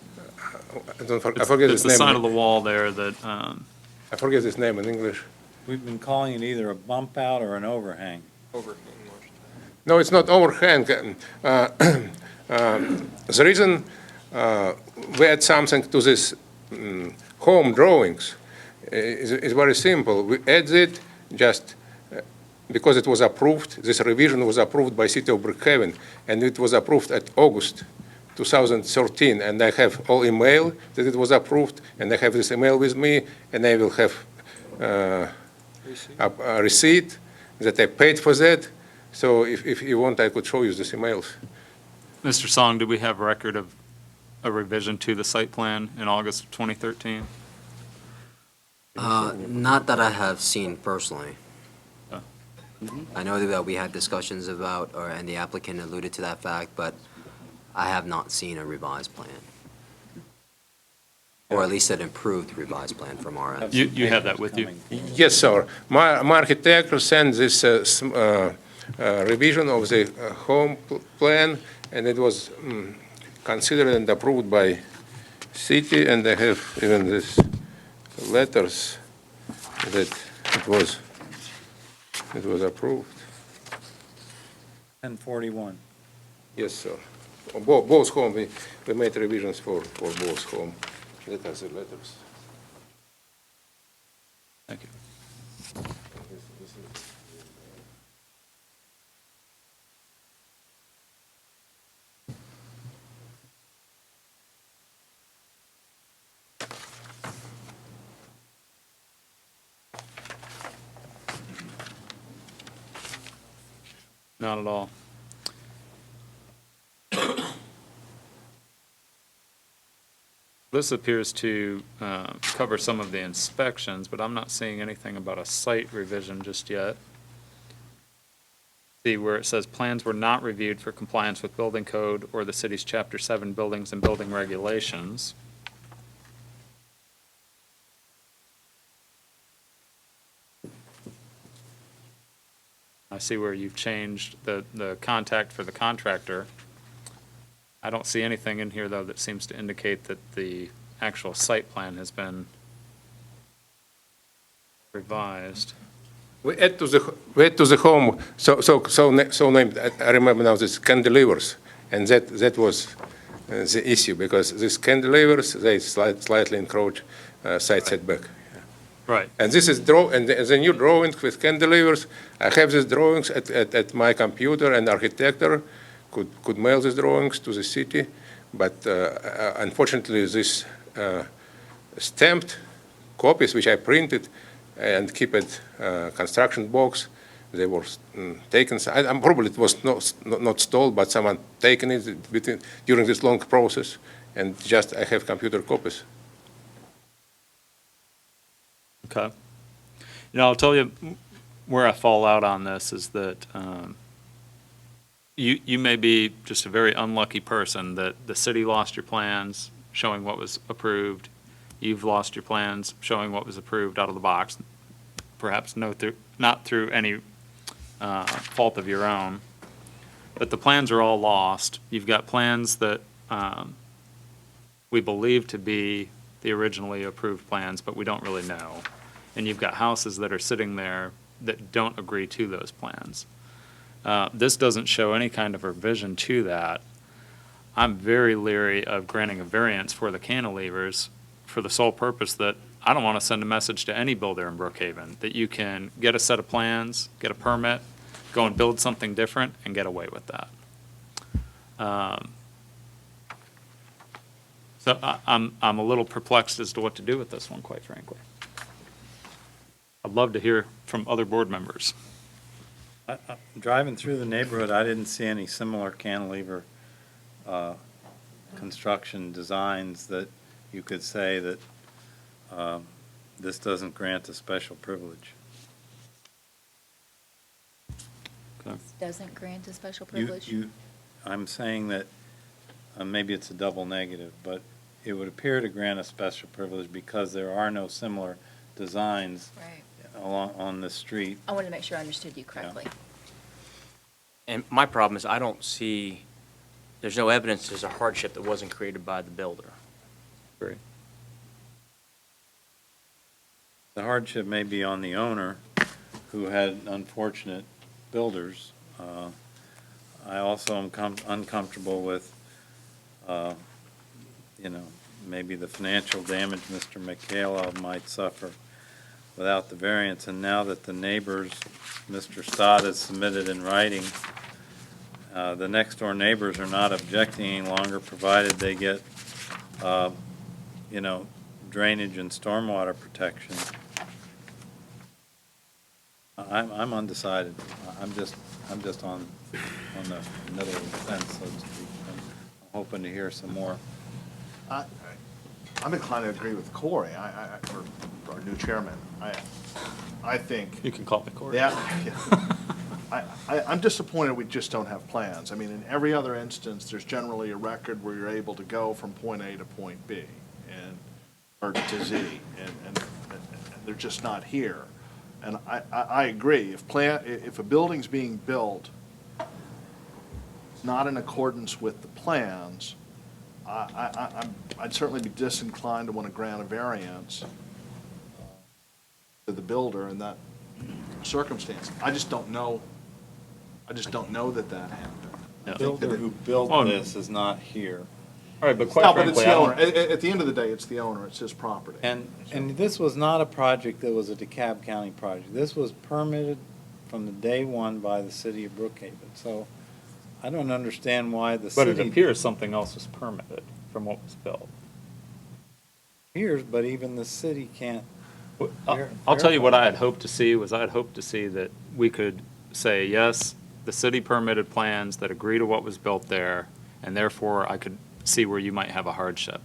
I forget It's his the name. side of the wall there that, I forget his name in English. We've been calling it either a bump out or an overhang. No, it's not overhang. The reason we add something to this home drawings is very simple. We add it just because it was approved, this revision was approved by City of Brookhaven, and it was approved at August 2013, and I have all email that it was approved, and I have this email with me, and I will have a receipt that I paid for that. So if you want, I could show you these emails. Mr. Song, do we have record of a revision to the site plan in August of 2013? Not that I have seen personally. Oh. I know that we had discussions about, and the applicant alluded to that fact, but I have not seen a revised plan. Or at least an improved revised plan from our end. You have that with you? Yes, sir. My architect sent this revision of the home plan, and it was considered and approved by city, and I have even these letters that it was approved. 1041. Yes, sir. Both home, we made revisions for both home. That are the letters. Thank you. Not at all. This appears to cover some of the inspections, but I'm not seeing anything about a site revision just yet. See where it says plans were not reviewed for compliance with building code or the city's Chapter 7 buildings and building regulations. I see where you've changed the contact for the contractor. I don't see anything in here, though, that seems to indicate that the actual site plan has been revised. We add to the home, so named, I remember now, this cantilevers, and that was the issue, because these cantilevers, they slightly encroach side setback. Right. And this is and the new drawings with cantilevers, I have these drawings at my computer, and architecture could mail these drawings to the city, but unfortunately, these stamped copies, which I printed and keep it construction box, they were taken. Probably it was not stole, but someone taken it during this long process, and just I have computer copies. Okay. You know, I'll tell you where I fall out on this is that you may be just a very unlucky person that the city lost your plans showing what was approved. You've lost your plans showing what was approved out of the box, perhaps not through any fault of your own. But the plans are all lost. You've got plans that we believe to be the originally approved plans, but we don't really know. And you've got houses that are sitting there that don't agree to those plans. This doesn't show any kind of revision to that. I'm very leery of granting a variance for the cantilevers for the sole purpose that I don't want to send a message to any builder in Brookhaven that you can get a set of plans, get a permit, go and build something different, and get away with that. So I'm a little perplexed as to what to do with this one, quite frankly. I'd love to hear from other board members. Driving through the neighborhood, I didn't see any similar cantilever construction designs that you could say that this doesn't grant a special privilege. Doesn't grant a special You- privilege? you- I'm saying that maybe it's a double negative, but it would appear to grant a special privilege because there are no similar designs Right. along on the street. I wanted to make sure I understood you correctly. And my problem is I don't see, there's no evidence there's a hardship that wasn't created by the builder. Agree. The hardship may be on the owner, who had unfortunate builders. I also am uncomfortable with, maybe the financial damage Mr. Michaela might suffer without the variance. And now that the neighbors, Mr. Stott has submitted in writing, the next door neighbors are not objecting any longer, provided they get, drainage and stormwater protection. I'm undecided. I'm just on the middle of the fence, so to speak. I'm hoping to hear some more. I'm inclined to agree with Corey, or our new chairman. I think. You can call me Corey. Yeah. I'm disappointed we just don't have plans. I mean, in every other instance, there's generally a record where you're able to go from point A to point B, or to Z, and they're just not here. And I agree, if a building's being built not in accordance with the plans, I'd certainly be disinclined to want to grant a variance to the builder in that circumstance. I just don't know that happened. The builder who built this is not here. All right, but No, quite but it's frankly, the I owner. don't, At the end of the day, it's the owner, it's his property. And this was not a project that was a DeKalb County project. This was permitted from the day one by the city of Brookhaven. So I don't understand why the but city it appears something else was permitted from what was built. appears, but even the city can't. I'll tell you what I had hoped to see was I had hoped to see that we could say, yes, the city permitted plans that agree to what was built there, and therefore I could see where you might have a hardship.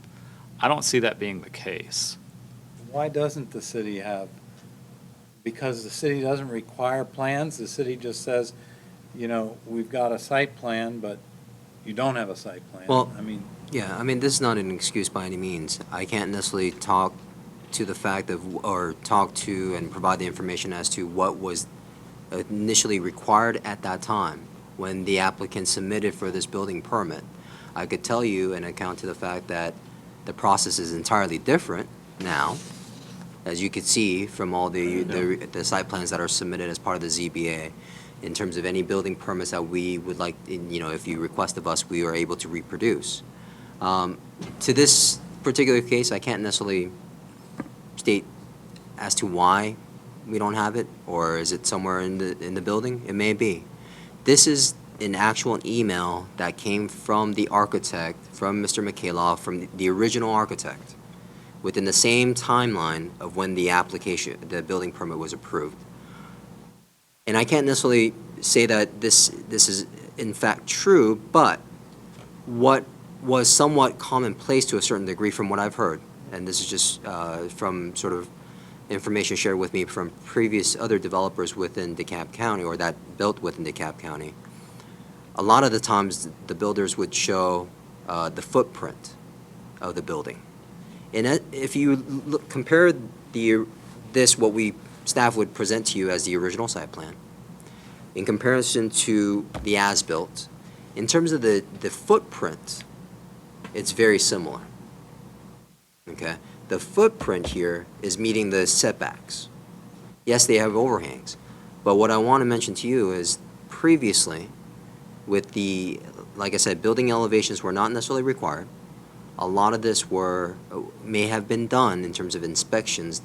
I don't see that being the case. Why doesn't the city have? Because the city doesn't require plans. The city just says, we've got a site plan, but you don't have a site plan. Well, I mean, Yeah, I mean, this is not an excuse by any means. I can't necessarily talk to the fact of, or talk to and provide the information as to what was initially required at that time when the applicant submitted for this building permit. I could tell you and account to the fact that the process is entirely different now, as you could see from all the site plans that are submitted as part of the ZBA, in terms of any building permits that we would like, if you request of us, we are able to reproduce. To this particular case, I can't necessarily state as to why we don't have it, or is it somewhere in the building? It may be. This is an actual email that came from the architect, from Mr. Mikhailov, from the original architect, within the same timeline of when the building permit was approved. And I can't necessarily say that this is in fact true, but what was somewhat commonplace to a certain degree from what I've heard, and this is just from sort of information shared with me from previous other developers within DeKalb County, or that built within DeKalb County, a lot of the times the builders would show the footprint of the building. And if you compare what staff would present to you as the original site plan, in comparison to the as-built, in terms of the footprint, it's very similar. Okay? The footprint here is meeting the setbacks. Yes, they have overhangs, but what I want to mention to you is previously, with like I said, building elevations were not necessarily required. A lot of this may have been done in terms of inspections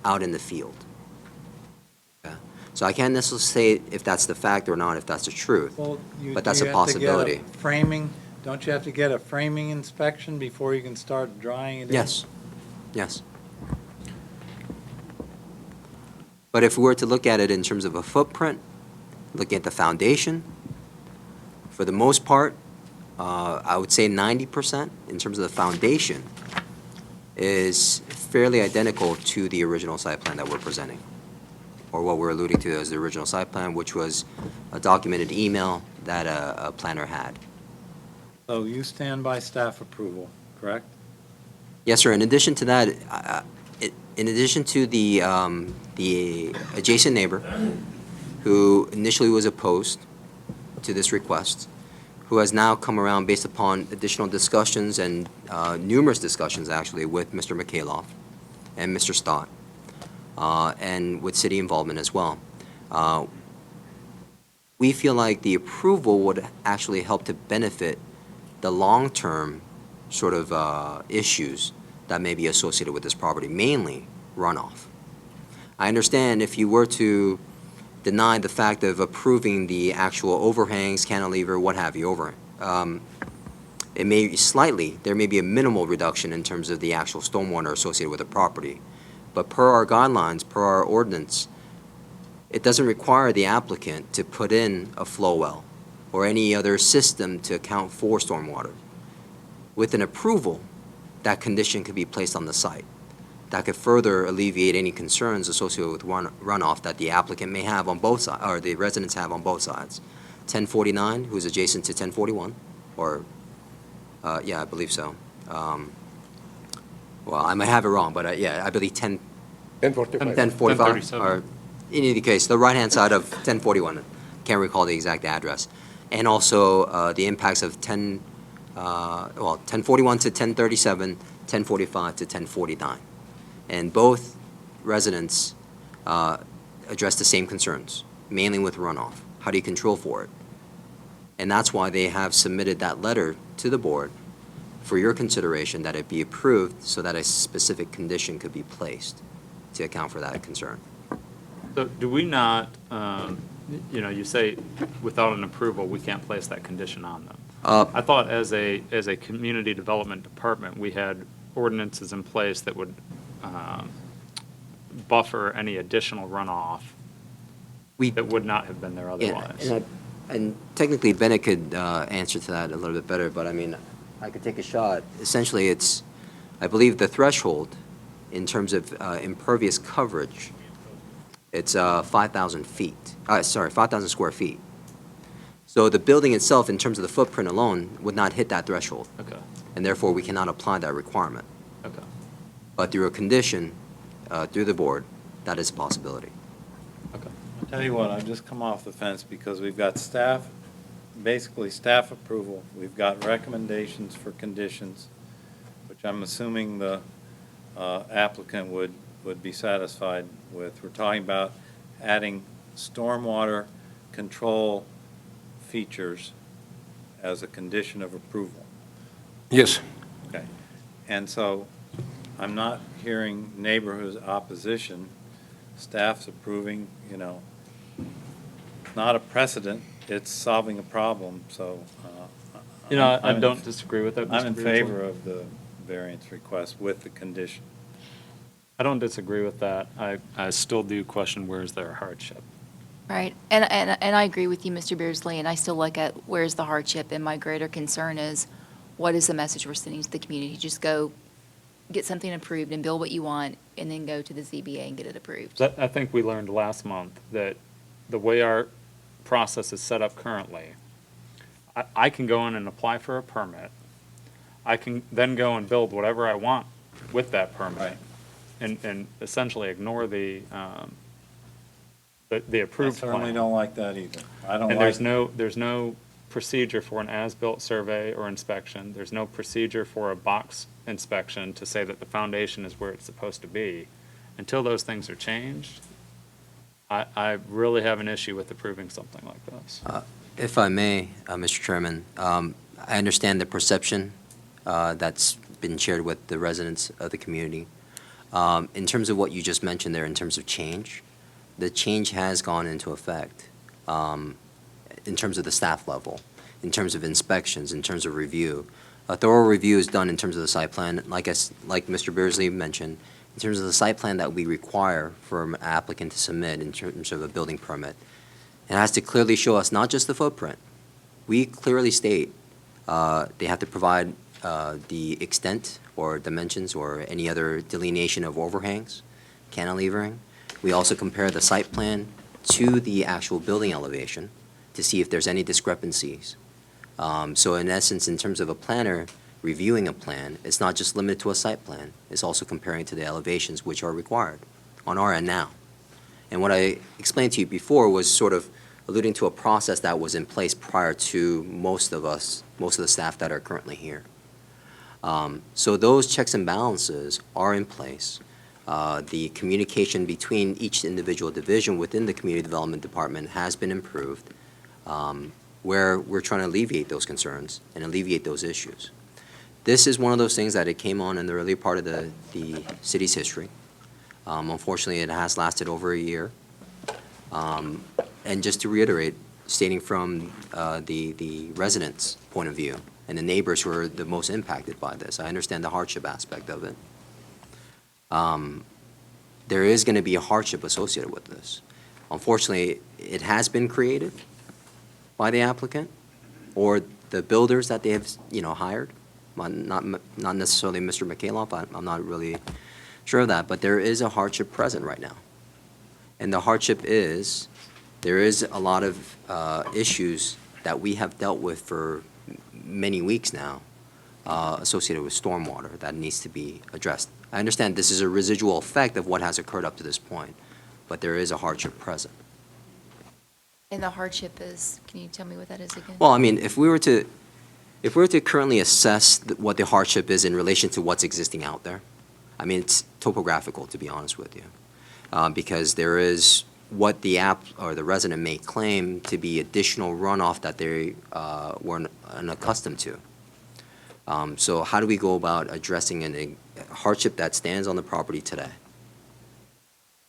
out in the field. Okay? So I can't necessarily say if that's the fact or not, if that's the truth, but that's a possibility. Don't you have to get a framing inspection before you can start drying it in? Yes, yes. But if we were to look at it in terms of a footprint, looking at the foundation, for the most part, I would say 90% in terms of the foundation is fairly identical to the original site plan that we're presenting, or what we're alluding to as the original site plan, which was a documented email that a planner had. So you stand by staff approval, correct? Yes, sir. In addition to that, in addition to the adjacent neighbor who initially was opposed to this request, who has now come around based upon additional discussions and numerous discussions, actually, with Mr. Mikhailov and Mr. Stott, and with city involvement as well. We feel like the approval would actually help to benefit the long-term sort of issues that may be associated with this property, mainly runoff. I understand if you were to deny the fact of approving the actual overhangs, cantilever, what have you, it may there may be a minimal reduction in terms of the actual stormwater associated with the property. But per our guidelines, per our ordinance, it doesn't require the applicant to put in a flow well or any other system to account for stormwater. With an approval, that condition could be placed on the site. That could further alleviate any concerns associated with runoff that the applicant may have on both sides, or the residents have on both sides. 1049, who's adjacent to 1041, or, yeah, I believe so. Well, I might have it wrong, but yeah, I believe 1045, or in any case, the right-hand side of 1041. Can't recall the exact address. And also the impacts of 1041 to 1037, 1045 to 1049. And both residents address the same concerns, mainly with runoff. How do you control for it? And that's why they have submitted that letter to the board for your consideration, that it be approved so that a specific condition could be placed to account for that concern. So do we not, you say without an approval, we can't place that condition on them. I thought as a community development department, we had ordinances in place that would buffer any additional runoff that would not have been there otherwise. And technically, Bennett could answer to that a little bit better, but I mean, I could take a shot. Essentially, it's, I believe the threshold in terms of impervious coverage, it's 5,000 feet, 5,000 square feet. So the building itself, in terms of the footprint alone, would not hit that threshold. Okay. And therefore, we cannot apply that requirement. Okay. But through a condition, through the board, that is a possibility. Okay. I'll tell you what, I've just come off the fence because we've got staff, basically staff approval. We've got recommendations for conditions, which I'm assuming the applicant would be satisfied with. We're talking about adding stormwater control features as a condition of approval. Yes. Okay. And so I'm not hearing neighborhood opposition. Staff's approving, not a precedent, it's solving a problem, so. I don't disagree with that, Mr. I'm in Beardsley. favor of the variance request with the condition. I don't disagree with that. I still do question where's their hardship. Right, and I agree with you, Mr. Beardsley, and I still look at where's the hardship, and my greater concern is, what is the message we're sending to the community? Just go get something approved and build what you want, and then go to the ZBA and get it approved. I think we learned last month that the way our process is set up currently, I can go in and apply for a permit. I can then go and build whatever I want with that permit, and essentially ignore the approved plan. I certainly don't like that either. I don't And like. there's no procedure for an as-built survey or inspection. There's no procedure for a box inspection to say that the foundation is where it's supposed to be. Until those things are changed, I really have an issue with approving something like this. If I may, Mr. Chairman, I understand the perception that's been shared with the residents of the community. In terms of what you just mentioned there, in terms of change, the change has gone into effect in terms of the staff level, in terms of inspections, in terms of review. A thorough review is done in terms of the site plan, like Mr. Beardsley mentioned, in terms of the site plan that we require for an applicant to submit in terms of a building permit. It has to clearly show us not just the footprint. We clearly state they have to provide the extent or dimensions or any other delineation of overhangs, cantilevering. We also compare the site plan to the actual building elevation to see if there's any discrepancies. So in essence, in terms of a planner reviewing a plan, it's not just limited to a site plan. It's also comparing to the elevations which are required on our end now. And what I explained to you before was sort of alluding to a process that was in place prior to most of the staff that are currently here. So those checks and balances are in place. The communication between each individual division within the Community Development Department has been improved, where we're trying to alleviate those concerns and alleviate those issues. This is one of those things that it came on in the early part of the city's history. Unfortunately, it has lasted over a year. And just to reiterate, stating from the residents' point of view and the neighbors who are the most impacted by this, I understand the hardship aspect of it. There is going to be a hardship associated with this. Unfortunately, it has been created by the applicant or the builders that they have, hired. Not necessarily Mr. Mikhailov. I'm not really sure of that, but there is a hardship present right now. And the hardship is there is a lot of issues that we have dealt with for many weeks now associated with stormwater that needs to be addressed. I understand this is a residual effect of what has occurred up to this point, but there is a hardship present. And the hardship is, can you tell me what that is again? Well, I mean, if we were to currently assess what the hardship is in relation to what's existing out there, I mean, it's topographical, to be honest with you, because there is what the app or the resident may claim to be additional runoff that they weren't unaccustomed to. So how do we go about addressing a hardship that stands on the property today?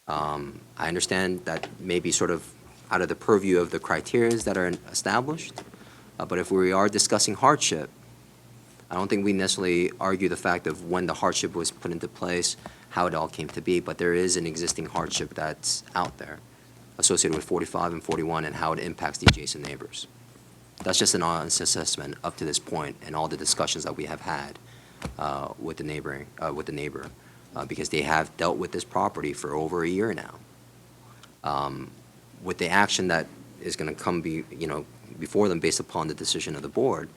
I understand that may be sort of out of the purview of the criteria that are established, but if we are discussing hardship, I don't think we necessarily argue the fact of when the hardship was put into place, how it all came to be, but there is an existing hardship that's out there associated with 45 and 41 and how it impacts the adjacent neighbors. That's just an honest assessment up to this point and all the discussions that we have had with the neighbor, because they have dealt with this property for over a year now. With the action that is going to come before them based upon the decision of the board,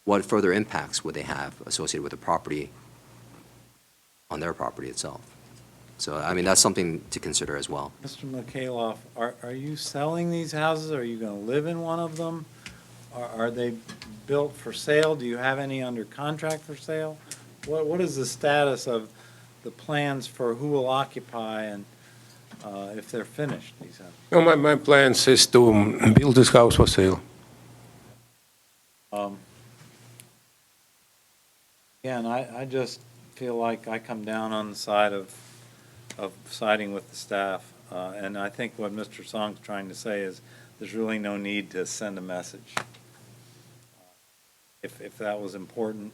what further impacts would they have associated with the property on their property itself? So, I mean, that's something to consider as well. Mr. Mikhailov, are you selling these houses? Are you going to live in one of them? Are they built for sale? Do you have any under contract for sale? What is the status of the plans for who will occupy and if they're finished, these houses? No, my plan is to build this house for sale. Again, I just feel like I come down on the side of siding with the staff. And I think what Mr. Song's trying to say is there's really no need to send a message. If that was important,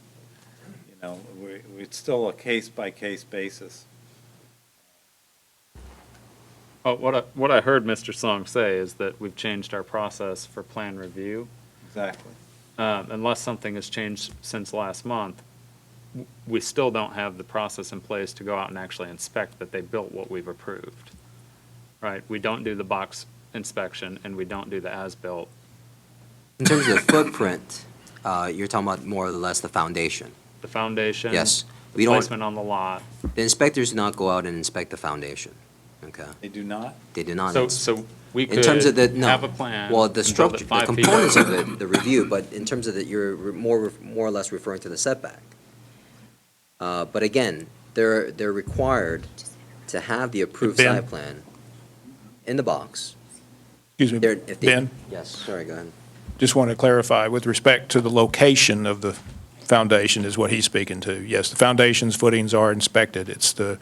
it's still a case-by-case basis. Well, what I heard Mr. Song say is that we've changed our process for plan review. Exactly. Unless something has changed since last month, we still don't have the process in place to go out and actually inspect that they built what we've approved. Right? We don't do the box inspection and we don't do the as-built. In terms of footprint, you're talking about more or less the foundation. The foundation. Yes. The placement on the lot. The inspectors do not go out and inspect the foundation. Okay. They do not? They do not. So we could in terms of have a plan. Well, the and build it structure, the 5 feet components over. of it, the review, but in terms of that, you're more or less referring to the setback. But again, they're required to have the approved Ben? site plan in the box. Excuse me, Ben? Yes, sorry, go ahead. Just want to clarify, with respect to the location of the foundation is what he's speaking to. Yes, the foundation's footings are inspected. It's the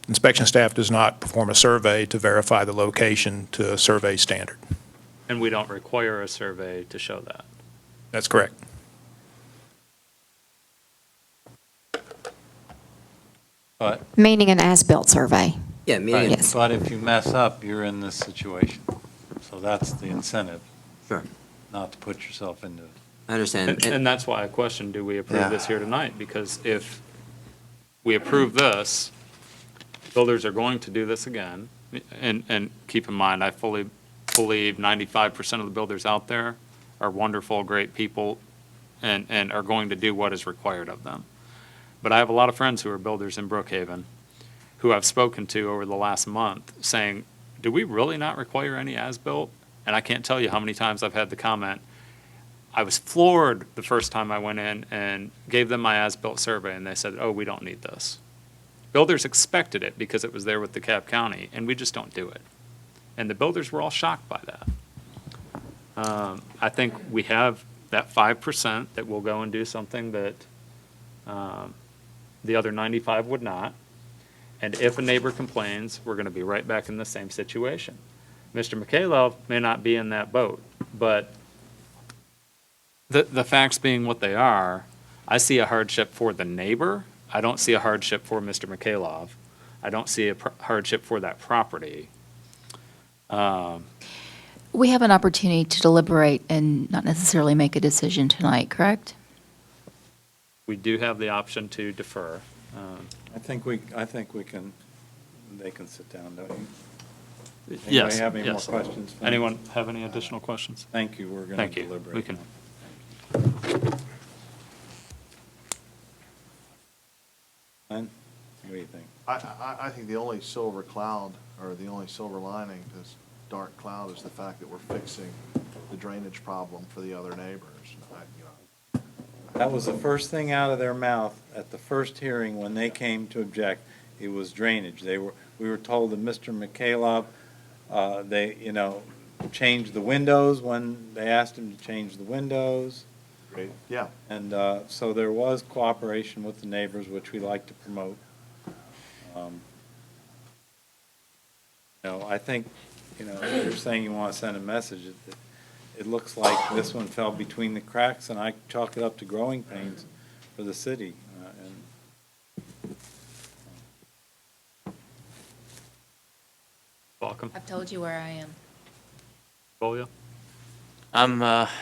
inspection staff does not perform a survey to verify the location to a survey standard. And we don't require a survey to show that. That's correct. But Meaning an as-built survey. Yeah, meeting. Yes. But if you mess up, you're in this situation. So that's the incentive. Sure. Not to put yourself into it. I understand. And that's why I question, do we approve Yeah. this here tonight? Because if we approve this, builders are going to do this again. And keep in mind, I fully believe 95% of the builders out there are wonderful, great people, and are going to do what is required of them. But I have a lot of friends who are builders in Brookhaven who I've spoken to over the last month saying, do we really not require any as-built? And I can't tell you how many times I've had the comment, I was floored the first time I went in and gave them my as-built survey, and they said, oh, we don't need this. Builders expected it because it was there with DeKalb County, and we just don't do it. And the builders were all shocked by that. I think we have that 5% that will go and do something that the other 95 would not. And if a neighbor complains, we're going to be right back in the same situation. Mr. Mikhailov may not be in that boat, but the facts being what they are, I see a hardship for the neighbor. I don't see a hardship for Mr. Mikhailov. I don't see a hardship for that property. We have an opportunity to deliberate and not necessarily make a decision tonight, correct? We do have the option to defer. I think we can, they can sit down, don't you? Yes, Anybody have any more yes. questions? Anyone have any additional questions? Thank you, we're going Thank to you. deliberate. We can. now. Glenn, what do you think? I think the only silver cloud, or the only silver lining to this dark cloud is the fact that we're fixing the drainage problem for the other neighbors. That was the first thing out of their mouth at the first hearing when they came to object. It was drainage. We were told that Mr. Mikhailov, changed the windows when they asked him to change the windows. Great. Yeah. And so there was cooperation with the neighbors, which we like to promote. I think, you're saying you want to send a message. It looks like this one fell between the cracks, and I chalk it up to growing pains for the city. Welcome. I've told you where I am. Bolio?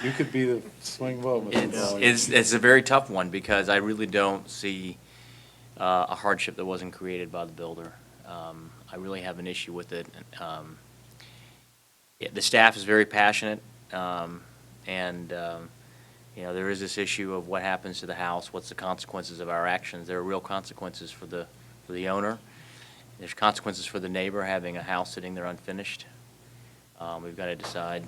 You could be the swing vote, Mr. Bollier. It's a very tough one because I really don't see a hardship that wasn't created by the builder. I really have an issue with it. The staff is very passionate, and there is this issue of what happens to the house, what's the consequences of our actions. There are real consequences for the owner. There's consequences for the neighbor having a house sitting there unfinished. We've got to decide.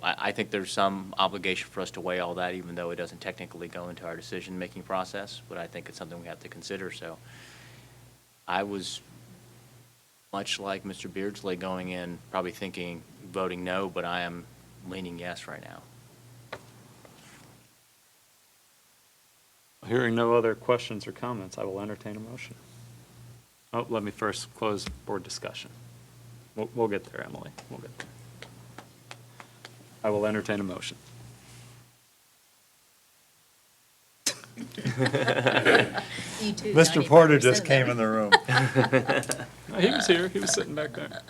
I think there's some obligation for us to weigh all that, even though it doesn't technically go into our decision-making process, but I think it's something we have to consider. So I was much like Mr. Beardsley going in, probably voting no, but I am leaning yes right now. Hearing no other questions or comments, I will entertain a motion. Oh, let me first close board discussion. We'll get there, Emily. We'll get there. I will entertain a motion. Mr. Porter just came in the room. No, he was here. He was sitting back there.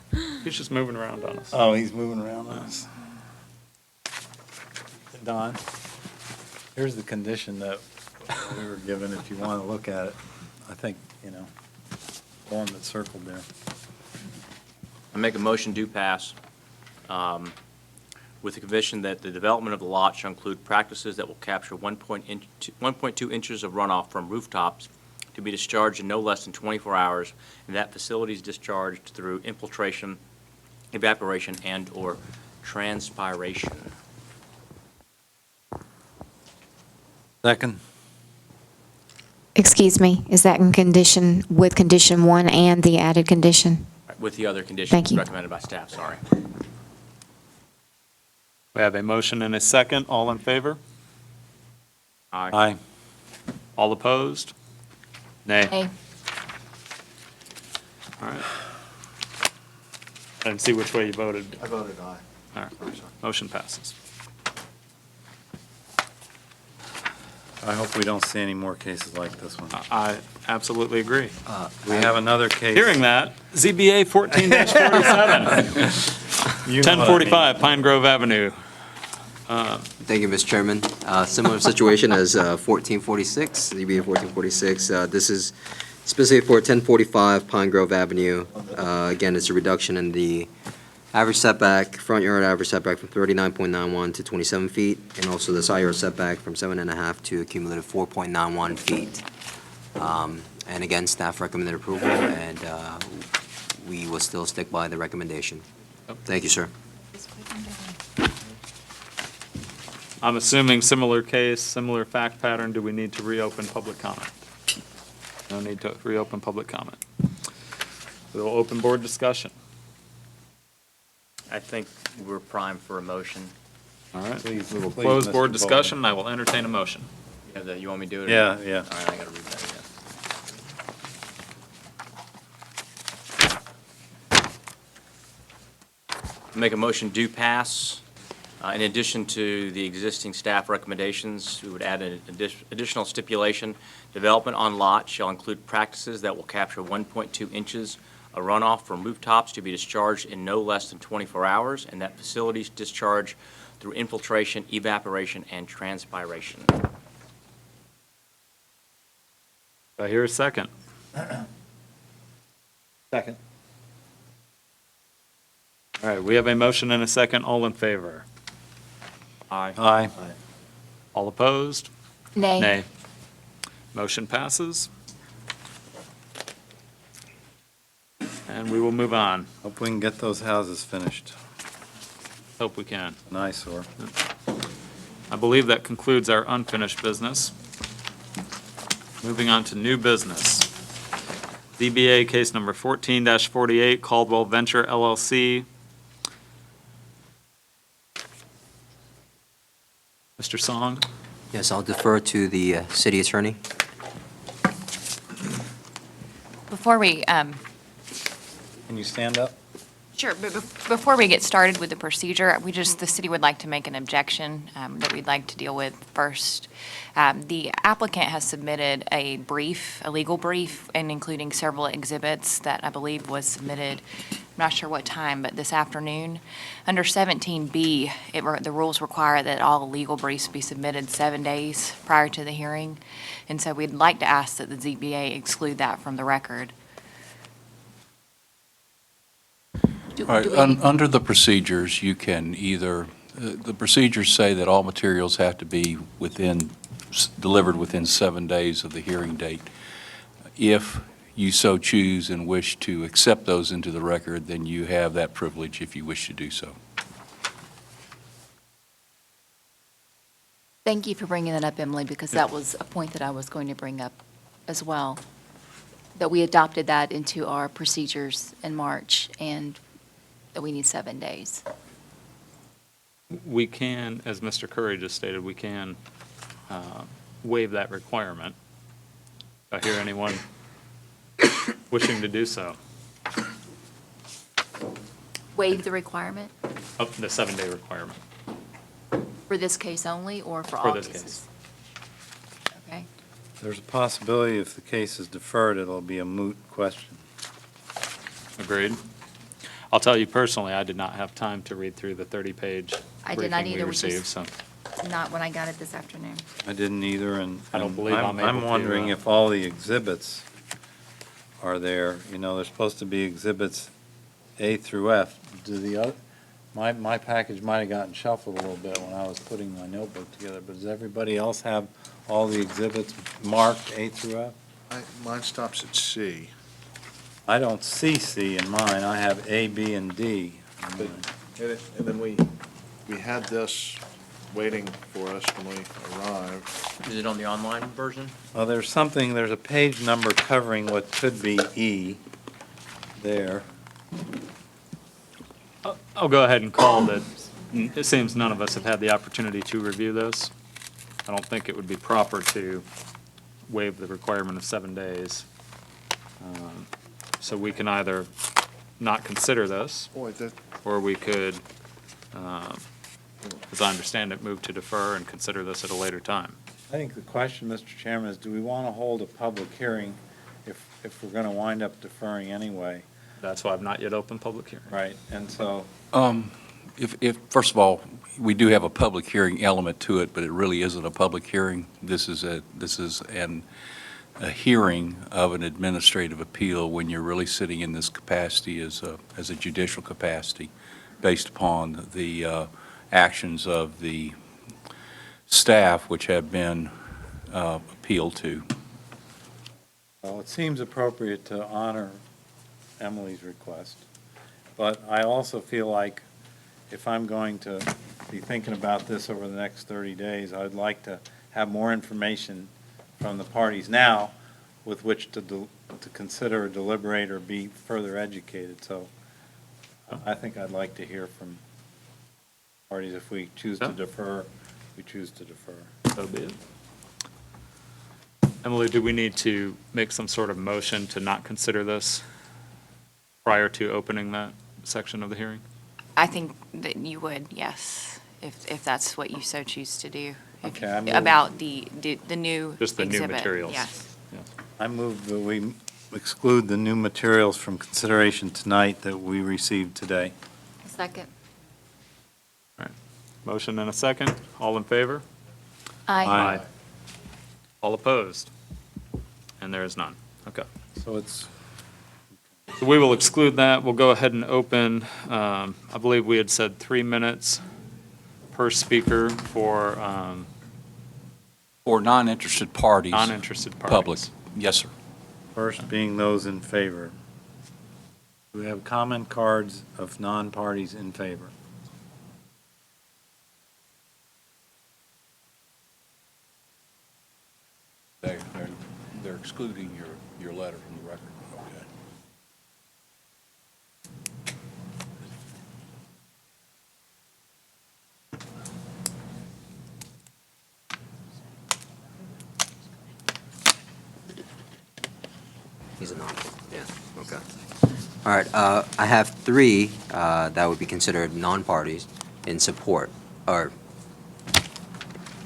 He's just moving around on us. Oh, he's moving around on us. Don, here's the condition that we were given, if you want to look at it. I think, the one that's circled there. I make a motion to pass with the condition that the development of the lot shall include practices that will capture 1.2 inches of runoff from rooftops to be discharged in no less than 24 hours, and that facilities discharged through infiltration, evaporation, and/or transpiration. Second. Excuse me, is that in condition, with condition 1 and the added condition? With the other conditions Thank you. recommended by staff, sorry. We have a motion and a second. All in favor? Aye. All opposed? Nay. Hey, All right. I didn't see which way you voted. I voted aye. All right. Motion passes. I hope we don't see any more cases like this one. I absolutely agree. We have another case. Hearing that, ZBA 14-47, 1045 Pine Grove Avenue. Thank you, Mr. Chairman. Similar situation as 1446, ZBA 1446. This is specifically for 1045 Pine Grove Avenue. Again, it's a reduction in the average setback, front yard average setback from 39.91 to 27 feet, and also the side yard setback from 7.5 to a cumulative 4.91 feet. And again, staff recommended approval, and we will still stick by the recommendation. Thank you, sir. I'm assuming similar case, similar fact pattern. Do we need to reopen public comment? No need to reopen public comment. We'll open board discussion. I think we're primed for a motion. All right. Please, We will please, close Mr. board Bowman. discussion, and I will entertain a motion. You want me to do it? Yeah, yeah. All right, I gotta read that again. Make a motion do pass. In addition to the existing staff recommendations, we would add an additional stipulation. Development on lot shall include practices that will capture 1.2 inches of runoff from rooftops to be discharged in no less than 24 hours, and that facilities discharge through infiltration, evaporation, and transpiration. Do I hear a second? Second. All right, we have a motion and a second. All in favor? Aye. Aye. All opposed? Nay. Nay. Motion passes. And we will move on. Hope we can get those houses finished. Hope we can. An eyesore. I believe that concludes our unfinished business. Moving on to new business. ZBA case number 14-48, Caldwell Venture LLC. Mr. Song? Yes, I'll defer to the city attorney. Before we, Can you stand up? Sure, but before we get started with the procedure, the city would like to make an objection that we'd like to deal with first. The applicant has submitted a brief, a legal brief, and including several exhibits that I believe was submitted, I'm not sure what time, but this afternoon. Under 17B, the rules require that all legal briefs be submitted 7 days prior to the hearing, and so we'd like to ask that the ZBA exclude that from the record. Do All right, we- under the procedures, you can either, the procedures say that all materials have to be delivered within 7 days of the hearing date. If you so choose and wish to accept those into the record, then you have that privilege if you wish to do so. Thank you for bringing that up, Emily, because that was a point that I was going to bring up as well, that we adopted that into our procedures in March, and that we need 7 days. We can, as Mr. Curry just stated, we can waive that requirement. I hear anyone wishing to do so. Waive the requirement Up to the 7-day requirement. for this case only, or for all For this cases? case. Okay. There's a possibility if the case is deferred, it'll be a moot question. Agreed. I'll tell you personally, I did not have time to read through the 30-page I did not briefing we either, which received, is so. not when I got it this afternoon. I didn't either, and I don't believe I'm able I'm to, wondering if all the exhibits are there. You know, there's supposed to be exhibits A through F. Do the other, my package might have gotten shuffled a little bit when I was putting my notebook together, but does everybody else have all the exhibits marked A through F? Mine stops at C. I don't see C in mine. I have A, B, and D. in mine. And then we had this waiting for us when we arrived. Is it on the online version? Well, there's a page number covering what could be E there. I'll go ahead and call that. It seems none of us have had the opportunity to review this. I don't think it would be proper to waive the requirement of 7 days. So we can either not consider this, Boy, that, or we could, as I understand it, move to defer and consider this at a later time. I think the question, Mr. Chairman, is do we want to hold a public hearing if we're going to wind up deferring anyway? That's why I've not yet opened public hearing. Right, and so, First of all, we do have a public hearing element to it, but it really isn't a public hearing. This is a hearing of an administrative appeal when you're really sitting in this capacity as a judicial capacity based upon the actions of the staff which have been appealed to. well, it seems appropriate to honor Emily's request, but I also feel like if I'm going to be thinking about this over the next 30 days, I'd like to have more information from the parties now with which to consider or deliberate or be further educated. So I think I'd like to hear from parties. If we choose to defer, we choose to defer. So be it. Emily, do we need to make some sort of motion to not consider this prior to opening that section of the hearing? I think that you would, yes, if that's what you so choose to do. Okay, I move- About the new Just the new exhibit, materials. yes. I move that we exclude the new materials from consideration tonight that we received today. Second. Motion and a second. All in favor? Aye. All opposed? And there is none. Okay. So it's, So we will exclude that. We'll go ahead and open, I believe we had said 3 minutes per speaker for non-interested parties. non-interested parties. Public. Yes, sir. first being those in favor. Do we have comment cards of non-parties in favor? They're excluding your letter from the record. Okay. He's a non, yeah, okay. All right, I have three that would be considered non-parties in support, or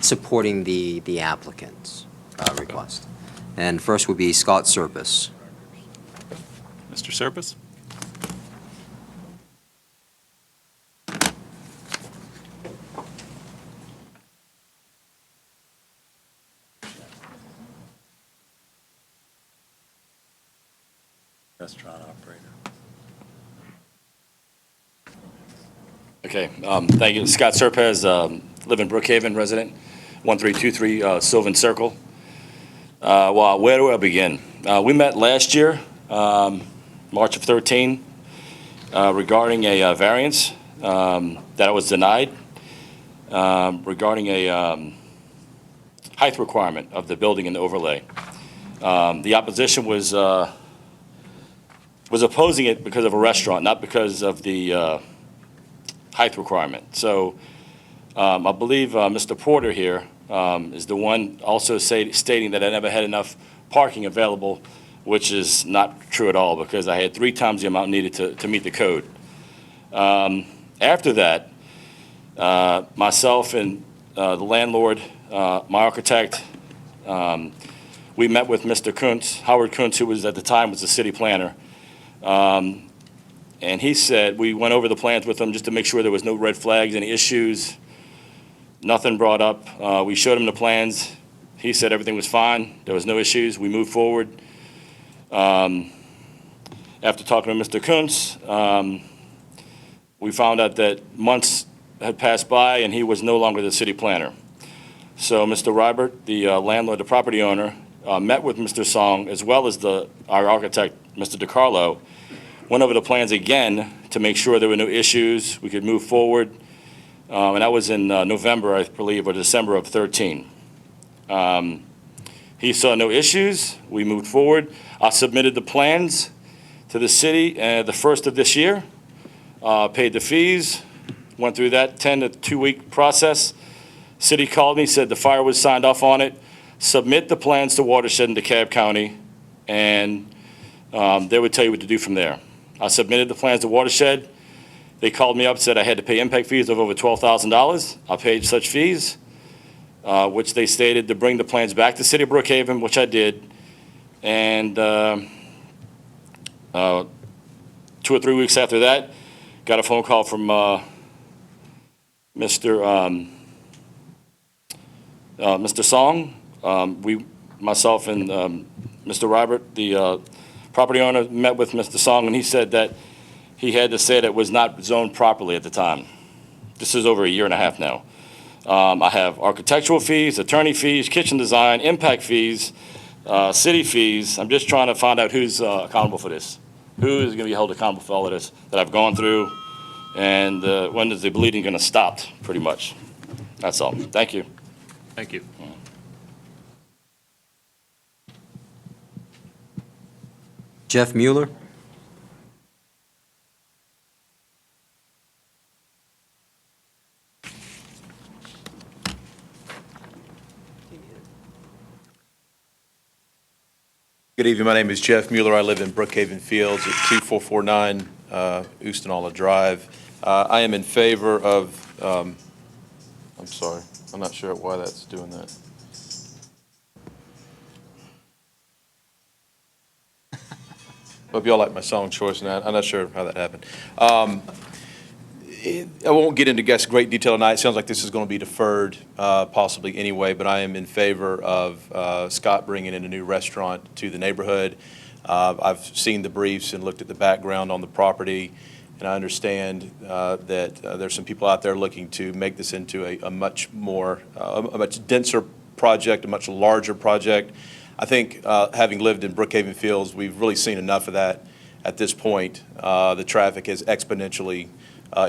supporting the applicant's request. And first would be Scott Serpis. Mr. Serpis? Restaurant operator. Okay, thank you. Scott Serpez, live in Brookhaven, resident, 1323 Sylvan Circle. Well, where do I begin? We met last year, March of 13, regarding a variance that was denied, regarding a height requirement of the building and the overlay. The opposition was opposing it because of a restaurant, not because of the height requirement. So I believe Mr. Porter here is the one also stating that I never had enough parking available, which is not true at all, because I had 3 times the amount needed to meet the code. After that, myself and the landlord, my architect, we met with Mr. Kuntz, Howard Kuntz, who was at the time was the city planner. And he said, we went over the plans with him just to make sure there was no red flags, any issues, nothing brought up. We showed him the plans. He said everything was fine. There was no issues. We moved forward. After talking to Mr. Kuntz, we found out that months had passed by and he was no longer the city planner. So Mr. Rybert, the landlord, the property owner, met with Mr. Song as well as our architect, Mr. DiCarlo, went over the plans again to make sure there were no issues, we could move forward. And that was in November, I believe, or December of 13. He saw no issues. We moved forward. I submitted the plans to the city the first of this year, paid the fees, went through that 10 to 2-week process. City called me, said the fire was signed off on it. Submit the plans to Watershed and DeKalb County, and they would tell you what to do from there. I submitted the plans to Watershed. They called me up, said I had to pay impact fees of over $12,000. I paid such fees. which they stated to bring the plans back to City of Brookhaven, which I did. And 2 or 3 weeks after that, got a phone call from Mr. Song. Myself and Mr. Robert, the property owner, met with Mr. Song, and he said that he had to say that it was not zoned properly at the time. This is over 1.5 years now. I have architectural fees, attorney fees, kitchen design, impact fees, city fees. I'm just trying to find out who's accountable for this. Who is going to be held accountable for all of this that I've gone through, and when is the bleeding going to stop, pretty much. That's all. Thank you. Thank you. Jeff Mueller? Good evening. My name is Jeff Mueller. I live in Brookhaven Fields at 2449 Oostinala Drive. I am in favor of, I'm sorry, I'm not sure why that's doing that. Hope y'all like my song choice, and I'm not sure how that happened. I won't get into great detail tonight. It sounds like this is going to be deferred possibly anyway, but I am in favor of Scott bringing in a new restaurant to the neighborhood. I've seen the briefs and looked at the background on the property, and I understand that there's some people out there looking to make this into a much denser project, a much larger project. I think having lived in Brookhaven Fields, we've really seen enough of that at this point. The traffic has exponentially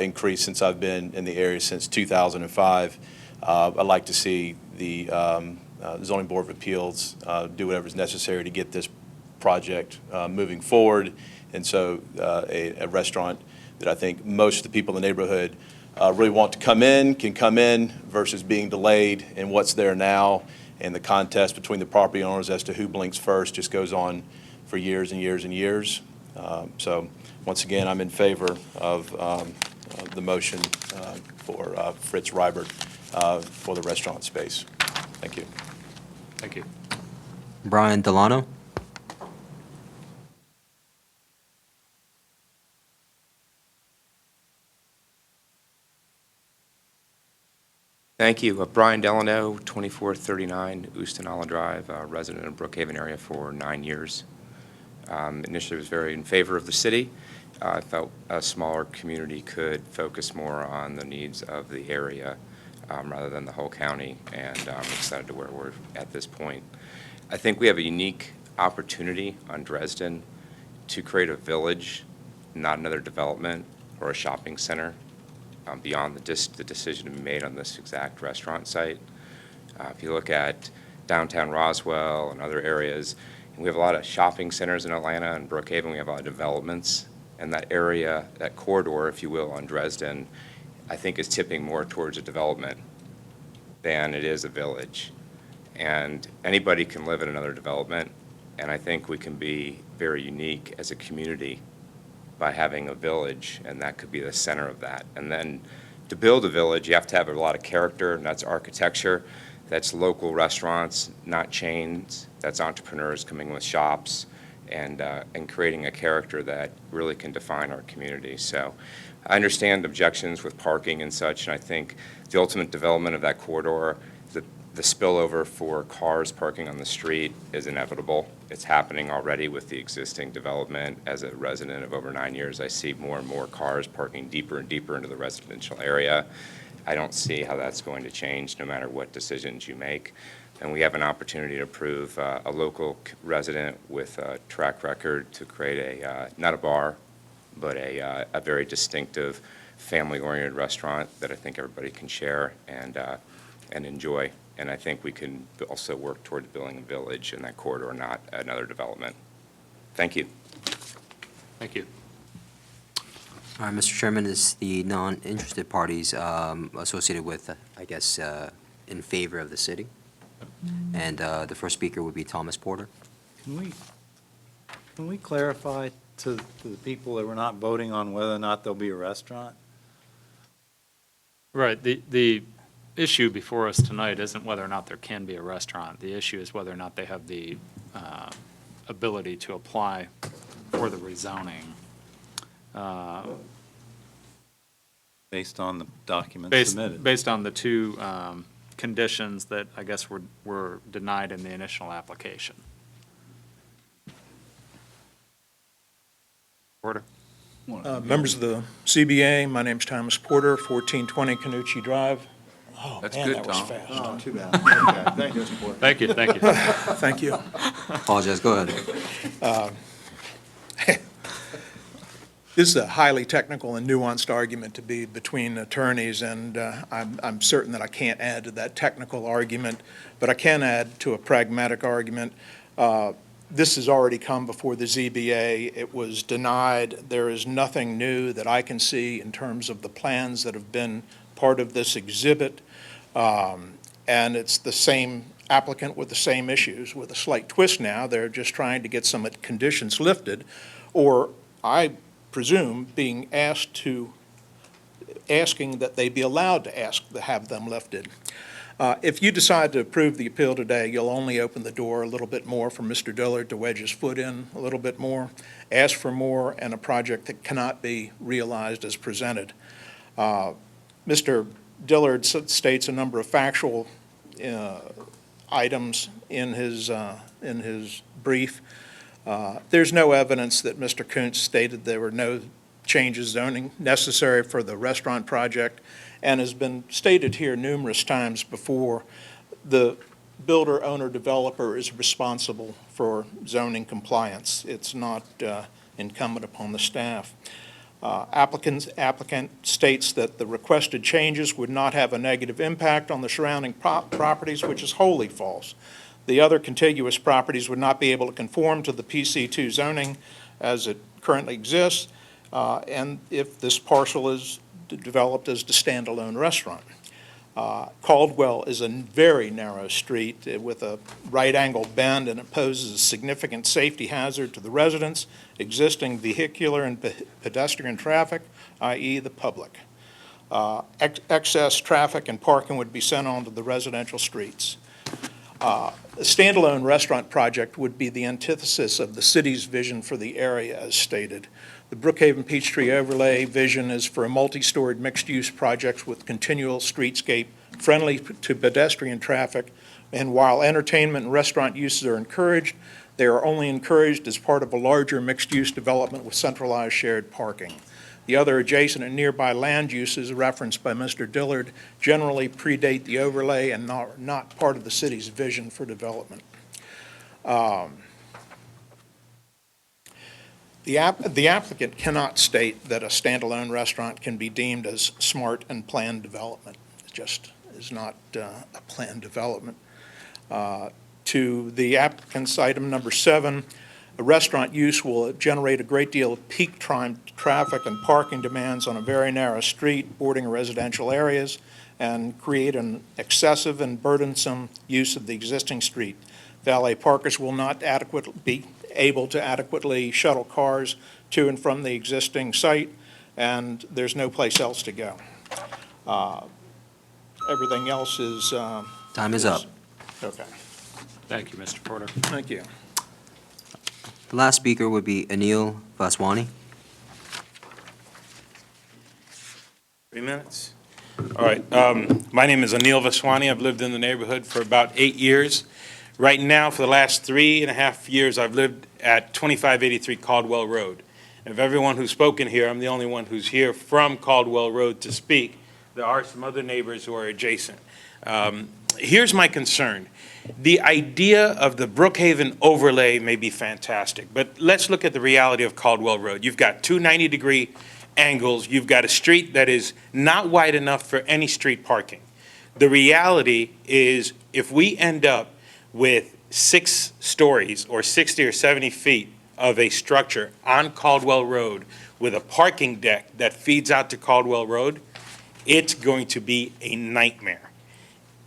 increased since I've been in the area since 2005. I'd like to see the Zoning Board of Appeals do whatever's necessary to get this project moving forward. And so a restaurant that I think most of the people in the neighborhood really want to come in, can come in versus being delayed and what's there now. And the contest between the property owners as to who blinks first just goes on for years and years and years. So once again, I'm in favor of the motion for Fritz Reibert for the restaurant space. Thank you. Thank you. Brian Delano? Thank you. Brian Delano, 2439 Oostinala Drive, resident of Brookhaven area for 9 years. Initially was very in favor of the city. I felt a smaller community could focus more on the needs of the area rather than the whole county, and I'm excited to where we're at this point. I think we have a unique opportunity on Dresden to create a village, not another development or a shopping center. Beyond the decision to be made on this exact restaurant site. If you look at downtown Roswell and other areas, and we have a lot of shopping centers in Atlanta and Brookhaven, we have a lot of developments, and that area, that corridor, if you will, on Dresden, I think is tipping more towards a development than it is a village. And anybody can live in another development, and I think we can be very unique as a community by having a village, and that could be the center of that. And then to build a village, you have to have a lot of character, and that's architecture, that's local restaurants, not chains, that's entrepreneurs coming with shops, and creating a character that really can define our community. So I understand objections with parking and such, and I think the ultimate development of that corridor, the spillover for cars parking on the street is inevitable. It's happening already with the existing development. As a resident of over 9 years, I see more and more cars parking deeper and deeper into the residential area. I don't see how that's going to change no matter what decisions you make. And we have an opportunity to approve a local resident with a track record to create not a bar, but a very distinctive family-oriented restaurant that I think everybody can share and enjoy. And I think we can also work towards building a village in that corridor, not another development. Thank you. Thank you. All right, Mr. Chairman, is the non-interested parties associated with, I guess, in favor of the city? And the first speaker would be Thomas Porter. Can we clarify to the people that we're not voting on whether or not there'll be a restaurant? Right. issue before us tonight isn't whether or not there can be a restaurant. The issue is whether or not they have the ability to apply for the rezoning. Based on the documents Based submitted. based on the two conditions that I guess were denied in the initial application. Porter? Members of the ZBA, my name's Thomas Porter, 1420 Canucci Drive. Oh, That's man, good, that was Tom. fast. Oh, too bad. Okay, thank you, Mr. Porter. Thank you, thank you. Thank you. Apologize, go ahead. This is a highly technical and nuanced argument to be between attorneys, and I'm certain that I can't add to that technical argument, but I can add to a pragmatic argument. This has already come before the ZBA. It was denied. There is nothing new that I can see in terms of the plans that have been part of this exhibit. And it's the same applicant with the same issues, with a slight twist now. They're just trying to get some conditions lifted, or I presume being asking that they be allowed to have them lifted. If you decide to approve the appeal today, you'll only open the door a little bit more for Mr. Dillard to wedge his foot in a little bit more, ask for more, and a project that cannot be realized as presented. Mr. Dillard states a number of factual items in his brief. There's no evidence that Mr. Kuntz stated there were no changes zoning necessary for the restaurant project, and has been stated here numerous times before, the builder, owner, developer is responsible for zoning compliance. It's not incumbent upon the staff. Applicant states that the requested changes would not have a negative impact on the surrounding properties, which is wholly false. The other contiguous properties would not be able to conform to the PC2 zoning as it currently exists, and if this parcel is developed as the standalone restaurant. Caldwell is a very narrow street with a right-angle bend, and it poses a significant safety hazard to the residents, existing vehicular and pedestrian traffic, i.e. the public. Excess traffic and parking would be sent onto the residential streets. A standalone restaurant project would be the antithesis of the city's vision for the area as stated. The Brookhaven Peachtree Overlay vision is for a multi-storied mixed-use project with continual streetscape friendly to pedestrian traffic, and while entertainment and restaurant uses are encouraged, they are only encouraged as part of a larger mixed-use development with centralized shared parking. The other adjacent and nearby land uses referenced by Mr. Dillard generally predate the overlay and not part of the city's vision for development. The applicant cannot state that a standalone restaurant can be deemed as smart and planned development. It just is not a planned development. To the applicant's item number 7, a restaurant use will generate a great deal of peak time traffic and parking demands on a very narrow street bordering residential areas and create an excessive and burdensome use of the existing street. Valet parkers will not be able to adequately shuttle cars to and from the existing site, and there's no place else to go. Everything else is... Time is up. Okay. Thank you, Mr. Porter. Thank you. The last speaker would be Anil Vaswani. 3 minutes. All right. My name is Anil Vaswani. I've lived in the neighborhood for about 8 years. Right now, for the last 3.5 years, I've lived at 2583 Caldwell Road. And of everyone who's spoken here, I'm the only one who's here from Caldwell Road to speak. There are some other neighbors who are adjacent. Here's my concern. The idea of the Brookhaven overlay may be fantastic, but let's look at the reality of Caldwell Road. You've got two 90-degree angles. You've got a street that is not wide enough for any street parking. The reality is if we end up with 6 stories or 60 or 70 feet of a structure on Caldwell Road with a parking deck that feeds out to Caldwell Road, it's going to be a nightmare.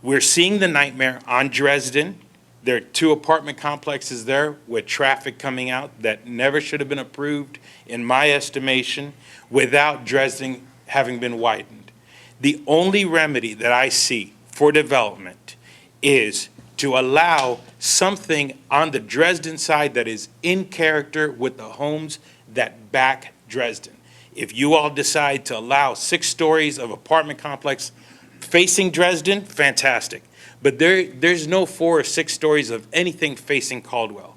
We're seeing the nightmare on Dresden. There are 2 apartment complexes there with traffic coming out that never should have been approved, in my estimation, without Dresden having been widened. The only remedy that I see for development is to allow something on the Dresden side that is in character with the homes that back Dresden. If you all decide to allow 6 stories of apartment complex facing Dresden, fantastic. But there's no 4 or 6 stories of anything facing Caldwell.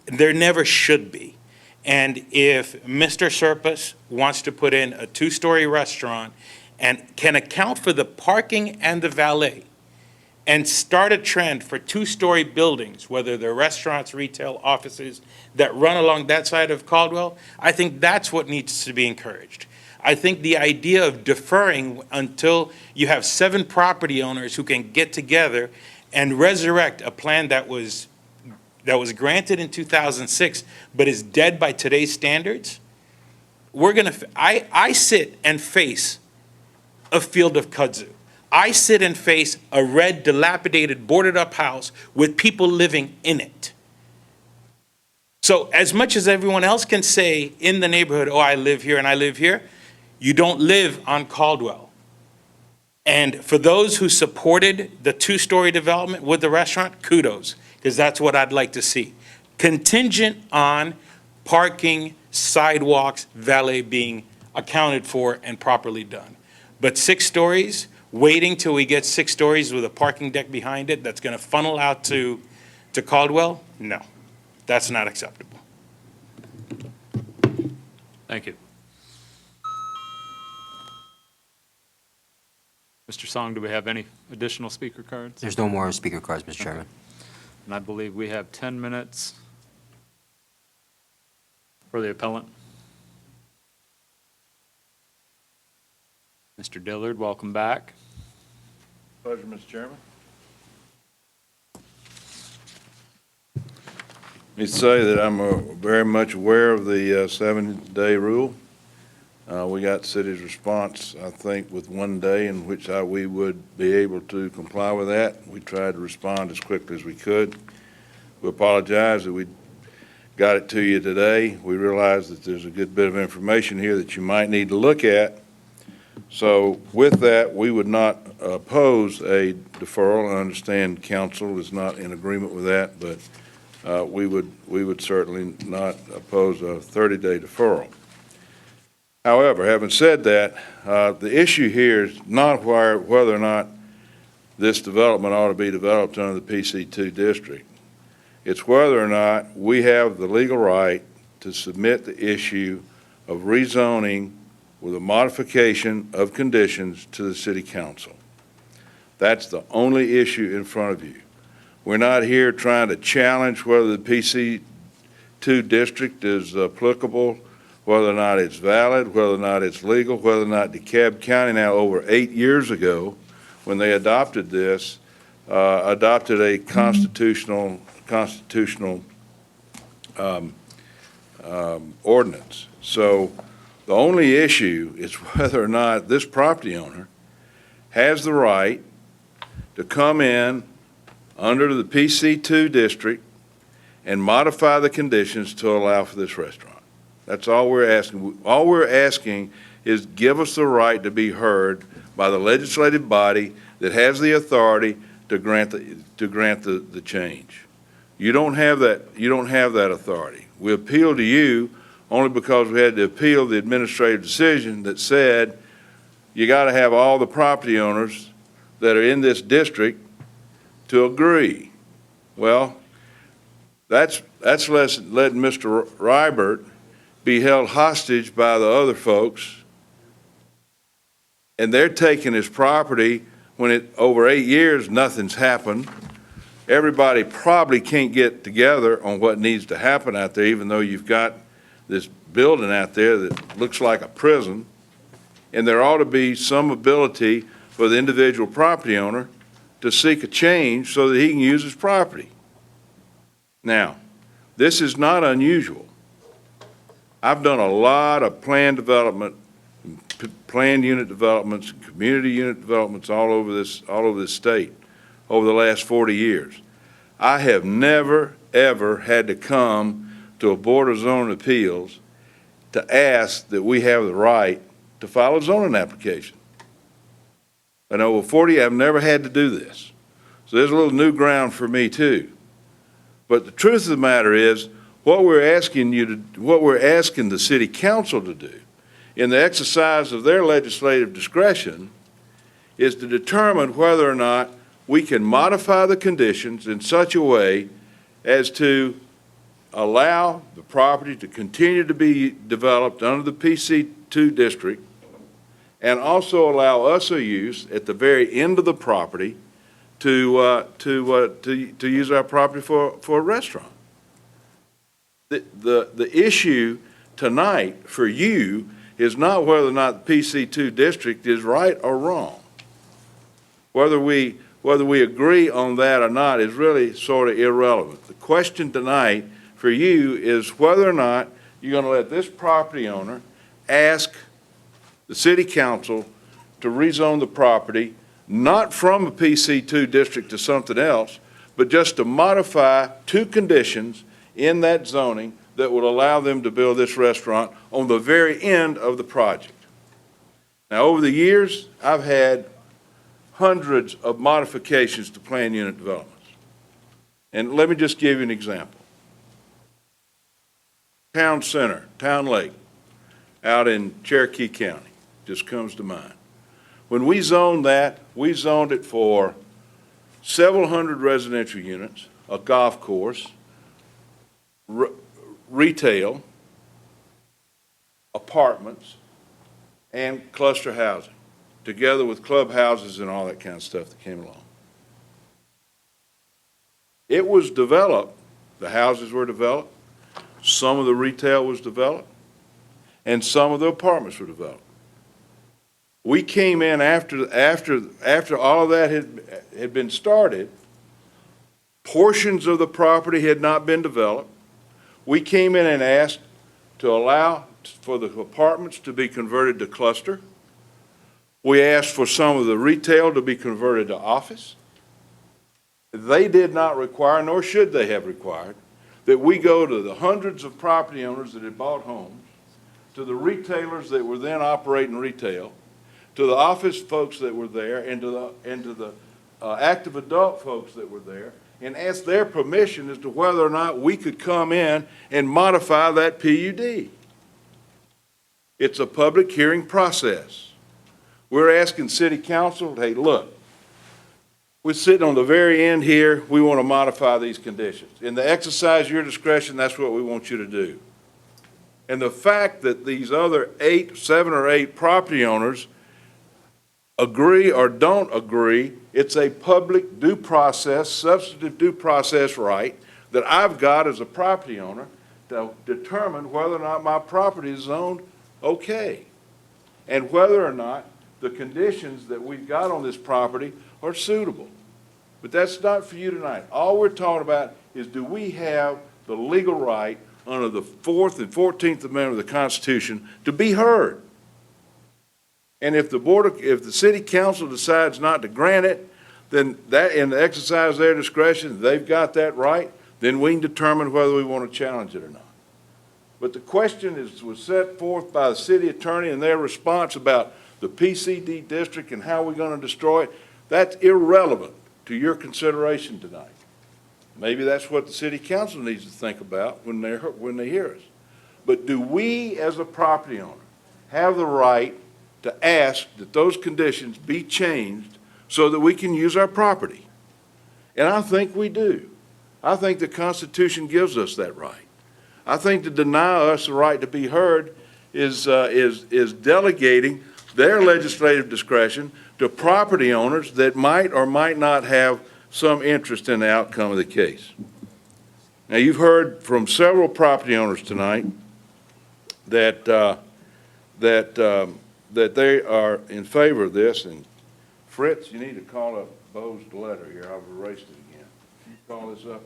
There never should be. And if Mr. Serpis wants to put in a 2-story restaurant and can account for the parking and the valet, and start a trend for 2-story buildings, whether they're restaurants, retail, offices, that run along that side of Caldwell, I think that's what needs to be encouraged. I think the idea of deferring until you have 7 property owners who can get together and resurrect a plan that was granted in 2006, but is dead by today's standards, I sit and face a field of kudzu. I sit and face a red, dilapidated, boarded-up house with people living in it. So as much as everyone else can say in the neighborhood, oh, I live here and I live here, you don't live on Caldwell. And for those who supported the 2-story development with the restaurant, kudos, because that's what I'd like to see. Contingent on parking, sidewalks, valet being accounted for and properly done. But 6 stories, waiting till we get 6 stories with a parking deck behind it that's going to funnel out to Caldwell, no, that's not acceptable. Thank you. Mr. Song, do we have any additional speaker cards? There's no more speaker cards, Mr. Chairman. And I believe we have 10 minutes for the appellant. Mr. Dillard, welcome back. Pleasure, Mr. Chairman. Let me say that I'm very much aware of the 7-day rule. We got the city's response, I think, with 1 day in which we would be able to comply with that. We tried to respond as quickly as we could. We apologize that we got it to you today. We realize that there's a good bit of information here that you might need to look at. So with that, we would not oppose a deferral. I understand council is not in agreement with that, but we would certainly not oppose a 30-day deferral. However, having said that, the issue here is not whether or not this development ought to be developed under the PC2 district. It's whether or not we have the legal right to submit the issue of rezoning with a modification of conditions to the city council. That's the only issue in front of you. We're not here trying to challenge whether the PC2 district is applicable, whether or not it's valid, whether or not it's legal, whether or not DeKalb County now over 8 years ago, when they adopted this, adopted a constitutional ordinance. So the only issue is whether or not this property owner has the right to come in under the PC2 district and modify the conditions to allow for this restaurant. That's all we're asking. All we're asking is give us the right to be heard by the legislative body that has the authority to grant the change. You don't have that. You don't have that authority. We appeal to you only because we had to appeal the administrative decision that said you got to have all the property owners that are in this district to agree. Well, that's letting Mr. Rybert be held hostage by the other folks, and they're taking his property when over 8 years nothing's happened. Everybody probably can't get together on what needs to happen out there, even though you've got this building out there that looks like a prison, and there ought to be some ability for the individual property owner to seek a change so that he can use his property. Now, this is not unusual. I've done a lot of planned development, planned unit developments, community unit developments all over this state over the last 40 years. I have never, ever had to come to a Board of Zoning Appeals to ask that we have the right to file a zoning application. In over 40, I've never had to do this. So there's a little new ground for me too. But the truth of the matter is, what we're asking the city council to do in the exercise of their legislative discretion is to determine whether or not we can modify the conditions in such a way as to allow the property to continue to be developed under the PC2 district, and also allow us a use at the very end of the property to use our property for a restaurant. The issue tonight for you is not whether or not the PC2 district is right or wrong. Whether we agree on that or not is really sort of irrelevant. The question tonight for you is whether or not you're going to let this property owner ask the city council to rezone the property, not from a PC2 district to something else, but just to modify two conditions in that zoning that would allow them to build this restaurant on the very end of the project. Now, over the years, I've had hundreds of modifications to plan unit developments. And let me just give you an example. Town Center, Town Lake, out in Cherokee County, just comes to mind. When we zoned that, we zoned it for several hundred residential units, a golf course, retail, apartments, and cluster housing, together with clubhouses and all that kind of stuff that came along. It was developed, the houses were developed, some of the retail was developed, and some of the apartments were developed. We came in after all of that had been started, portions of the property had not been developed. We came in and asked to allow for the apartments to be converted to cluster. We asked for some of the retail to be converted to office. They did not require, nor should they have required, that we go to the hundreds of property owners that had bought homes, to the retailers that were then operating retail, to the office folks that were there, and to the active adult folks that were there, and ask their permission as to whether or not we could come in and modify that PUD. It's a public hearing process. We're asking city council, hey, look, we're sitting on the very end here, we want to modify these conditions. In the exercise of your discretion, that's what we want you to do. And the fact that these other 7 or 8 property owners agree or don't agree, it's a public due process, substantive due process right that I've got as a property owner to determine whether or not my property is zoned okay, and whether or not the conditions that we've got on this property are suitable. But that's not for you tonight. All we're talking about is, do we have the legal right under the 4th and 14th Amendment of the Constitution to be heard? And if the city council decides not to grant it, then that, in the exercise of their discretion, they've got that right, then we can determine whether we want to challenge it or not. But the question was set forth by the city attorney and their response about the PCD district and how we're going to destroy it. That's irrelevant to your consideration tonight. Maybe that's what the city council needs to think about when they hear us. But do we, as a property owner, have the right to ask that those conditions be changed so that we can use our property? And I think we do. I think the Constitution gives us that right. I think to deny us the right to be heard is delegating their legislative discretion to property owners that might or might not have some interest in the outcome of the case. Now, you've heard from several property owners tonight that they are in favor of this. And Fritz, you need to call up Bo's letter here. I've erased it again. Can you call this up?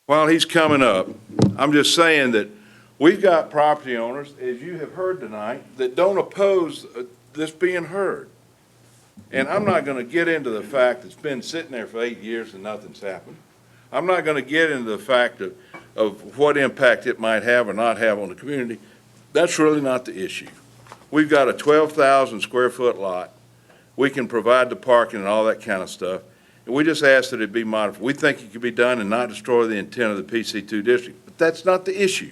While he's coming up, I'm just saying that we've got property owners, as you have heard tonight, that don't oppose this being heard. And I'm not going to get into the fact that it's been sitting there for 8 years and nothing's happened. I'm not going to get into the fact of what impact it might have or not have on the community. That's really not the issue. We've got a 12,000 square foot lot We can provide the parking and all that kind of stuff. And we just ask that it be modified. We think it could be done and not destroy the intent of the PC2 district. But that's not the issue.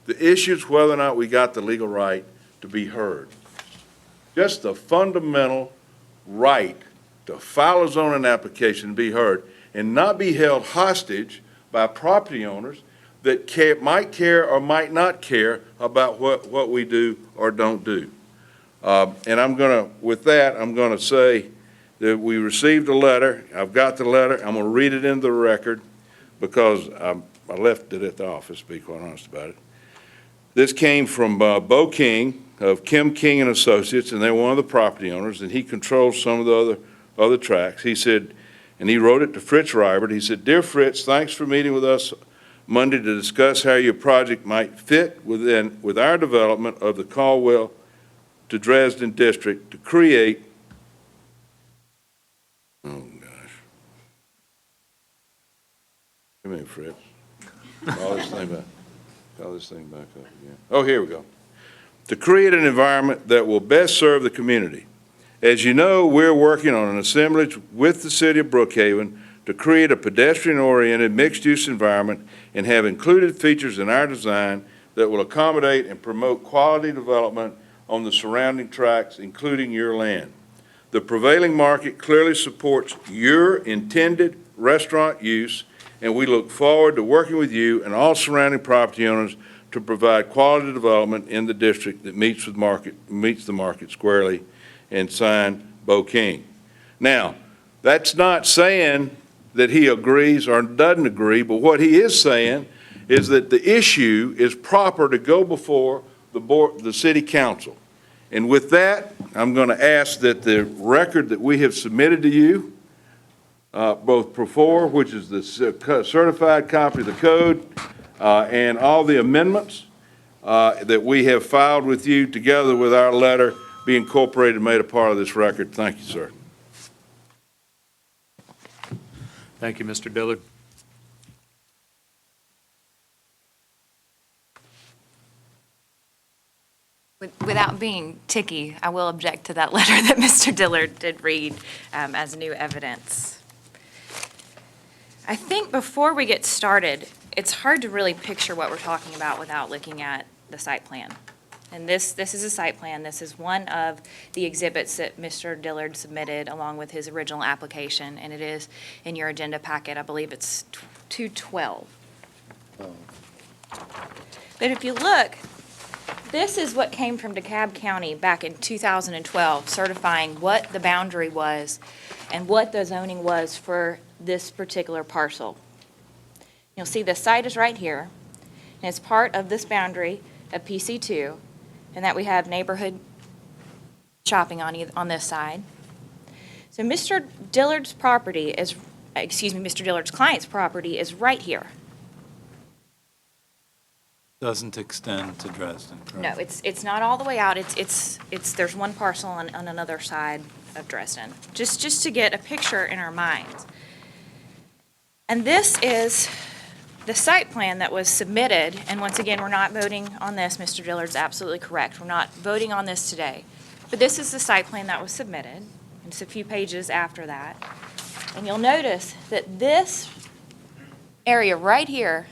The issue is whether or not we got the legal right to be heard. Just the fundamental right to file a zoning application and be heard and not be held hostage by property owners that might care or might not care about what we do or don't do. And with that, I'm going to say that we received a letter. I've got the letter. I'm going to read it into the record because I left it at the office, to be quite honest about it. This came from Bo King of Kim King and Associates, and they're one of the property owners, and he controls some of the other tracks. He said, and he wrote it to Fritz Reibert. He said, "Dear Fritz, thanks for meeting with us Monday to discuss how your project might fit with our development of the Caldwell to Dresden district to create," oh gosh, come here, Fritz. Call this thing back up again. Oh, here we go. "To create an environment that will best serve the community. As you know, we're working on an assemblage with the city of Brookhaven to create a pedestrian-oriented mixed-use environment and have included features in our design that will accommodate and promote quality development on the surrounding tracts, including your land. The prevailing market clearly supports your intended restaurant use, and we look forward to working with you and all surrounding property owners to provide quality development in the district that meets the market squarely," and signed Bo King. Now, that's not saying that he agrees or doesn't agree, but what he is saying is that the issue is proper to go before the city council. And with that, I'm going to ask that the record that we have submitted to you, both before, which is the certified copy of the code, and all the amendments that we have filed with you together with our letter be incorporated and made a part of this record. Thank you, sir. Thank you, Mr. Dillard. Without being ticky, I will object to that letter that Mr. Dillard did read as new evidence. I think before we get started, it's hard to really picture what we're talking about without looking at the site plan. And this is a site plan. This is one of the exhibits that Mr. Dillard submitted along with his original application, and it is in your agenda packet. I believe it's 212. But if you look, this is what came from DeKalb County back in 2012, certifying what the boundary was and what the zoning was for this particular parcel. You'll see the site is right here, and it's part of this boundary of PC2, and that we have neighborhood shopping on this side. So Mr. Dillard's property is, Mr. Dillard's client's property is right here. Doesn't extend to Dresden, No, correct? it's not all the way out. There's one parcel on another side of Dresden, just to get a picture in our minds. And this is the site plan that was submitted, and once again, we're not voting on this. Mr. Dillard's absolutely correct. We're not voting on this today. But this is the site plan that was submitted, and it's a few pages after that. And you'll notice that this area right here,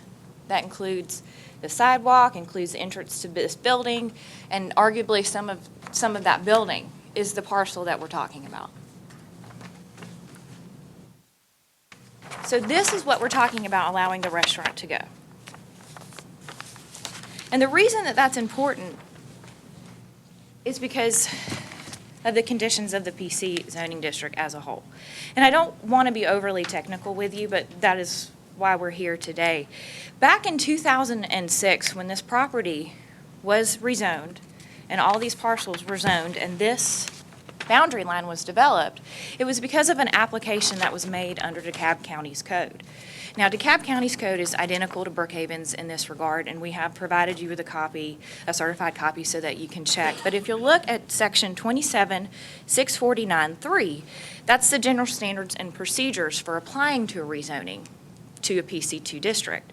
that includes the sidewalk, includes the entrance to this building, and arguably some of that building is the parcel that we're talking about. So this is what we're talking about allowing the restaurant to go. And the reason that that's important is because of the conditions of the PC zoning district as a whole. And I don't want to be overly technical with you, but that is why we're here today. Back in 2006, when this property was rezoned and all these parcels were zoned and this boundary line was developed, it was because of an application that was made under DeKalb County's code. Now, DeKalb County's code is identical to Brookhaven's in this regard, and we have provided you with a certified copy so that you can check. But if you look at section 27-649-3, that's the general standards and procedures for applying to a rezoning to a PC2 district.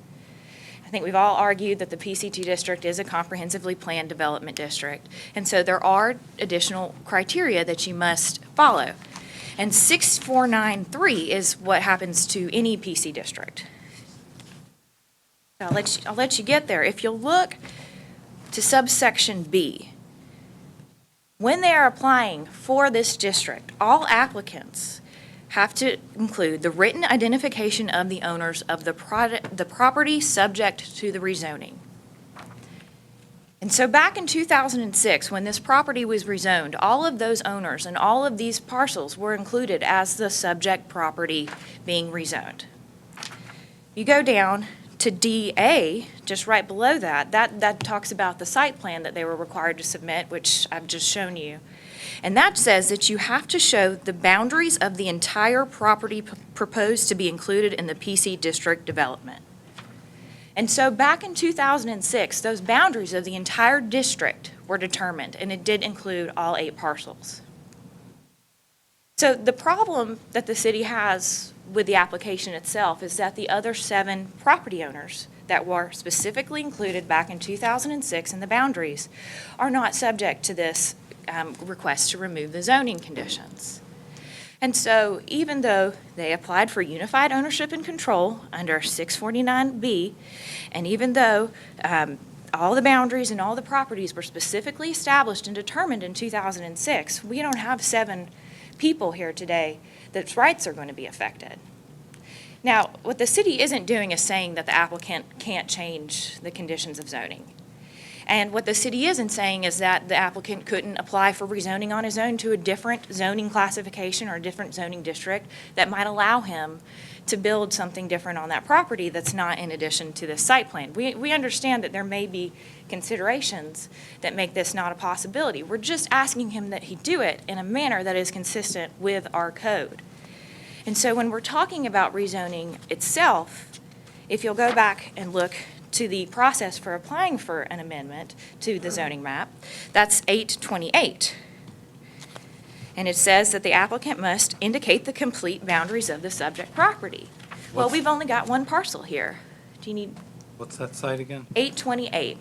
I think we've all argued that the PC2 district is a comprehensively planned development district. And so there are additional criteria that you must follow. And 6493 is what happens to any PC district. I'll let you get there. If you'll look to subsection B, when they are applying for this district, all applicants have to include the written identification of the owners of the property subject to the rezoning. And so back in 2006, when this property was rezoned, all of those owners and all of these parcels were included as the subject property being rezoned. You go down to DA, just right below that, that talks about the site plan that they were required to submit, which I've just shown you. And that says that you have to show the boundaries of the entire property proposed to be included in the PC district development. And so back in 2006, those boundaries of the entire district were determined, and it did include all 8 parcels. So the problem that the city has with the application itself is that the other 7 property owners that were specifically included back in 2006 in the boundaries are not subject to this request to remove the zoning conditions. And so even though they applied for unified ownership and control under 649B, and even though all the boundaries and all the properties were specifically established and determined in 2006, we don't have 7 people here today that's rights are going to be affected. Now, what the city isn't doing is saying that the applicant can't change the conditions of zoning. And what the city isn't saying is that the applicant couldn't apply for rezoning on his own to a different zoning classification or a different zoning district that might allow him to build something different on that property that's not in addition to the site plan. We understand that there may be considerations that make this not a possibility. We're just asking him that he do it in a manner that is consistent with our code. And so when we're talking about rezoning itself, if you'll go back and look to the process for applying for an amendment to the zoning map, that's 828. And it says that the applicant must indicate the complete boundaries of the subject property. Well, we've only got 1 parcel here. Do you need? What's that site again? 828.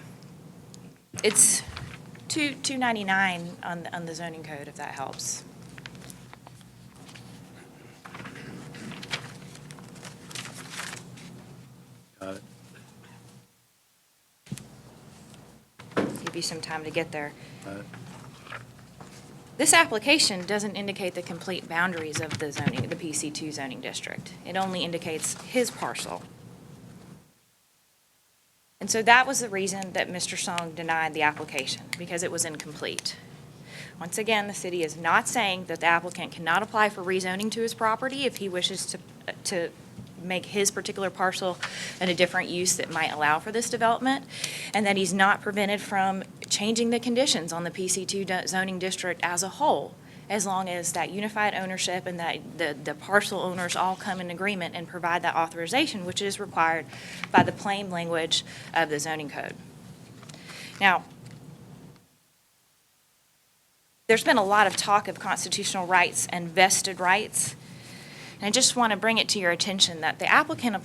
It's 299 on the zoning code, if that helps. Got it. Give you some time to get there. Got it. This application doesn't indicate the complete boundaries of the zoning, the PC2 zoning district. It only indicates his parcel. And so that was the reason that Mr. Song denied the application, because it was incomplete. Once again, the city is not saying that the applicant cannot apply for rezoning to his property if he wishes to make his particular parcel in a different use that might allow for this development, and that he's not prevented from changing the conditions on the PC2 zoning district as a whole, as long as that unified ownership and that the parcel owners all come in agreement and provide that authorization, which is required by the plain language of the zoning code. Now, there's been a lot of talk of constitutional rights and vested rights. And I just want to bring it to your attention that the applicant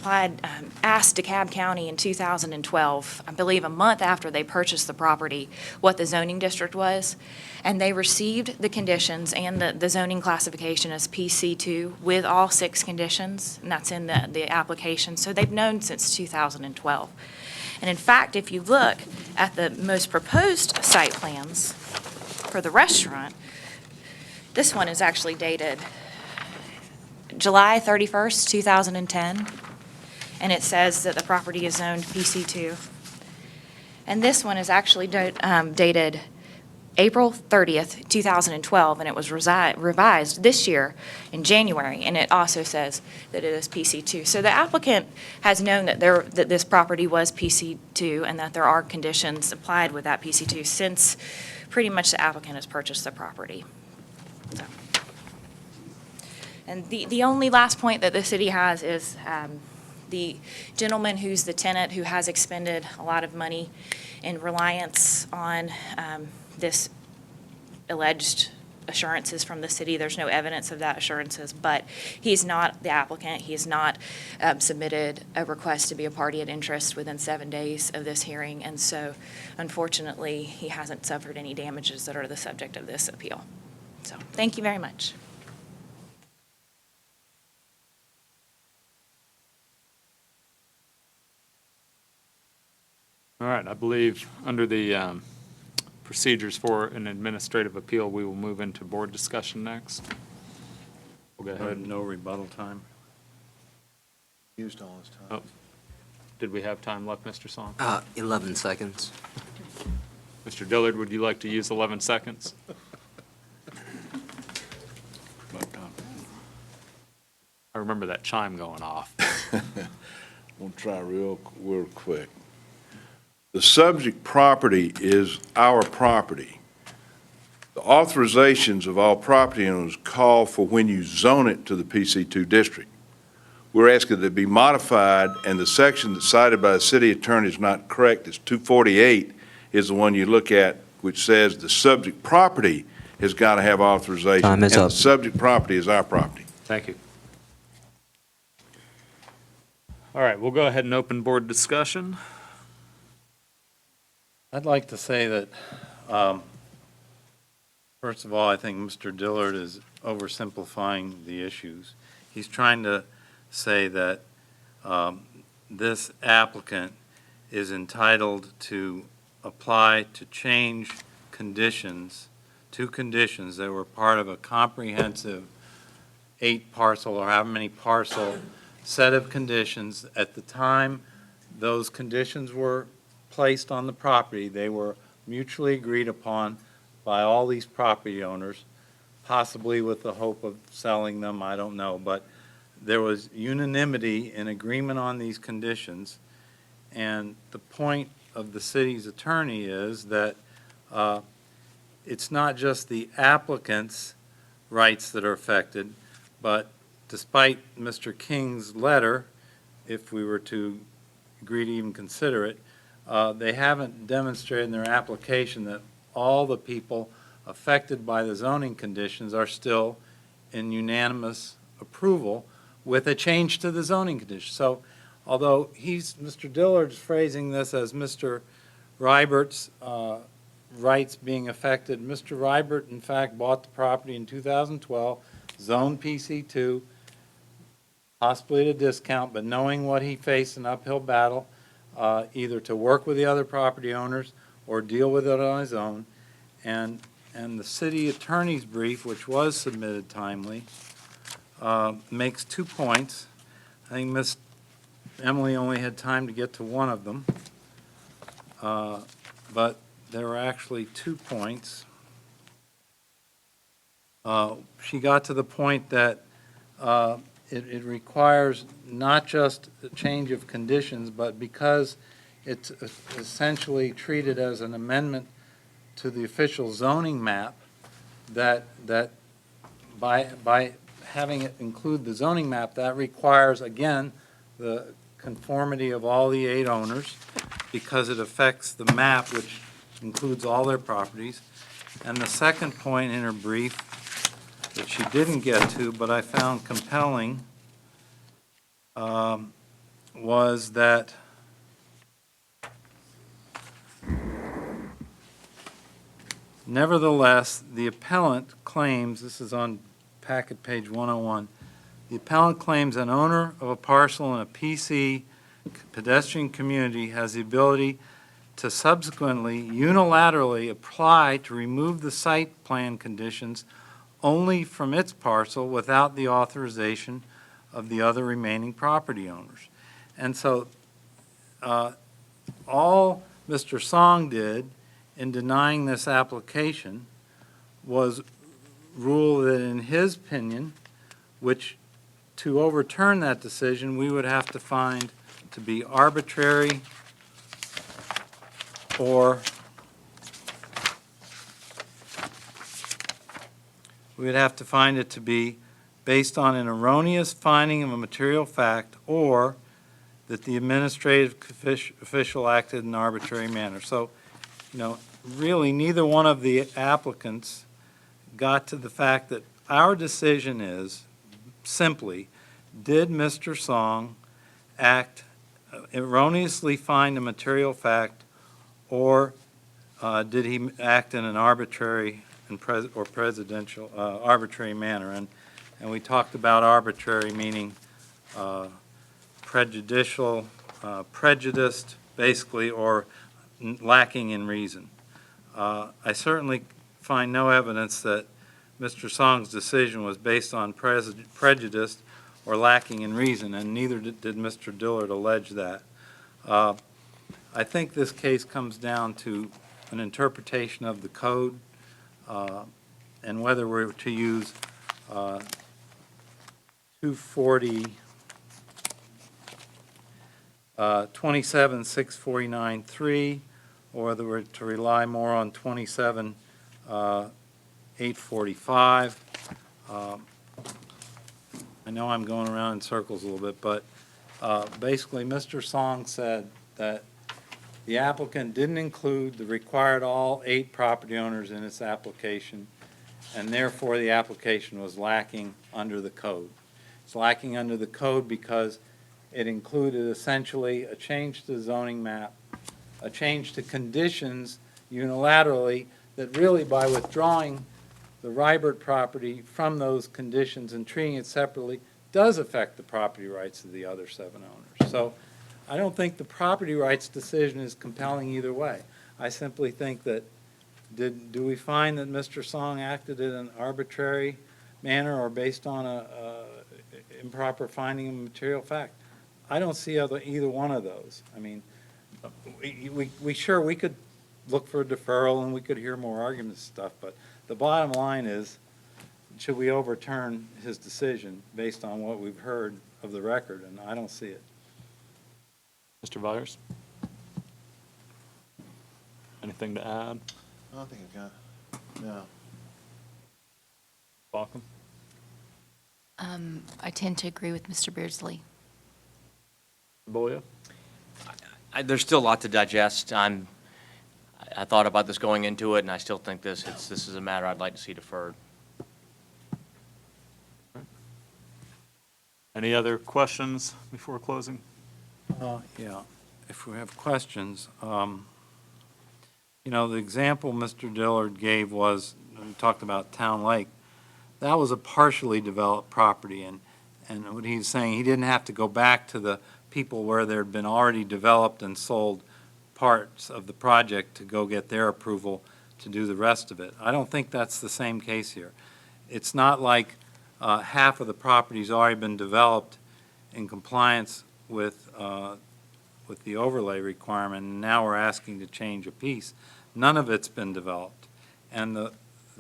asked DeKalb County in 2012, I believe a month after they purchased the property, what the zoning district was. And they received the conditions and the zoning classification as PC2 with all 6 conditions, and that's in the application. So they've known since 2012. And in fact, if you look at the most proposed site plans for the restaurant, this one is actually dated July 31st, 2010, and it says that the property is zoned PC2. And this one is actually dated April 30th, 2012, and it was revised this year in January, and it also says that it is PC2. So the applicant has known that this property was PC2 and that there are conditions applied with that PC2 since pretty much the applicant has purchased the property. So. And the only last point that the city has is the gentleman who's the tenant who has expended a lot of money in reliance on this alleged assurances from the city. There's no evidence of that assurances, but he's not the applicant. He has not submitted a request to be a party in interest within 7 days of this hearing, and so unfortunately, he hasn't suffered any damages that are the subject of this appeal. So, thank you very much. All right, I believe under the procedures for an administrative appeal, we will move into board discussion next. We'll go ahead. No rebuttal time. Used all his time. Oh, did we have time left, Mr. Song? 11 seconds. Mr. Dillard, would you like to use 11 seconds? I remember that chime going off. We'll try real quick. The subject property is our property. The authorizations of all property owners call for when you zone it to the PC2 district. We're asking that it be modified, and the section that's cited by the city attorney is not correct. It's 248 is the one you look at, which says the subject property has got to have authorization. Time is and up. the subject property is our property. Thank you. All right, we'll go ahead and open board discussion. I'd like to say that, first of all, I think Mr. Dillard is oversimplifying the issues. He's trying to say that this applicant is entitled to apply to change conditions, two conditions that were part of a comprehensive 8-parcel or however many parcel set of conditions. At the time those conditions were placed on the property, they were mutually agreed upon by all these property owners, possibly with the hope of selling them, I don't know, but there was unanimity and agreement on these conditions. And the point of the city's attorney is that it's not just the applicant's rights that are affected, but despite Mr. King's letter, if we were to agree to even consider it, they haven't demonstrated in their application that all the people affected by the zoning conditions are still in unanimous approval with a change to the zoning condition. So although Mr. Dillard's phrasing this as Mr. Reibert's rights being affected, Mr. Reibert in fact bought the property in 2012, zoned PC2, possibly at a discount, but knowing what he faced an uphill battle, either to work with the other property owners or deal with it on his own. And the city attorney's brief, which was submitted timely, makes 2 points. I think Miss Emily only had time to get to one of them, but there were actually 2 points. She got to the point that it requires not just a change of conditions, but because it's essentially treated as an amendment to the official zoning map, that by having it include the zoning map, that requires, again, the conformity of all the 8 owners, because it affects the map, which includes all their properties. And the second point in her brief that she didn't get to, but I found compelling, was that nevertheless, the appellant claims, this is on packet page 101, the appellant claims an owner of a parcel in a PC pedestrian community has the ability to subsequently unilaterally apply to remove the site plan conditions only from its parcel without the authorization of the other remaining property owners. And so all Mr. Song did in denying this application was rule that in his opinion, which to overturn that decision, we would have to find to be arbitrary or we would have to find it to be based on an erroneous finding of a material fact, or that the administrative official acted in an arbitrary manner. So, really, neither one of the applicants got to the fact that our decision is simply, did Mr. Song act erroneously find a material fact, or did he act in an arbitrary and presidential arbitrary manner? And we talked about arbitrary meaning prejudicial, prejudiced, basically, or lacking in reason. I certainly find no evidence that Mr. Song's decision was based on prejudice or lacking in reason, and neither did Mr. Dillard allege that. I think this case comes down to an interpretation of the code and whether we're to use 240, 27-649-3, or whether we're to rely more on 27-845. I know I'm going around in circles a little bit, but basically, Mr. Song said that the applicant didn't include the required all 8 property owners in its application, and therefore the application was lacking under the code. It's lacking under the code because it included essentially a change to the zoning map, a change to conditions unilaterally that really, by withdrawing the Rybert property from those conditions and treating it separately, does affect the property rights of the other 7 owners. So I don't think the property rights decision is compelling either way. I simply think that, do we find that Mr. Song acted in an arbitrary manner or based on a improper finding of material fact? I don't see either one of those. I mean, we could look for a deferral and we could hear more arguments and stuff, but the bottom line is, should we overturn his decision based on what we've heard of the record? And I don't see it. Mr. Byers? Anything to add? I don't think I've got, no. Welcome. I tend to agree with Mr. Beardsley. Boya? There's still a lot to digest. I thought about this going into it, and I still think this is a matter I'd like to see deferred. Any other questions before closing? Yeah, if we have questions, you know, the example Mr. Dillard gave was, we talked about Town Lake. That was a partially developed property, and what he's saying, he didn't have to go back to the people where there had been already developed and sold parts of the project to go get their approval to do the rest of it. I don't think that's the same case here. It's not like half of the property's already been developed in compliance with the overlay requirement, and now we're asking to change a piece. None of it's been developed. And the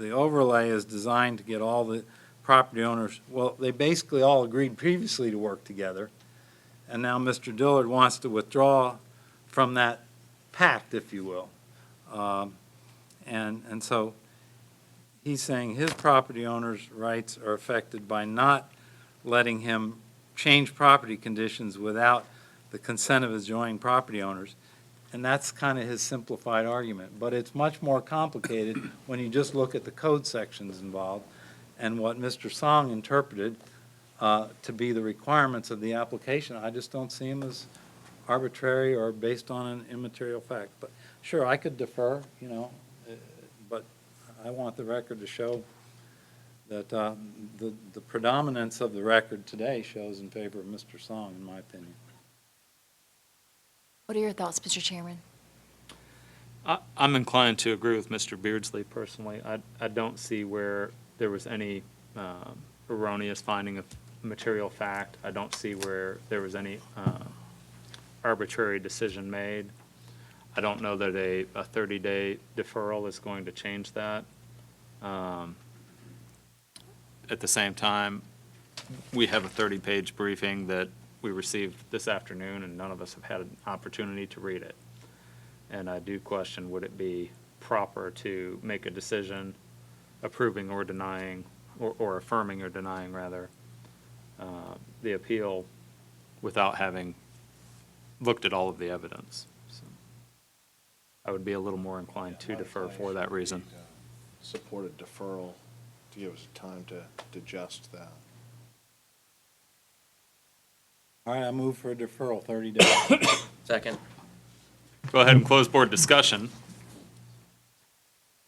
overlay is designed to get all the property owners, well, they basically all agreed previously to work together, and now Mr. Dillard wants to withdraw from that pact, if you will. And so he's saying his property owners' rights are affected by not letting him change property conditions without the consent of his adjoining property owners. And that's kind of his simplified argument. But it's much more complicated when you just look at the code sections involved and what Mr. Song interpreted to be the requirements of the application. I just don't see them as arbitrary or based on an immaterial fact. But sure, I could defer, you know, but I want the record to show that the predominance of the record today shows in favor of Mr. Song, in my opinion. What are your thoughts, Mr. Chairman? I'm inclined to agree with Mr. Beardsley personally. I don't see where there was any erroneous finding of material fact. I don't see where there was any arbitrary decision made. I don't know that a 30-day deferral is going to change that. At the same time, we have a 30-page briefing that we received this afternoon, and none of us have had an opportunity to read it. And I do question, would it be proper to make a decision approving or denying, or affirming or denying, rather, the appeal without having looked at all of the evidence? So I would be a little more inclined to defer for that reason. Supported deferral to give us time to digest that. All right, I move for a deferral, 30 days. Second. Go ahead and close board discussion.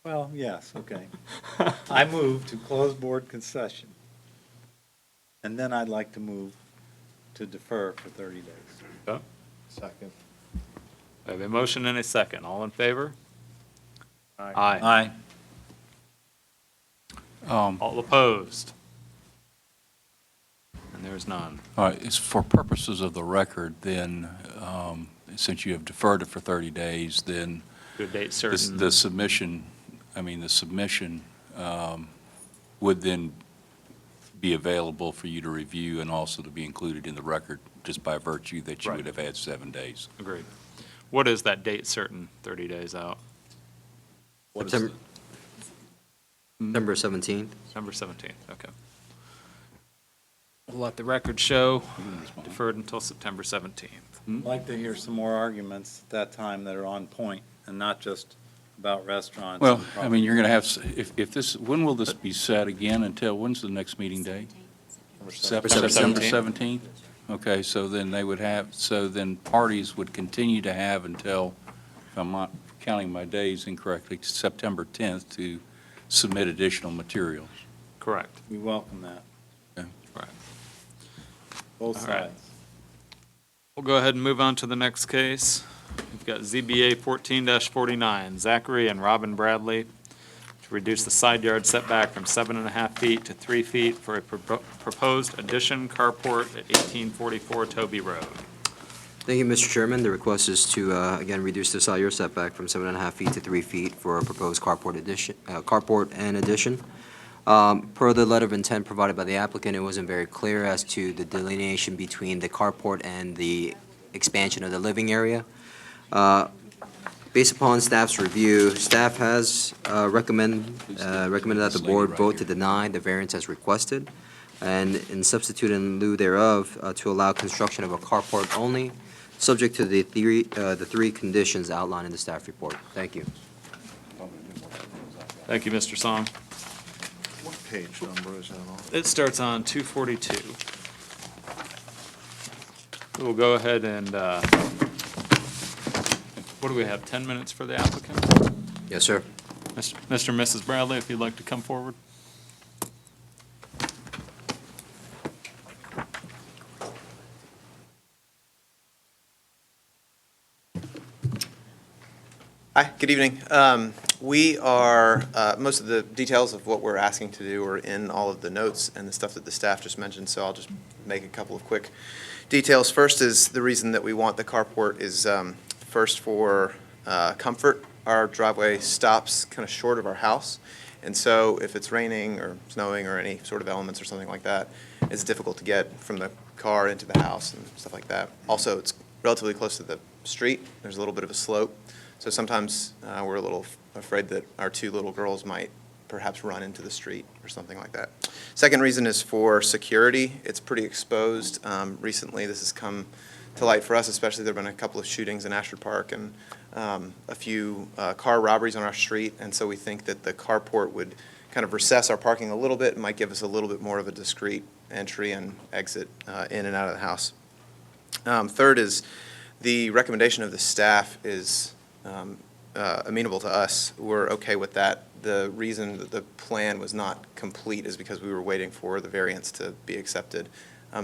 Well, yes, okay. I move to close board concession. And then I'd like to move to defer for 30 days. Okay. Second. I have a motion and a second. All in favor? Aye. Aye. Um, All opposed? And there's none. All right, it's for purposes of the record, then, since you have deferred it for 30 days, then To a date the certain. the submission would then be available for you to review and also to be included in the record, just by virtue that you Right. would have had 7 days. Agreed. What is that date certain, 30 days out? What is September, September 17th. December 17th, okay. We'll let the record show deferred until September 17th. I'd like to hear some more arguments at that time that are on point and not just about restaurants. Well, and I mean, you're going to have, if this, when will this be set again until, when's the next meeting date? September September 17th. 17th? Okay, so then they would have, so then parties would continue to have until, if I'm not counting my days incorrectly, September 10th to submit additional materials. Correct. We welcome that, Right. both All right. sides. We'll go ahead and move on to the next case. We've got ZBA 14-49, Zachary and Robin Bradley, to reduce the side yard setback from 7.5 feet to 3 feet for a proposed addition carport at 1844 Toby Road. Thank you, Mr. Chairman. The request is to, again, reduce the side yard setback from 7.5 feet to 3 feet for a proposed carport and addition. Per the letter of intent provided by the applicant, it wasn't very clear as to the delineation between the carport and the expansion of the living area. Based upon staff's review, staff has recommended that the board vote to deny the variance as requested, and in substitute in lieu thereof, to allow construction of a carport only, subject to the three conditions outlined in the staff report. Thank you. Thank you, Mr. Song. What page number is that on? It starts on 242. We'll go ahead and, what do we have, 10 minutes for the applicant? Yes, sir. Mr. and Mrs. Bradley, if you'd like to come forward. Hi, good evening. We are, most of the details of what we're asking to do are in all of the notes and the stuff that the staff just mentioned, so I'll just make a couple of quick details. First is the reason that we want the carport is first for comfort. Our driveway stops kind of short of our house, and so if it's raining or snowing or any sort of elements or something like that, it's difficult to get from the car into the house and stuff like that. Also, it's relatively close to the street. There's a little bit of a slope. So sometimes we're a little afraid that our two little girls might perhaps run into the street or something like that. Second reason is for security. It's pretty exposed. Recently, this has come to light for us, especially there have been a couple of shootings in Ashford Park and a few car robberies on our street. And so we think that the carport would kind of recess our parking a little bit and might give us a little bit more of a discreet entry and exit in and out of the house. Third is the recommendation of the staff is amenable to us. We're okay with that. The reason that the plan was not complete is because we were waiting for the variance to be accepted.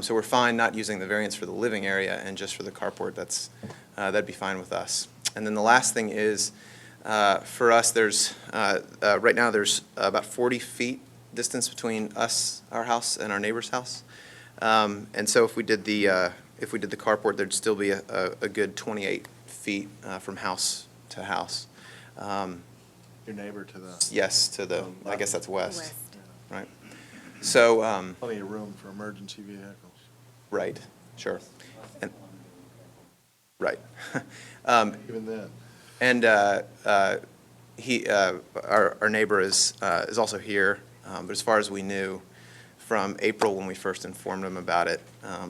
So we're fine not using the variance for the living area and just for the carport. That'd be fine with us. And then the last thing is, for us, there's right now there's about 40 feet distance between us, our house, and our neighbor's house. And so if we did the carport, there'd still be a good 28 feet from house to house. Your neighbor to the? Yes, to the, I guess that's west. Right. So. Plenty of room for emergency vehicles. Right, sure. And right. Even then. And our neighbor is also here, but as far as we knew, from April when we first informed him about it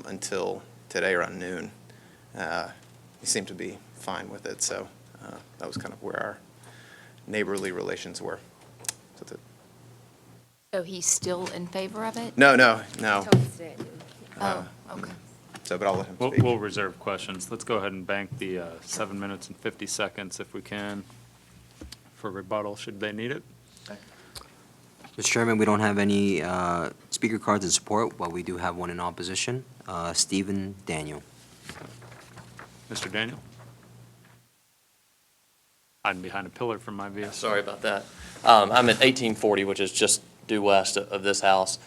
until today around noon, he seemed to be fine with it. So that was kind of where our neighborly relations were. So So he's still in favor of it? No. Oh, okay. So, but I'll let him We'll, speak. we'll reserve questions. Let's go ahead and bank the 7 minutes and 50 seconds if we can for rebuttal, should they need it. Mr. Chairman, we don't have any speaker cards in support, but we do have one in opposition. Stephen Daniel. Mr. Daniel? Hiding behind a pillar from my view. Sorry about that. I'm at 1840, which is just due west of this house.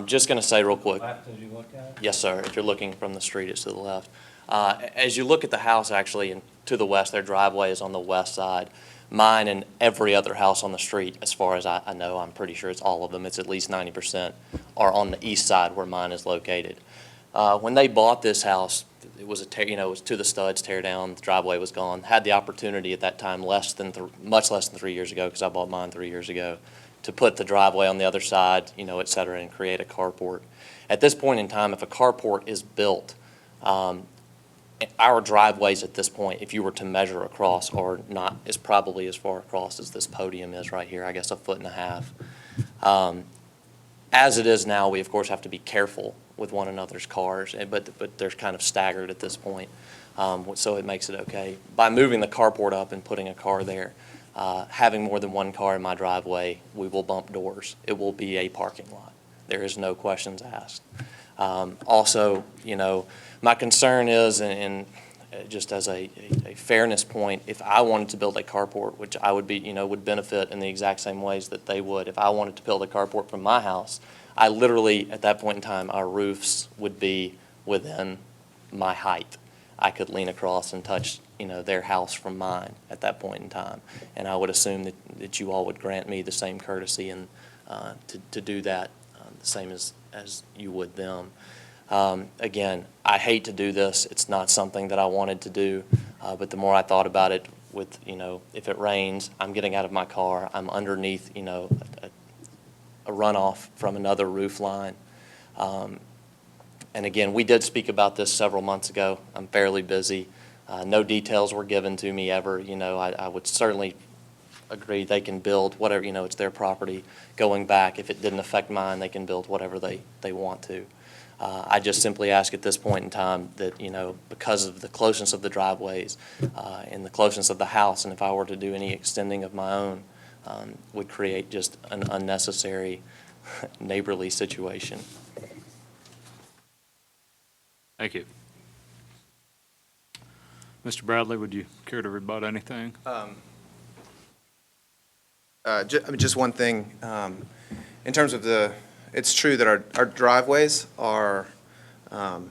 Just going to say real quick. Left as you look at it? Yes, sir. If you're looking from the street, it's to the left. As you look at the house, actually, and to the west, their driveway is on the west side. Mine and every other house on the street, as far as I know, I'm pretty sure it's all of them, it's at least 90%, are on the east side where mine is located. When they bought this house, it was it was to the studs, tear down, the driveway was gone. Had the opportunity at that time, much less than 3 years ago, because I bought mine 3 years ago, to put the driveway on the other side, et cetera, and create a carport. At this point in time, if a carport is built, our driveways at this point, if you were to measure across, is probably as far across as this podium is right here, I guess 1.5 feet. As it is now, we of course have to be careful with one another's cars, but they're kind of staggered at this point, so it makes it okay. By moving the carport up and putting a car there, having more than one car in my driveway, we will bump doors. It will be a parking lot. There is no questions asked. Also, my concern is, and just as a fairness point, if I wanted to build a carport, which I would would benefit in the exact same ways that they would, if I wanted to build a carport from my house, I literally, at that point in time, our roofs would be within my height. I could lean across and touch, their house from mine at that point in time. And I would assume that you all would grant me the same courtesy and to do that, the same as you would them. Again, I hate to do this. It's not something that I wanted to do, but the more I thought about it with, if it rains, I'm getting out of my car, I'm underneath, a runoff from another roof line. And again, we did speak about this several months ago. I'm fairly busy. No details were given to me ever. I would certainly agree they can build whatever, it's their property. Going back, if it didn't affect mine, they can build whatever they want to. I just simply ask at this point in time that, because of the closeness of the driveways and the closeness of the house, and if I were to do any extending of my own, would create just an unnecessary neighborly situation. Thank you. Mr. Bradley, would you care to rebut anything? Just one thing. In terms of it's true that our driveways are, to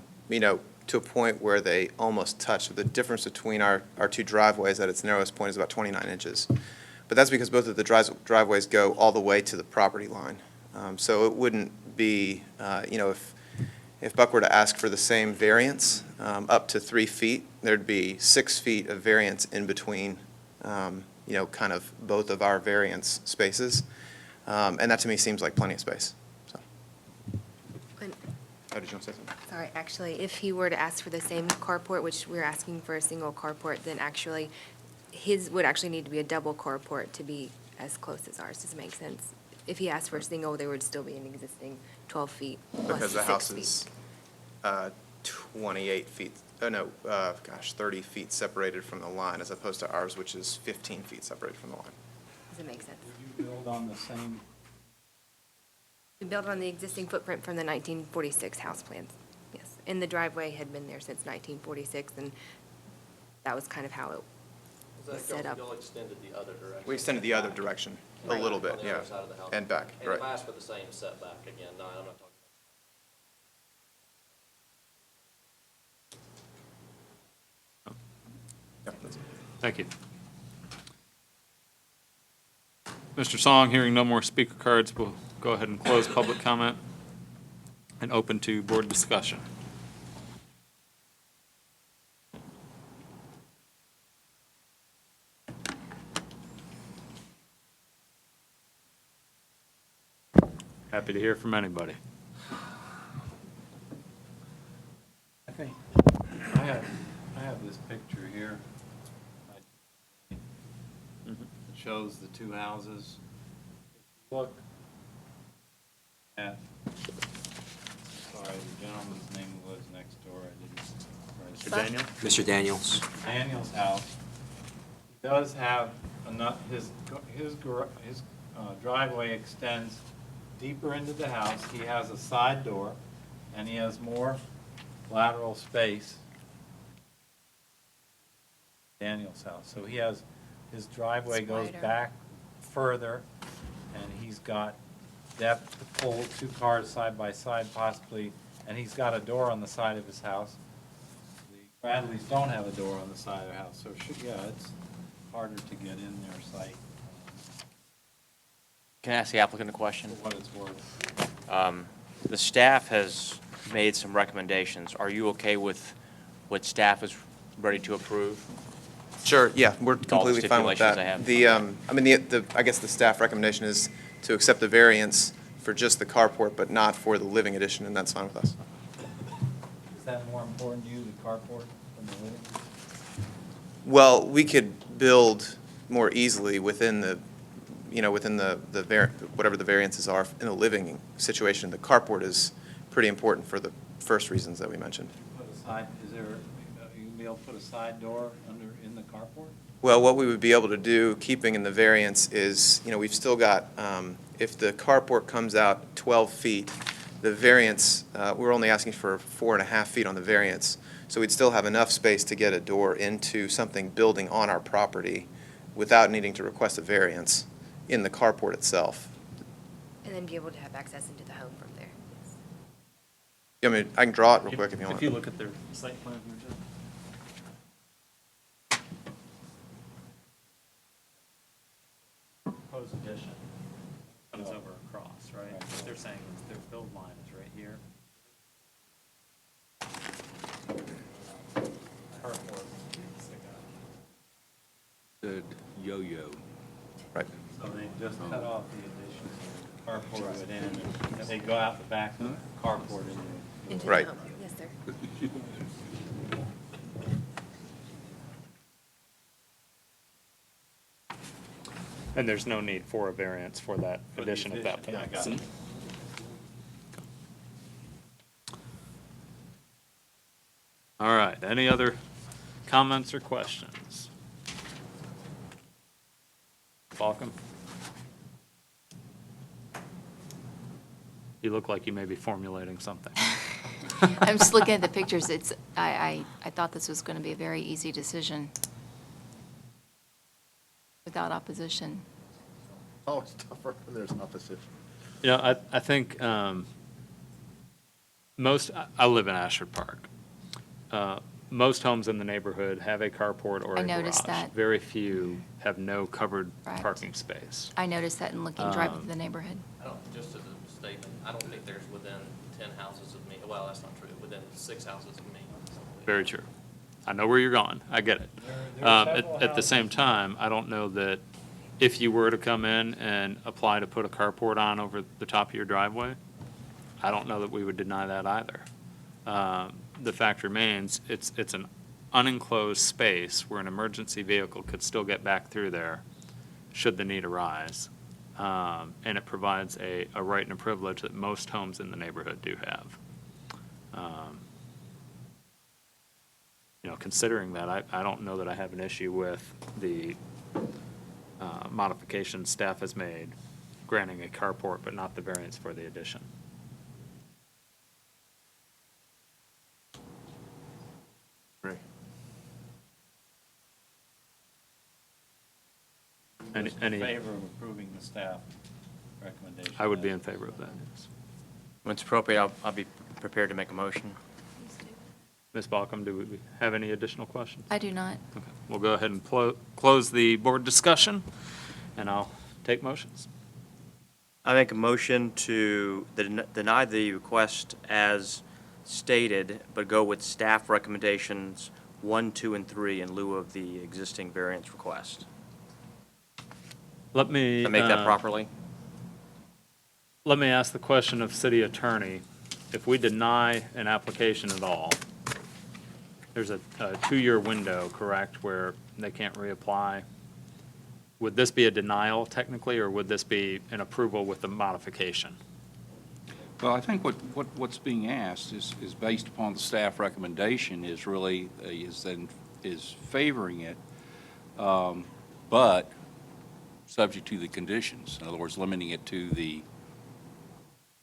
a point where they almost touch. The difference between our two driveways at its narrowest point is about 29 inches. But that's because both of the driveways go all the way to the property line. So it wouldn't be, if Buck were to ask for the same variance, up to 3 feet, there'd be 6 feet of variance in between, kind of both of our variance spaces. And that to me seems like plenty of space. So. Oh, did you want to say something? Sorry, actually, if he were to ask for the same carport, which we're asking for a single carport, then actually, his would actually need to be a double carport to be as close as ours. Does it make sense? If he asked for a single, there would still be an existing 12 feet plus Because the 6 house feet. is 28 feet, 30 feet separated from the line, as opposed to ours, which is 15 feet separated from the line. Does it make sense? Would you build on the same? We built on the existing footprint from the 1946 house plans, yes. And the driveway had been there since 1946, and that was kind of how it was set up. Y'all extended the other direction. We extended the other direction a little bit, On the yeah, other side of the house. and back, And right. if I ask for the same setback, again, no, I'm not talking. Thank you. Mr. Song, hearing no more speaker cards, we'll go ahead and close public comment and open to board discussion. Happy to hear from anybody. I think, I have this picture here. It shows the two houses. If you look at, sorry, the gentleman's name was next door, I didn't write it. Mr. Daniel? Mr. Daniels. Daniel's house, he does have enough, his driveway extends deeper into the house. He has a side door, and he has more lateral space. Daniel's house, so he has, his driveway It's goes wider. back further, and he's got depth to pull 2 cars side by side possibly, and he's got a door on the side of his house. The Bradleys don't have a door on the side of their house, so it should, yeah, it's harder to get in their site, Can I ask the applicant a question? for what it's worth. The staff has made some recommendations. Are you okay with what staff is ready to approve? Sure, yeah, we're With all the completely fine with stipulations that. I have. The, I mean, I guess the staff recommendation is to accept the variance for just the carport, but not for the living addition, and that's fine with us. Is that more important to you, the carport, than the living? Well, we could build more easily within the, within the whatever the variances are in the living situation. The carport is pretty important for the first reasons that we mentioned. Put a side, is there, you can be able to put a side door in the carport? Well, what we would be able to do, keeping in the variance, is, we've still got, if the carport comes out 12 feet, the variance, we're only asking for 4.5 feet on the variance, so we'd still have enough space to get a door into something building on our property without needing to request a variance in the carport itself. And then be able to have access into the home from there. I mean, I can draw it real quick if you want. If you look at their site plan, Virginia. Proposed addition comes over across, right? What they're saying is their build line is right here. Carport. The yo-yo. Right. So they just cut off the addition, carport would end, and they go out the back of the carport into. Into Right. the home. Yes, sir. And there's no need for a variance for that For the addition at that addition, yeah, point. got it. All right, any other comments or questions? Welcome. You look like you may be formulating something. I'm just looking at the pictures. I thought this was going to be a very easy decision without opposition. Oh, it's tougher when there's opposition. You know, I think I live in Ashford Park. Most homes in the neighborhood have a carport or I a noticed garage. that. Very few have no covered Right. parking space. I noticed that in driving through the neighborhood. I don't, just as a statement, I don't think there's within 10 houses of me, well, that's not true, within 6 houses of me. Very true. I know where you're going. I get it. There are At several the same houses. time, I don't know that if you were to come in and apply to put a carport on over the top of your driveway, I don't know that we would deny that either. The fact remains, it's an unenclosed space where an emergency vehicle could still get back through there should the need arise. And it provides a right and a privilege that most homes in the neighborhood do have. Considering that, I don't know that I have an issue with the modification staff has made, granting a carport but not the variance for the addition. Right. Any- In favor of approving the staff recommendation. I would be in favor of that, yes. When it's appropriate, I'll be prepared to make a motion. Ms. Balcom, do we have any additional questions? I do not. Okay, we'll go ahead and close the board discussion, and I'll take motions. I make a motion to deny the request as stated, but go with staff recommendations 1, 2, and 3 in lieu of the existing variance request. Let me. Did I make that properly? Let me ask the question of city attorney. If we deny an application at all, there's a 2-year window, correct, where they can't reapply? Would this be a denial technically, or would this be an approval with the modification? Well, I think what's being asked is based upon the staff recommendation is really, is favoring it, but subject to the conditions. In other words, limiting it to the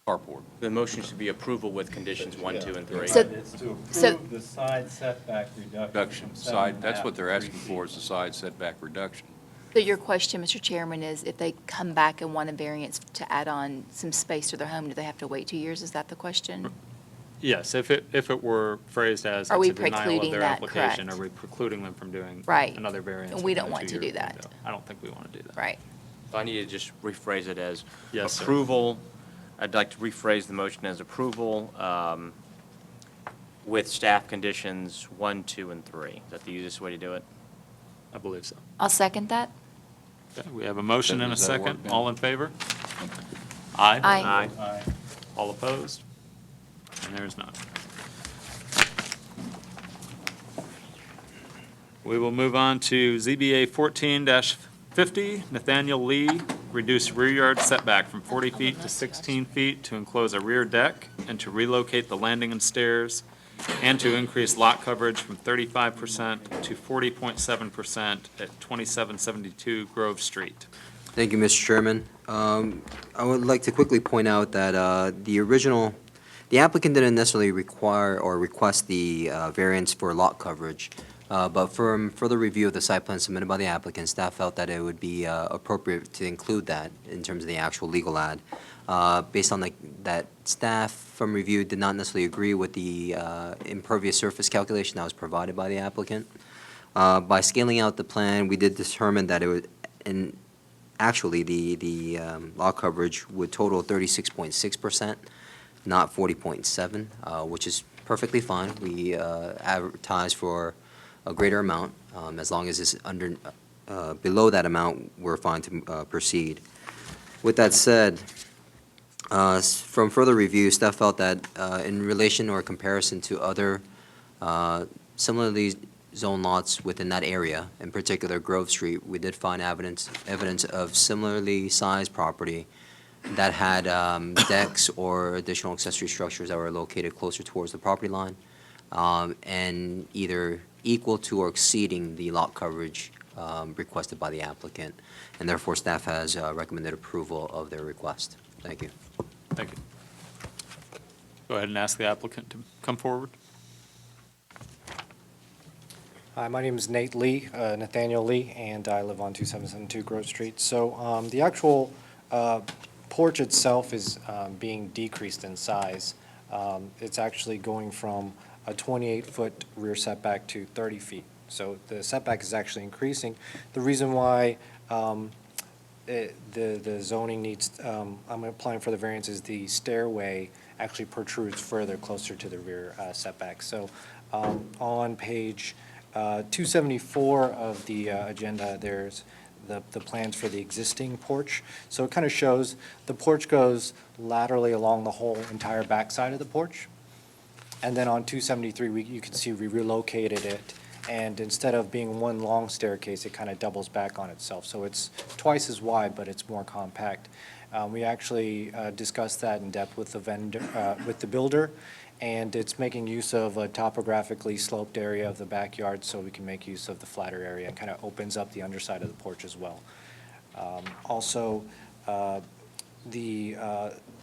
carport. The motion should be approval with conditions 1, 2, and 3. So- It's to so- approve the side setback reduction. Reduction, from side, that's 7.5 what they're to asking 3 for, feet. is the side setback reduction. So your question, Mr. Chairman, is if they come back and want a variance to add on some space to their home, do they have to wait 2 years? Is that the question? Yes, if it were phrased as Are it's we a denial of precluding their that, application, correct? are we precluding them from doing Right. another variance? And we within don't a want to do 2-year that. window? I don't think we want to do that. Right. So I need to just rephrase it as Yes, sir. approval. I'd like to rephrase the motion as approval with staff conditions 1, 2, and 3. Is that the easiest way to do it? I believe so. I'll second that. Okay, we have a motion and a Does that work, second. Ben? All in favor? Aye. Aye. Aye. All opposed? And there's none. We will move on to ZBA 14-50, Nathaniel Lee, reduce rear yard setback from 40 feet to 16 feet to enclose a rear deck and to relocate the landing and stairs, and to increase lot coverage from 35% to 40.7% at 2772 Grove Street. Thank you, Mr. Chairman. I would like to quickly point out that the applicant didn't necessarily require or request the variance for lot coverage, but from further review of the site plan submitted by the applicant, staff felt that it would be appropriate to include that in terms of the actual legal ad. Based on that staff from review did not necessarily agree with the impervious surface calculation that was provided by the applicant. By scaling out the plan, we did determine that it would, and actually, the lot coverage would total 36.6%, not 40.7, which is perfectly fine. We advertise for a greater amount. As long as it's below that amount, we're fine to proceed. With that said, from further review, staff felt that in relation or comparison to other similarly zoned lots within that area, in particular Grove Street, we did find evidence of similarly sized property that had decks or additional accessory structures that were located closer towards the property line, and either equal to or exceeding the lot coverage requested by the applicant, and therefore staff has recommended approval of their request. Thank you. Thank you. Go ahead and ask the applicant to come forward. Hi, my name is Nate Lee, Nathaniel Lee, and I live on 2772 Grove Street. So the actual porch itself is being decreased in size. It's actually going from a 28-foot rear setback to 30 feet. So the setback is actually increasing. The reason why the zoning needs, I'm applying for the variance, is the stairway actually protrudes further closer to the rear setback. So on page 274 of the agenda, there's the plans for the existing porch. So it kind of shows the porch goes laterally along the whole entire backside of the porch. And then on 273, you can see we relocated it, and instead of being one long staircase, it kind of doubles back on itself. So it's twice as wide, but it's more compact. We actually discussed that in depth with the vendor, with the builder, and it's making use of a topographically sloped area of the backyard, so we can make use of the flatter area, and kind of opens up the underside of the porch as well. Also, the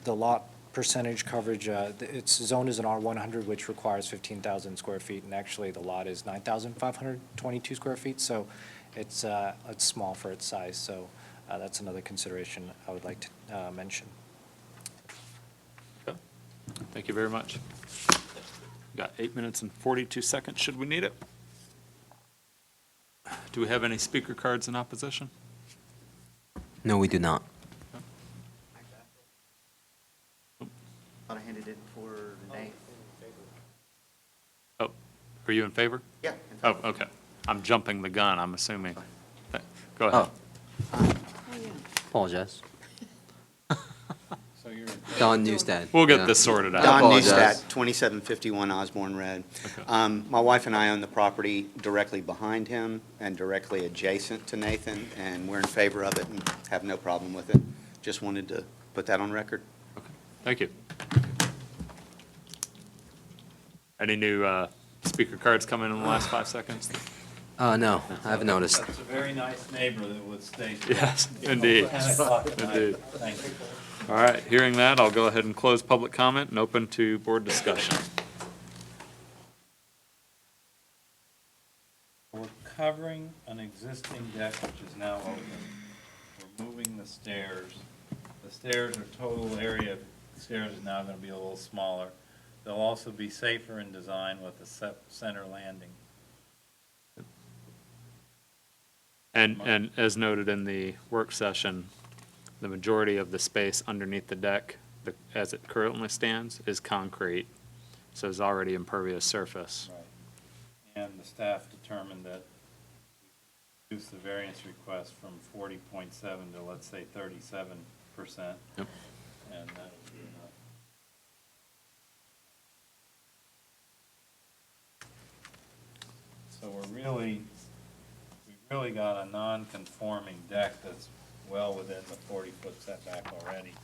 lot percentage coverage, it's zoned as an R100, which requires 15,000 square feet, and actually the lot is 9,522 square feet, so it's small for its size, so that's another consideration I would like to mention. Okay. Thank you very much. Got 8 minutes and 42 seconds, should we need it. Do we have any speaker cards in opposition? No, we do not. Thought I handed it for Renee. Oh, are you in favor? Yeah. Oh, okay. I'm jumping the gun, I'm assuming. Go ahead. Apologize. Don Newstead. We'll get this sorted out. Don Apologize. Newstead, 2751 Osborne Road. My wife and I own the property directly behind him and directly adjacent to Nathan, and we're in favor of it and have no problem with it. Just wanted to put that on record. Thank you. Any new speaker cards coming in the last 5 seconds? No, I haven't noticed. That's a very nice neighbor that would stay. Yes, indeed. 10 o'clock at night. Indeed. Thank you. All right, hearing that, I'll go ahead and close public comment and open to board discussion. We're covering an existing deck which is now open. We're moving the stairs. The stairs are total area of the stairs is now going to be a little smaller. They'll also be safer in design with a center landing. And as noted in the work session, the majority of the space underneath the deck, as it currently stands, is concrete, so it's already impervious surface. Right. And the staff determined that we reduce the variance request from 40.7 to, let's say, 37%. Yep. And that would be enough. So we've really got a non-conforming deck that's well within the 40-foot setback already,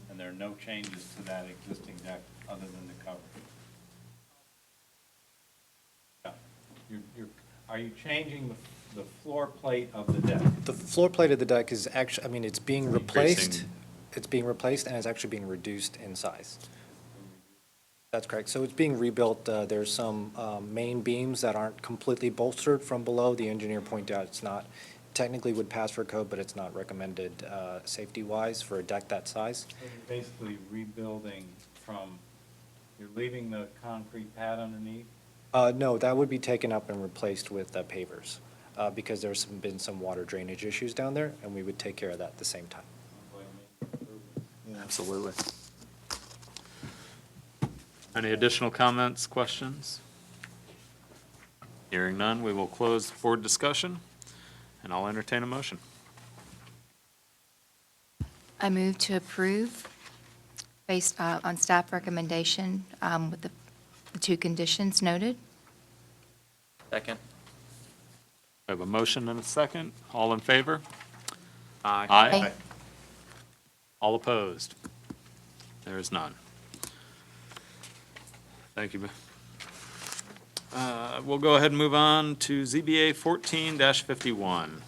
and there are no changes to that existing deck other than the cover. Yeah. Are you changing the floor plate of the deck? The floor plate of the deck is actually, I mean, it's being replaced. Increasing. It's being replaced and it's actually being reduced in size. That's correct. So it's being rebuilt. There's some main beams that aren't completely bolstered from below. The engineer pointed out it's not, technically would pass for code, but it's not recommended safety-wise for a deck that size. So you're basically rebuilding from, you're leaving the concrete pad underneath? No, that would be taken up and replaced with pavers because there's been some water drainage issues down there, and we would take care of that at the same time. Absolutely. Any additional comments, questions? Hearing none, we will close board discussion, and I'll entertain a motion. I move to approve based on staff recommendation with the two conditions noted. Second. We have a motion and a second. All in favor? Aye. Aye. All opposed? There is none. Thank you. We'll go ahead and move on to ZBA 14-51.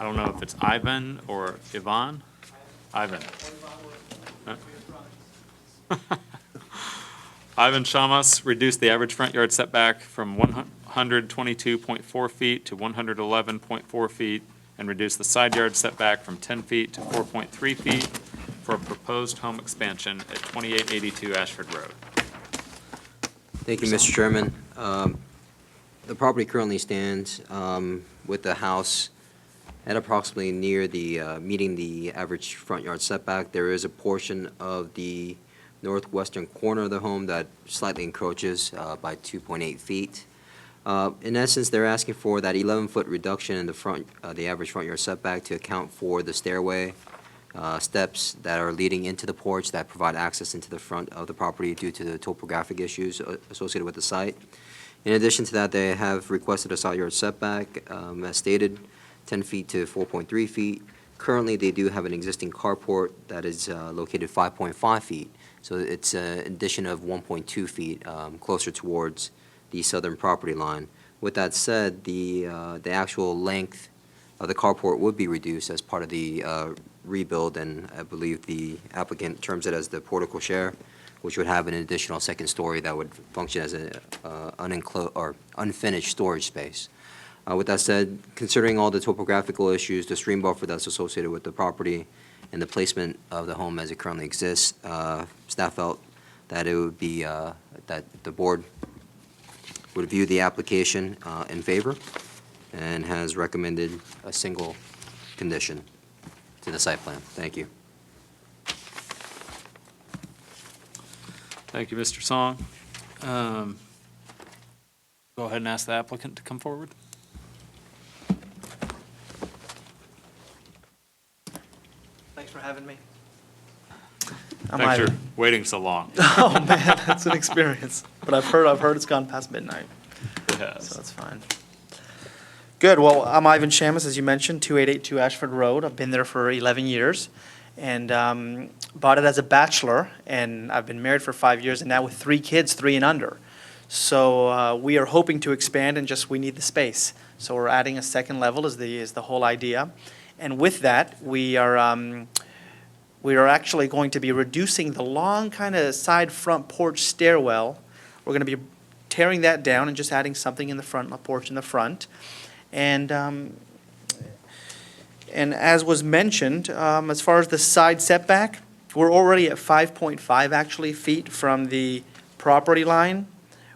I don't know if it's Ivan or Yvonne. Ivan. Ivan Shamas reduced the average front yard setback from 122.4 feet to 111.4 feet and reduced the side yard setback from 10 feet to 4.3 feet for a proposed home expansion at 2882 Ashford Road. Thank you, Mr. Chairman. The property currently stands with the house at approximately near the, meeting the average front yard setback. There is a portion of the northwestern corner of the home that slightly encroaches by 2.8 feet. In essence, they're asking for that 11-foot reduction in the front, the average front yard setback to account for the stairway steps that are leading into the porch that provide access into the front of the property due to the topographic issues associated with the site. In addition to that, they have requested a side yard setback, as stated, 10 feet to 4.3 feet. Currently, they do have an existing carport that is located 5.5 feet, so it's an addition of 1.2 feet closer towards the southern property line. With that said, the actual length of the carport would be reduced as part of the rebuild, and I believe the applicant terms it as the portico share, which would have an additional second story that would function as an unfinished storage space. With that said, considering all the topographical issues, the stream buffer that's associated with the property, and the placement of the home as it currently exists, staff felt that it would be, that the board would view the application in favor and has recommended a single condition to the site plan. Thank you. Thank you, Mr. Song. Go ahead and ask the applicant to come forward. Thanks for having me. Thanks for waiting so long. Oh man, that's an experience. But I've heard it's gone past midnight. It has. So that's fine. Good. Well, I'm Ivan Shamus, as you mentioned, 2882 Ashford Road. I've been there for 11 years. and bought it as a bachelor, and I've been married for 5 years, and now with 3 kids, 3 and under. So we are hoping to expand, and just we need the space. So we're adding a second level is the whole idea. And with that, we are actually going to be reducing the long kind of side front porch stairwell. We're going to be tearing that down and just adding something in the front, a porch in the front. And as was mentioned, as far as the side setback, we're already at 5.5 actually feet from the property line.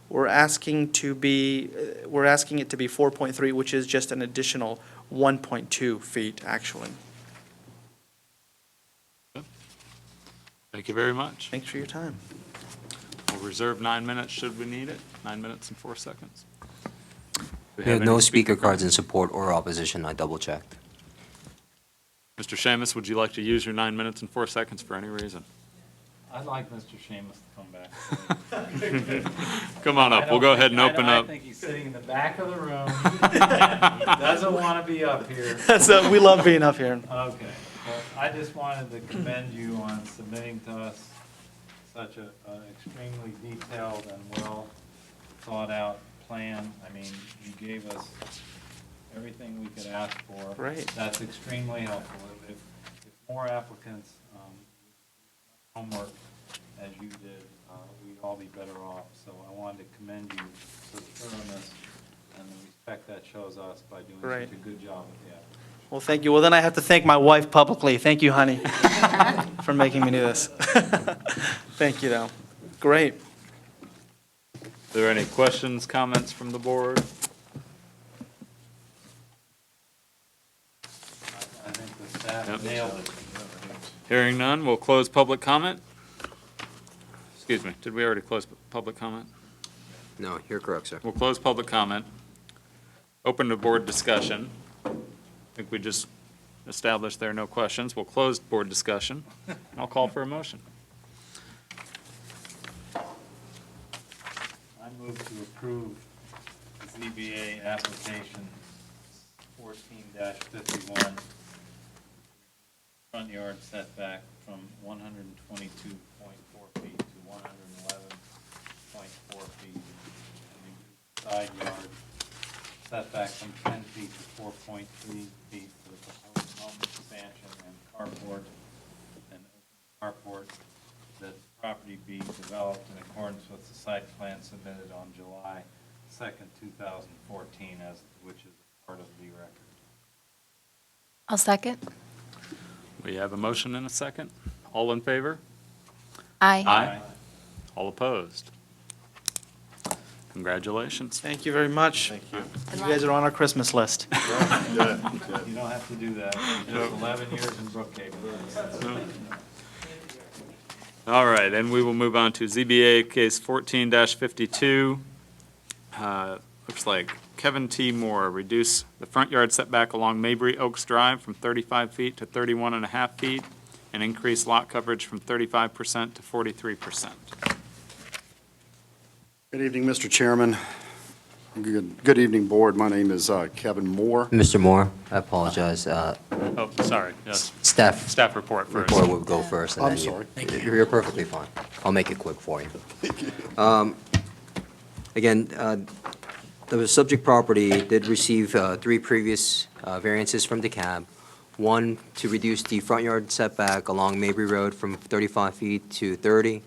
We're asking it to be 4.3, which is just an additional 1.2 feet actually. Thank you very much. Thanks for your time. We'll reserve 9 minutes should we need it. 9 minutes and 4 seconds. We have no speaker cards in support or opposition. I double-checked. Mr. Seamus, would you like to use your 9 minutes and 4 seconds for any reason? I'd like Mr. Seamus to come back. Come on up. We'll go ahead and open I up. think he's sitting in the back of the room. He doesn't want to be up here. So we love being up here. Okay. Well, I just wanted to commend you on submitting to us such an extremely detailed and well thought out plan. I mean, you gave us everything we could ask for. Great. That's extremely helpful. If more applicants homework as you did, we'd all be better off. So I wanted to commend you for the thoroughness and the respect that shows us by doing Right. such a good job with the application. Well, thank you. Well, then I have to thank my wife publicly. Thank you, honey, for making me do this. Thank you, though. Great. Are there any questions, comments from the board? I think the staff Yep. nailed it. Hearing none, we'll close public comment. Excuse me, did we already close public comment? No, you're correct, sir. We'll close public comment. Open to board discussion. I think we just established there are no questions. We'll close board discussion. I'll call for a motion. I move to approve ZBA application 14-51, front yard setback from 122.4 feet to 111.4 feet. And side yard setback from 10 feet to 4.3 feet for the proposed home expansion and carport, and carport, that the property be developed in accordance with the site plan submitted on July 2nd, 2014, which is part of the record. I'll second. We have a motion and a second. All in favor? Aye. Aye. All opposed? Congratulations. Thank you very much. Thank you. You guys are on our Christmas list. You don't have to do that. Just 11 years in Brookhaven. All right, and we will move on to ZBA case 14-52. Looks like Kevin T. Moore, reduce the front yard setback along Mabry Oaks Drive from 35 feet to 31.5 feet, and increase lot coverage from 35% to 43%. Good evening, Mr. Chairman. Good evening, Board. My name is Kevin Moore. Mr. Moore, I apologize. Oh, sorry, yes. Staff report first. report will go first. And I'm then sorry. You're perfectly fine. I'll make it quick for you. Again, the subject property did receive 3 previous variances from DeKalb. One, to reduce the front yard setback along Mabry Road from 35 feet to 30,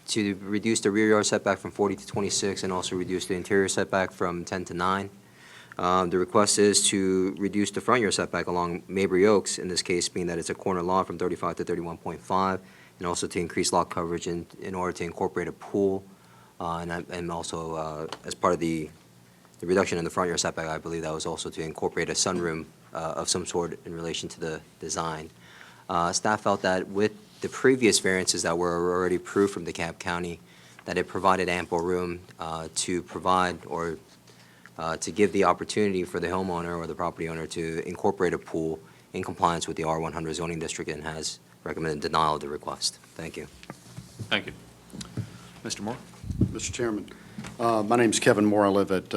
to reduce the rear yard setback from 40 to 26, and also reduce the interior setback from 10 to 9. The request is to reduce the front yard setback along Mabry Oaks, in this case being that it's a corner lot, from 35 to 31.5, and also to increase lot coverage in order to incorporate a pool, and also as part of the reduction in the front yard setback, I believe that was also to incorporate a sunroom of some sort in relation to the design. Staff felt that with the previous variances that were already approved from DeKalb County, that it provided ample room to provide or to give the opportunity for the homeowner or the property owner to incorporate a pool in compliance with the R100 zoning district, and has recommended denial of the request. Thank you. Thank you. Mr. Moore? Mr. Chairman, my name's Kevin Moore. I live at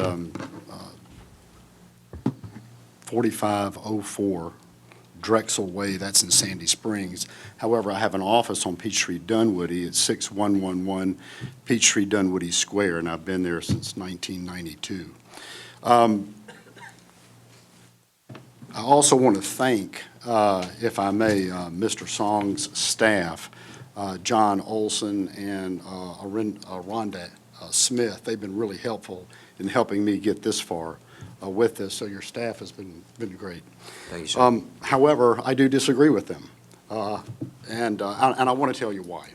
4504 Drexel Way, that's in Sandy Springs. However, I have an office on Peachtree Dunwoody at 6111 Peachtree Dunwoody Square, and I've been there since 1992. I also want to thank, if I may, Mr. Song's staff, John Olson and Rhonda Smith. They've been really helpful in helping me get this far with this, so your staff has been great. Thank you, sir. However, I do disagree with them, and I want to tell you why.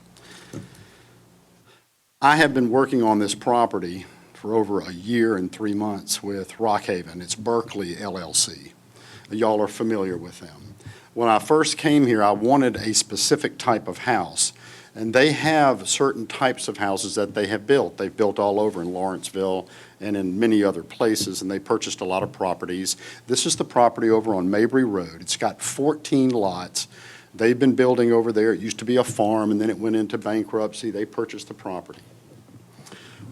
I have been working on this property for over a year and 3 months with Rockhaven. It's Berkeley LLC. Y'all are familiar with them. When I first came here, I wanted a specific type of house, and they have certain types of houses that they have built. They've built all over in Lawrenceville and in many other places, and they purchased a lot of properties. This is the property over on Mabry Road. It's got 14 lots. They've been building over there. It used to be a farm, and then it went into bankruptcy. They purchased the property.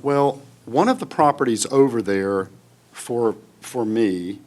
Well, one of the properties over there for me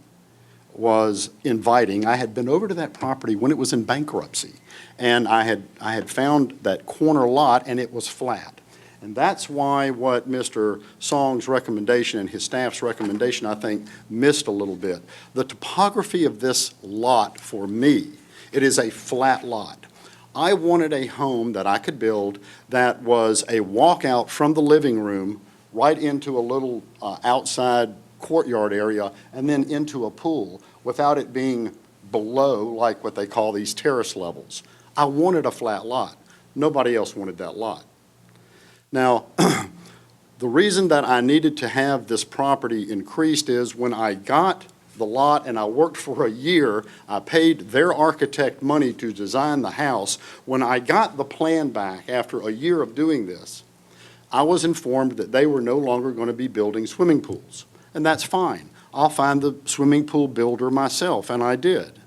was inviting. I had been over to that property when it was in bankruptcy, and I had found that corner lot, and it was flat. And that's why what Mr. Song's recommendation and his staff's recommendation, I think, missed a little bit. The topography of this lot for me, it is a flat lot. I wanted a home that I could build that was a walkout from the living room right into a little outside courtyard area and then into a pool without it being below like what they call these terrace levels. I wanted a flat lot. Nobody else wanted that lot. Now, the reason that I needed to have this property increased is when I got the lot and I worked for a year, I paid their architect money to design the house. When I got the plan back after a year of doing this, I was informed that they were no longer going to be building swimming pools. And that's fine. I'll find the swimming pool builder myself, and I did.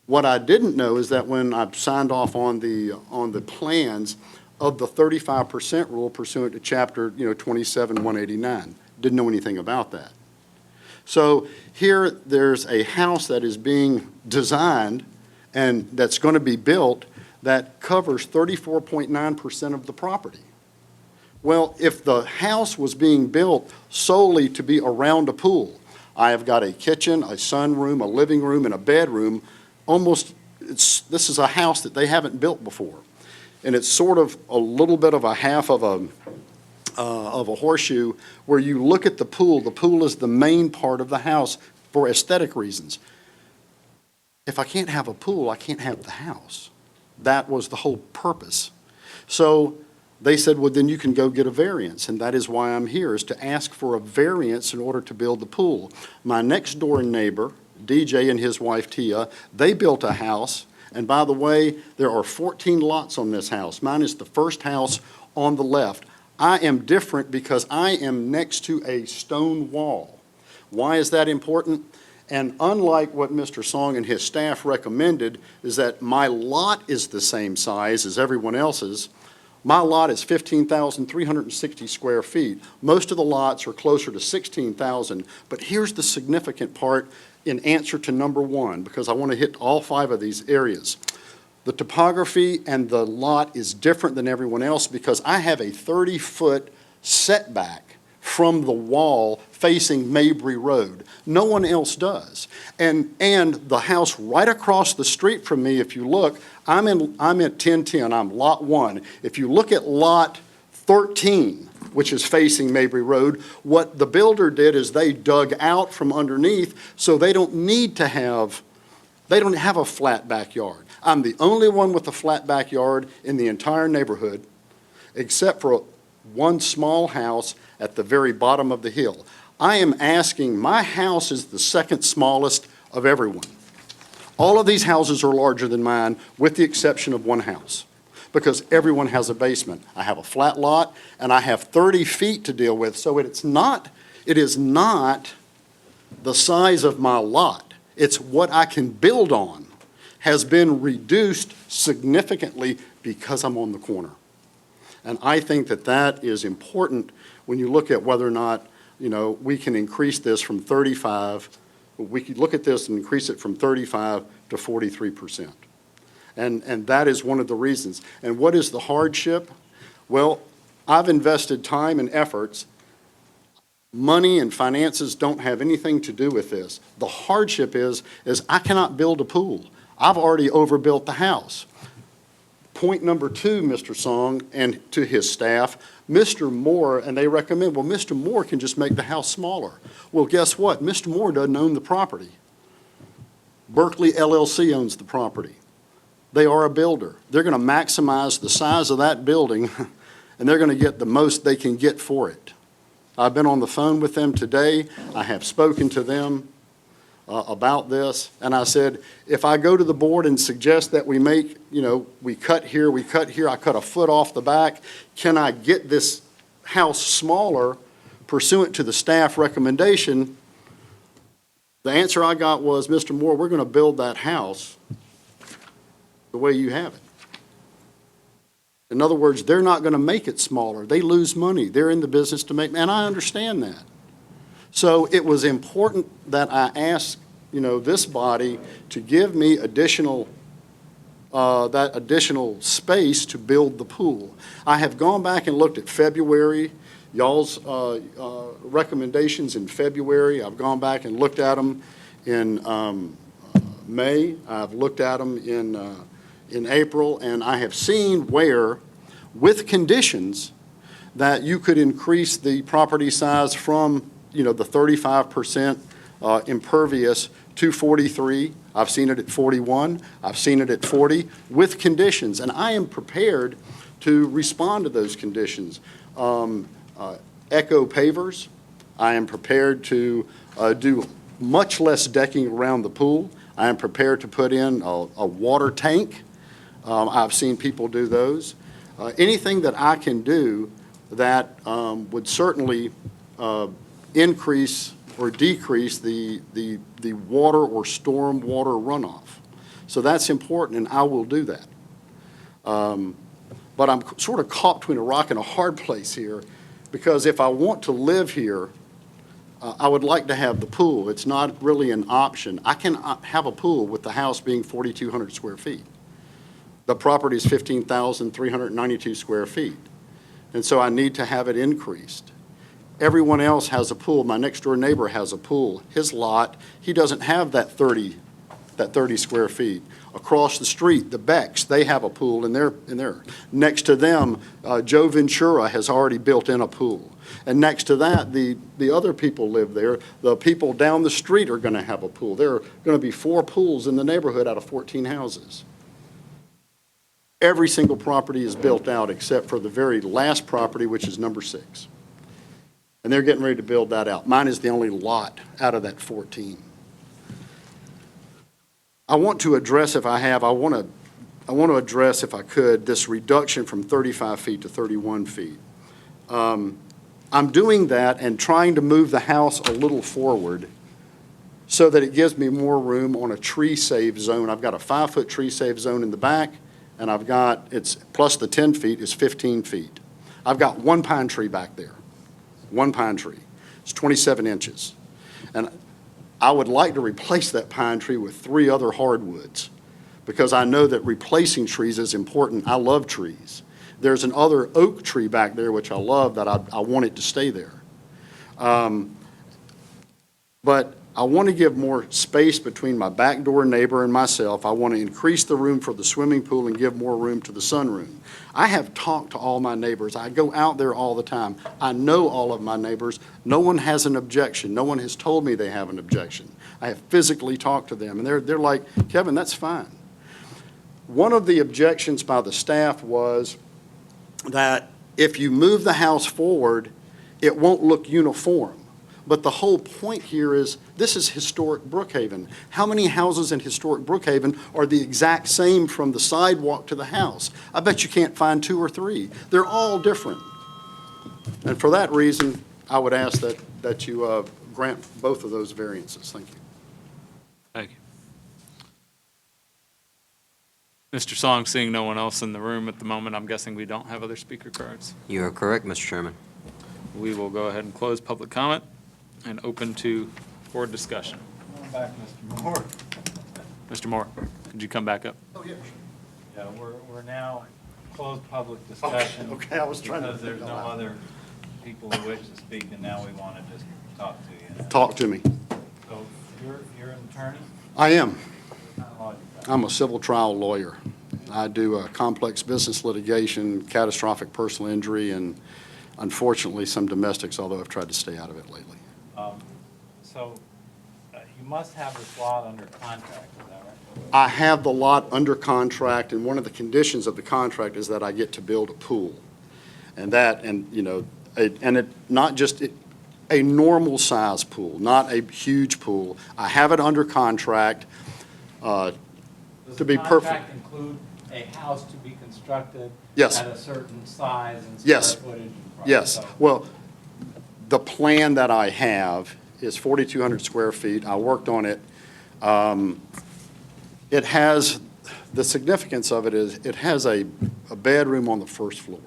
What I didn't know is that when I signed off on the plans of the 35% rule pursuant to Chapter 27-189, didn't know anything about that. So here there's a house that is being designed and that's going to be built that covers 34.9% of the property. Well, if the house was being built solely to be around a pool, I have got a kitchen, a sunroom, a living room, and a bedroom. This is a house that they haven't built before. And it's sort of a little bit of a half of a horseshoe where you look at the pool is the main part of the house for aesthetic reasons. If I can't have a pool, I can't have the house. That was the whole purpose. So they said, well, then you can go get a variance, and that is why I'm here, is to ask for a variance in order to build the pool. My next door neighbor, DJ and his wife Tia, they built a house, and by the way, there are 14 lots on this house. Mine is the first house on the left. I am different because I am next to a stone wall. Why is that important? And unlike what Mr. Song and his staff recommended, is that my lot is the same size as everyone else's. My lot is 15,360 square feet. Most of the lots are closer to 16,000, but here's the significant part in answer to number one, because I want to hit all 5 of these areas. The topography and the lot is different than everyone else because I have a 30-foot setback from the wall facing Mabry Road. No one else does. And the house right across the street from me, if you look, I'm at 1010, I'm lot 1. If you look at lot 13, which is facing Mabry Road, what the builder did is they dug out from underneath so they don't have a flat backyard. I'm the only one with a flat backyard in the entire neighborhood, except for one small house at the very bottom of the hill. I am asking, my house is the second smallest of everyone. All of these houses are larger than mine, with the exception of one house, because everyone has a basement. I have a flat lot, and I have 30 feet to deal with, so it is not the size of my lot. It's what I can build on has been reduced significantly because I'm on the corner. And I think that that is important when you look at whether or not, we can increase this from 35. We could look at this and increase it from 35 to 43%. And that is one of the reasons. And what is the hardship? Well, I've invested time and efforts. Money and finances don't have anything to do with this. The hardship is I cannot build a pool. I've already overbuilt the house. Point number two, Mr. Song, and to his staff, Mr. Moore, and they recommend, well, Mr. Moore can just make the house smaller. Well, guess what? Mr. Moore doesn't own the property. Berkeley LLC owns the property. They are a builder. They're going to maximize the size of that building, and they're going to get the most they can get for it. I've been on the phone with them today. I have spoken to them about this, and I said, if I go to the board and suggest that we make, we cut here, I cut a foot off the back, can I get this house smaller pursuant to the staff recommendation? The answer I got was, Mr. Moore, we're going to build that house the way you have it. In other words, they're not going to make it smaller. They lose money. They're in the business to make, and I understand that. So it was important that I asked, this body to give me additional space to build the pool. I have gone back and looked at February, y'all's recommendations in February. I've gone back and looked at them in May. I've looked at them in April, and I have seen where, with conditions, that you could increase the property size from the 35% impervious to 43. I've seen it at 41. I've seen it at 40 with conditions, and I am prepared to respond to those conditions. Echo pavers. I am prepared to do much less decking around the pool. I am prepared to put in a water tank. I've seen people do those. Anything that I can do that would certainly increase or decrease the water or storm water runoff. So that's important, and I will do that. But I'm sort of caught between a rock and a hard place here, because if I want to live here, I would like to have the pool. It's not really an option. I can have a pool with the house being 4,200 square feet. The property is 15,392 square feet. And so I need to have it increased. Everyone else has a pool. My next door neighbor has a pool. His lot, he doesn't have that 30 square feet. Across the street, the Becks, they have a pool in their. Next to them, Joe Ventura has already built in a pool. And next to that, the other people live there. The people down the street are going to have a pool. There are going to be 4 pools in the neighborhood out of 14 houses. Every single property is built out except for the very last property, which is number 6. And they're getting ready to build that out. Mine is the only lot out of that 14. I want to address, if I could, this reduction from 35 feet to 31 feet. I'm doing that and trying to move the house a little forward so that it gives me more room on a tree save zone. I've got a 5-foot tree save zone in the back, and I've got, it's plus the 10 feet is 15 feet. I've got one pine tree back there, one pine tree. It's 27 inches. And I would like to replace that pine tree with 3 other hardwoods, because I know that replacing trees is important. I love trees. There's another oak tree back there, which I love, that I want it to stay there. But I want to give more space between my back door neighbor and myself. I want to increase the room for the swimming pool and give more room to the sunroom. I have talked to all my neighbors. I go out there all the time. I know all of my neighbors. No one has an objection. No one has told me they have an objection. I have physically talked to them, and they're like, Kevin, that's fine. One of the objections by the staff was that if you move the house forward, it won't look uniform. But the whole point here is, this is historic Brookhaven. How many houses in historic Brookhaven are the exact same from the sidewalk to the house? I bet you can't find 2 or 3. They're all different. And for that reason, I would ask that you grant both of those variances. Thank you. Thank you. Mr. Song, seeing no one else in the room at the moment, I'm guessing we don't have other speaker cards. You are correct, Mr. Chairman. We will go ahead and close public comment and open to board discussion. Back, Mr. Moore. Mr. Moore, could you come back up? Yeah, we're now closed public discussion. Okay, I was trying to Because there's think no aloud. other people who wish to speak, and now we want to just talk to you. Talk to me. So you're an attorney? I am. What kind of law do you practice? I'm a civil trial lawyer. I do complex business litigation, catastrophic personal injury, and unfortunately, some domestics, although I've tried to stay out of it lately. So you must have this lot under contract, is that right? I have the lot under contract, and one of the conditions of the contract is that I get to build a pool. And that, and, you know, not just a normal size pool, not a huge pool. I have it under contract, to be perfect. Does the contract include a house to be constructed? Yes. At a certain size and square Yes. footage? and price? Yes. So- Well, the plan that I have is 4,200 square feet. I worked on it. It has, the significance of it is, it has a bedroom on the first floor.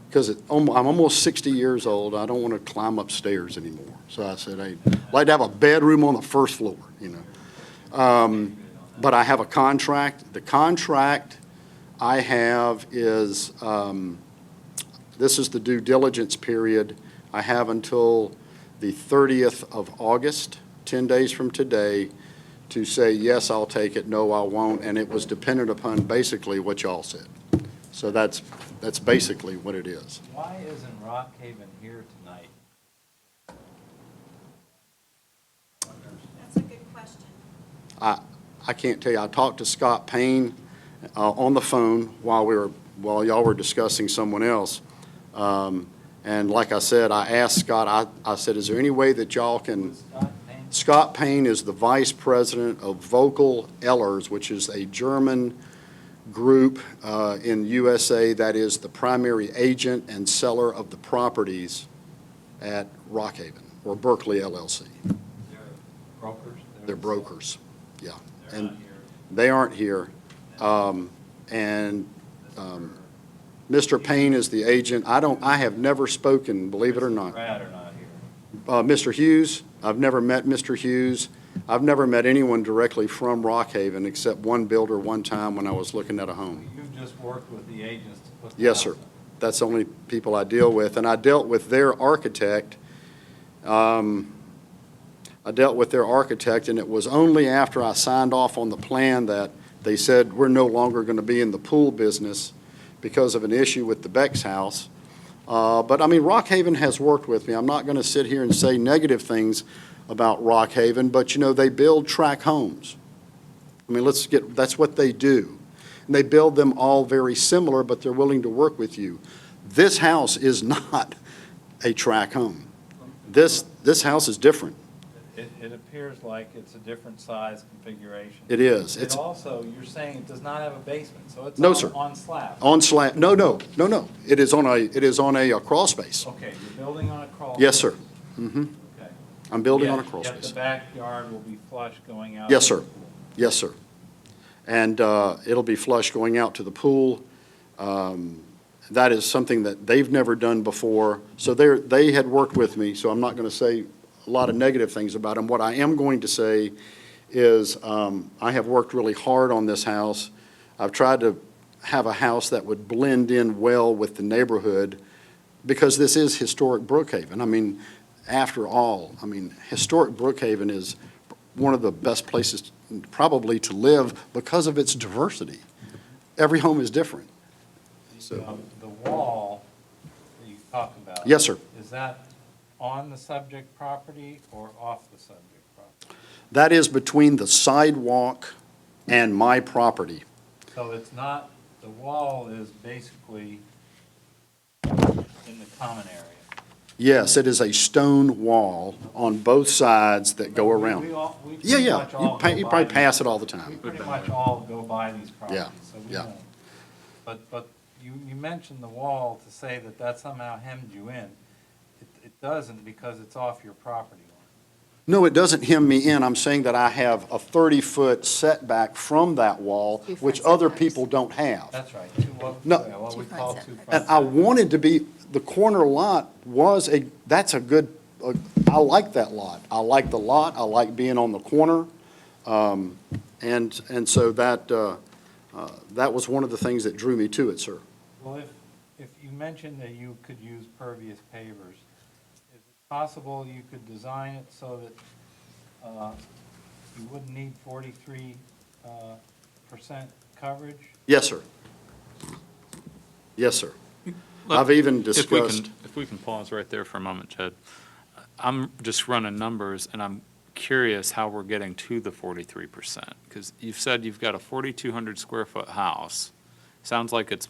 Because I'm almost 60 years old, I don't want to climb upstairs anymore. So I said, I'd like to have a bedroom on the first floor, you know. But I have a contract. The contract I have is, this is the due diligence period. I have until the 30th of August, 10 days from today, to say, yes, I'll take it, no, I won't, and it was dependent upon basically what y'all said. So that's basically what it is. Why isn't Rockhaven here tonight? That's a good question. I can't tell you. I talked to Scott Payne on the phone while y'all were discussing someone else. And like I said, I asked Scott, I said, is there any way that y'all can... Scott Payne is the vice president of Vocal Ellers, which is a German group in USA that is the primary agent and seller of the properties at Rockhaven, or Berkeley LLC. They're brokers? They're brokers, yeah. They're And not here. they aren't here. Mr. Payne is the agent. I have never spoken, believe it or not. Brad are not here. Mr. Hughes, I've never met Mr. Hughes. I've never met anyone directly from Rockhaven except one builder one time when I was looking at a home. You've just worked with the agents to put the Yes, house sir. up. That's the only people I deal with. And I dealt with their architect. And it was only after I signed off on the plan that they said, we're no longer going to be in the pool business because of an issue with the Beck's house. But, I mean, Rockhaven has worked with me. I'm not going to sit here and say negative things about Rockhaven, but, you know, they build tract homes. I mean, that's what they do. And they build them all very similar, but they're willing to work with you. This house is not a tract home. This house is different. It appears like it's a different size configuration. It is. It also, you're saying it does not have a basement, so it's No, sir. on slab. On slab, no. It is on a crawl space. Okay, you're building on a crawl. Yes, space. sir. Mm-hmm. Okay. I'm building on a Yet- crawl Yet the space. backyard will be flush going out. Yes, to the sir. pool. Yes, sir. And it'll be flush going out to the pool. That is something that they've never done before. So they had worked with me, so I'm not going to say a lot of negative things about them. What I am going to say is I have worked really hard on this house. I've tried to have a house that would blend in well with the neighborhood because this is historic Brookhaven. I mean, after all, historic Brookhaven is one of the best places probably to live because of its diversity. Every home is different. So, The wall that you talk about. Yes, sir. Is that on the subject property or off the subject property? that is between the sidewalk and my property. So it's not, the wall is basically in the common area. Yes, it is a stone wall on both sides that go We around. pretty Yeah. much all You go probably by pass these- it all the We time. pretty much all go by these properties, Yeah, so we yeah. won't. But you mentioned the wall to say that that somehow hemmed you in. It doesn't, because it's off your property line. No, it doesn't hem me in. I'm saying that I have a 30-foot setback from that wall, Two front which other setbacks. people don't have. That's right, No. what we Two call front two front And I wanted to be, the corner lot was that's a good, I like that lot. I like the lot, I like being on the corner. And so that was one of the things that drew me to it, sir. Well, if you mentioned that you could use pervious pavers, is it possible you could design it so that you wouldn't need 43% coverage? Yes, sir. Yes, sir. I've even If we discussed. if we can pause right there for a moment, Jed. I'm just running numbers, and I'm curious how we're getting to the 43%, because you've said you've got a 4,200 square foot house. Sounds like it's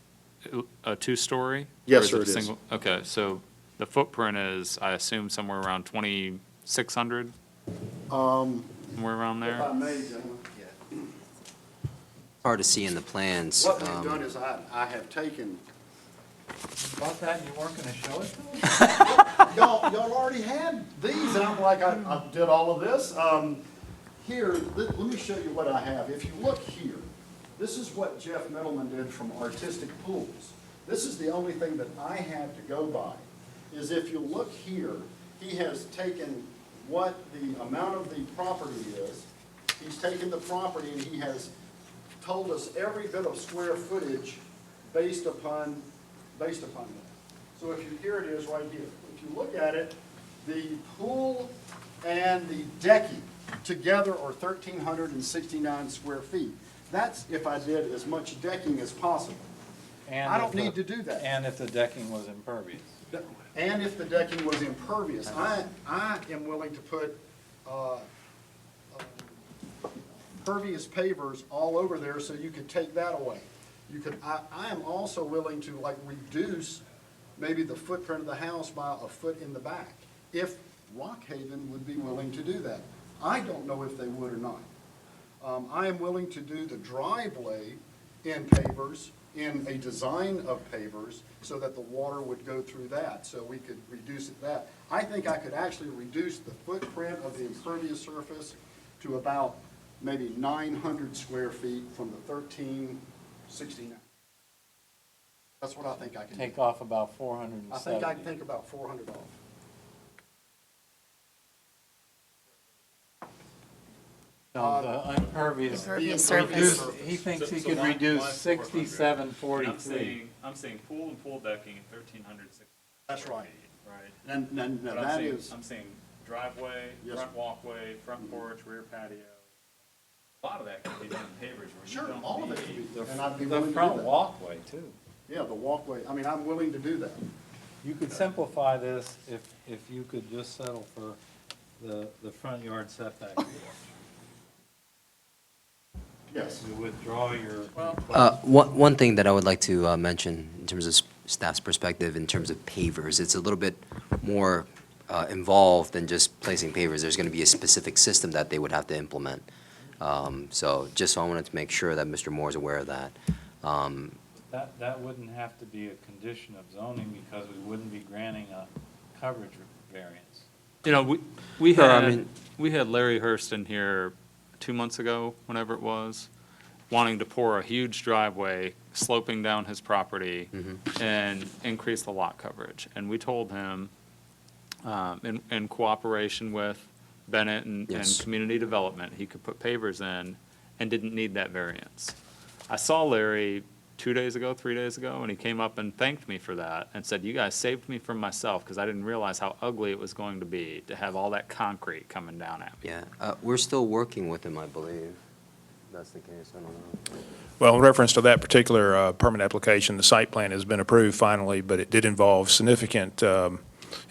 a two-story? Yes, Or sir, a it is. single? Okay, so the footprint is, I assume, somewhere around 2,600, somewhere around If I there? may, gentlemen. Hard to see in the plans. What we've done is I have taken, About that, you weren't going to show it to us? y'all already had these, and I'm like, I did all of this. Here, let me show you what I have. If you look here, this is what Jeff Middleman did from Artistic Pools. This is the only thing that I have to go by, is if you look here, he has taken what the amount of the property is. He's taken the property and he has told us every bit of square footage based upon that. So if you, here it is right here. If you look at it, the pool and the decking together are 1,369 square feet. That's if I did as much decking as possible. And I if don't the- need to do that. And if the decking was impervious? And if the decking was impervious, I am willing to put pervious pavers all over there so you could take that away. You could, I am also willing to like reduce maybe the footprint of the house by a foot in the back, if Rockhaven would be willing to do that. I don't know if they would or not. I am willing to do the driveway in pavers, in a design of pavers, so that the water would go through that, so we could reduce it that. I think I could actually reduce the footprint of the impervious surface to about maybe 900 square feet from the 1,369. That's what I think I can do. Take off about 470. I think I can take about 400 off. No, the impervious. Impervious reduce- surface. He thinks he So could why- reduce why 6743. I'm seeing pool and pool decking at 1,360. That's right. Right. And But that is, I'm seeing driveway, Yes, front sir. walkway, front porch, rear patio. A lot of that can be done in pavers. where you sure, don't all of it need- can be, and I'd be The willing to do front that. walkway, too. Yeah, the walkway, I mean, I'm willing to do that. You could simplify this if you could just settle for the front yard setback. Yes. You withdraw your. One thing that I would like to mention in terms of staff's perspective, in terms of pavers, it's a little bit more involved than just placing pavers. There's going to be a specific system that they would have to implement. So I wanted to make sure that Mr. Moore is aware of that. That wouldn't have to be a condition of zoning because we wouldn't be granting a coverage variance. You know, we Sure, I had, mean- we had Larry Hurst in here 2 months ago, whenever it was, wanting to pour a huge driveway sloping down his property and increase the lot coverage. And we told him, in cooperation with Bennett and Yes. community development, he could put pavers in and didn't need that variance. I saw Larry 2 days ago, 3 days ago, and he came up and thanked me for that and said, "You guys saved me from myself because I didn't realize how ugly it was going to be to have all that concrete coming down at me." Yeah, we're still working with him, I believe. That's the case, I don't know. Well, in reference to that particular permit application, the site plan has been approved finally, but it did involve significant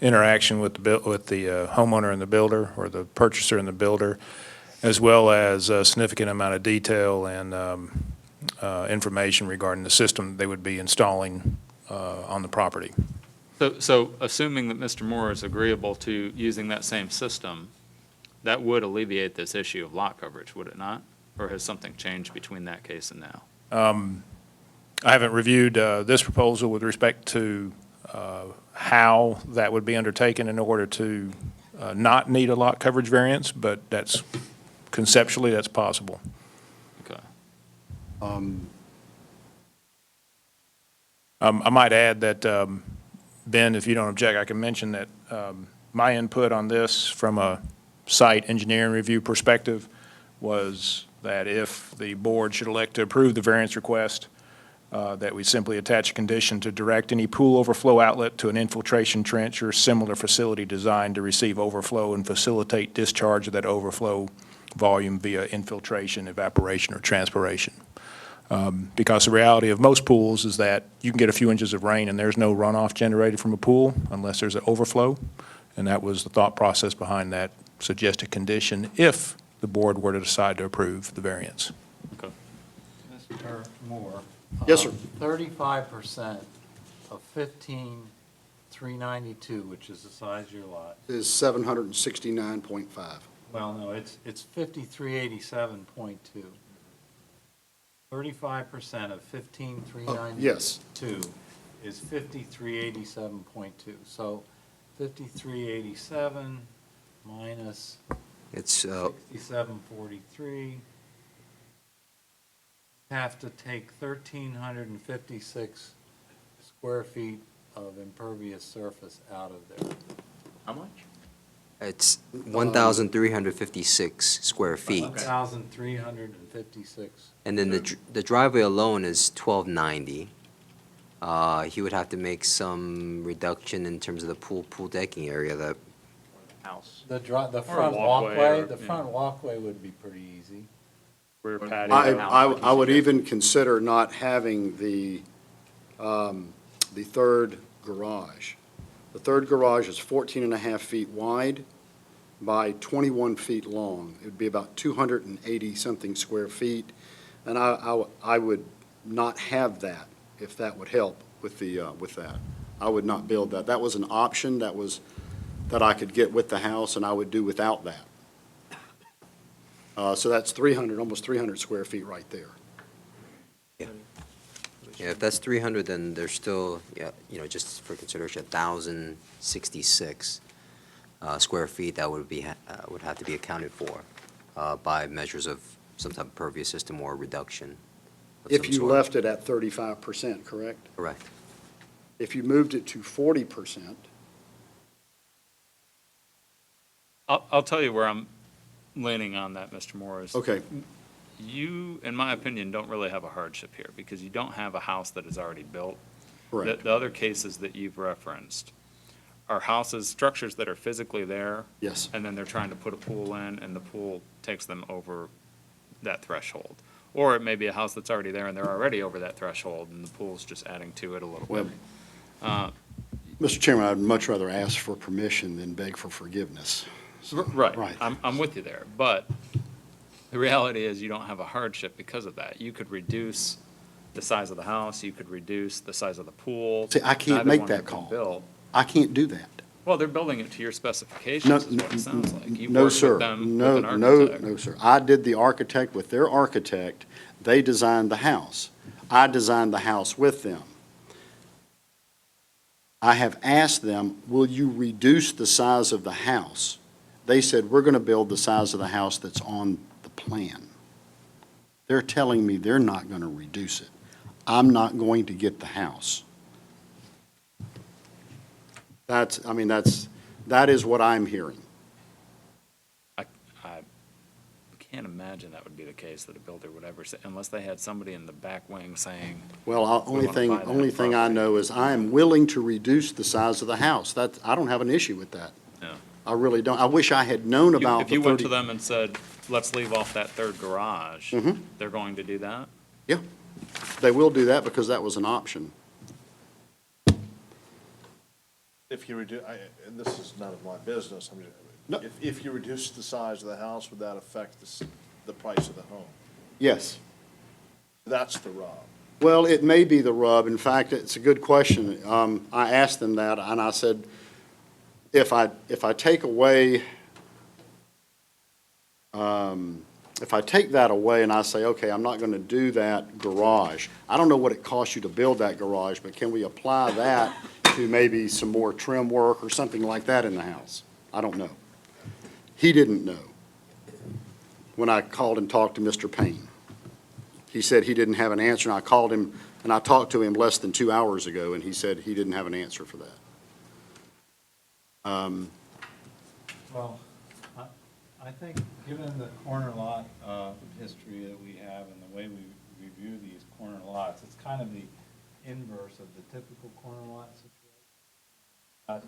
interaction with the homeowner and the builder, or the purchaser and the builder, as well as a significant amount of detail and information regarding the system they would be installing on the property. So assuming that Mr. Moore is agreeable to using that same system, that would alleviate this issue of lot coverage, would it not? Or has something changed between that case and now? I haven't reviewed this proposal with respect to how that would be undertaken in order to not need a lot coverage variance, but that's, conceptually, that's possible. Okay. I might add that, Ben, if you don't object, I can mention that my input on this from a site engineering review perspective was that if the board should elect to approve the variance request, that we simply attach a condition to direct any pool overflow outlet to an infiltration trench or similar facility designed to receive overflow and facilitate discharge of that overflow volume via infiltration, evaporation, or transpiration. Because the reality of most pools is that you can get a few inches of rain and there's no runoff generated from a pool unless there's an overflow. And that was the thought process behind that suggested condition if the board were to decide to approve the variance. Mr. Moore? Yes, sir. 35% of 15,392, which is the size of your lot. Is 769.5. Well, no, it's 5387.2. 35% of 15,392. Yes. Is 5387.2. So 5387 minus It's 6743. Have to take 1,356 square feet of impervious surface out of there. How much? It's 1,356 square feet. 1,356. And then the driveway alone is 1,290. He would have to make some reduction in terms of the pool decking area that. House. The Or front a walkway, walkway, or, the yeah. front walkway would be pretty easy. Rear patio. I would even consider not having the third garage. The third garage is 14 and a half feet wide by 21 feet long. It would be about 280-something square feet, and I would not have that, if that would help with that. I would not build that. That was an option that I could get with the house, and I would do without that. So that's 300, almost 300 square feet right there. Yeah, if that's 300, then there's still, just for consideration, 1,066 square feet that would have to be accounted for by measures of some type of pervious system or reduction of If some you sort. left it at 35%, correct? Correct. If you moved it to 40%, I'll tell you where I'm leaning on that, Mr. Morris. okay, You, in my opinion, don't really have a hardship here because you don't have a house that is already built. correct, The other cases that you've referenced are houses, structures that are physically there, yes. and then they're trying to put a pool in, and the pool takes them over that threshold. Or it may be a house that's already there and they're already over that threshold, and the pool's just adding to it a little bit. Mr. Chairman, I'd much rather ask for permission than beg for forgiveness. Right. Right. I'm with you there, but the reality is you don't have a hardship because of that. You could reduce the size of the house, you could reduce the size of the pool. See, I can't Neither make one that have been call. built. I can't do that. Well, they're building it to your No, specifications, is what it sounds like. You no, worked sir. with them, No, with an no, architect. no, sir. I did the architect with their architect. They designed the house. I designed the house with them. I have asked them, will you reduce the size of the house? They said, we're going to build the size of the house that's on the plan. They're telling me they're not going to reduce it. I'm not going to get the house. That is what I'm hearing. I can't imagine that would be the case, that a builder would ever say, unless they had somebody in the back wing saying. Well, We wanna buy that only thing I property. know is I am willing to reduce the size of the house. I don't have an issue with that. Yeah. I really don't. I wish I had known about If the you went to 30. them and said, let's leave off that third garage, Mhm. they're going to do that? Yeah, they will do that because that was an option. If you reduce, and this is none of my business, No. if you reduce the size of the house, would that affect the price of the home? Yes. That's the rub. Well, it may be the rub. In fact, it's a good question. I asked them that, and I said, if I take away, if I take that away and I say, okay, I'm not going to do that garage, I don't know what it costs you to build that garage, but can we apply that to maybe some more trim work or something like that in the house? I don't know. He didn't know when I called and talked to Mr. Payne. He said he didn't have an answer, and I called him, and I talked to him less than 2 hours ago, and he said he didn't have an answer for that. Well, I think, given the corner lot history that we have and the way we review these corner lots, it's kind of the inverse of the typical corner lot situation. Got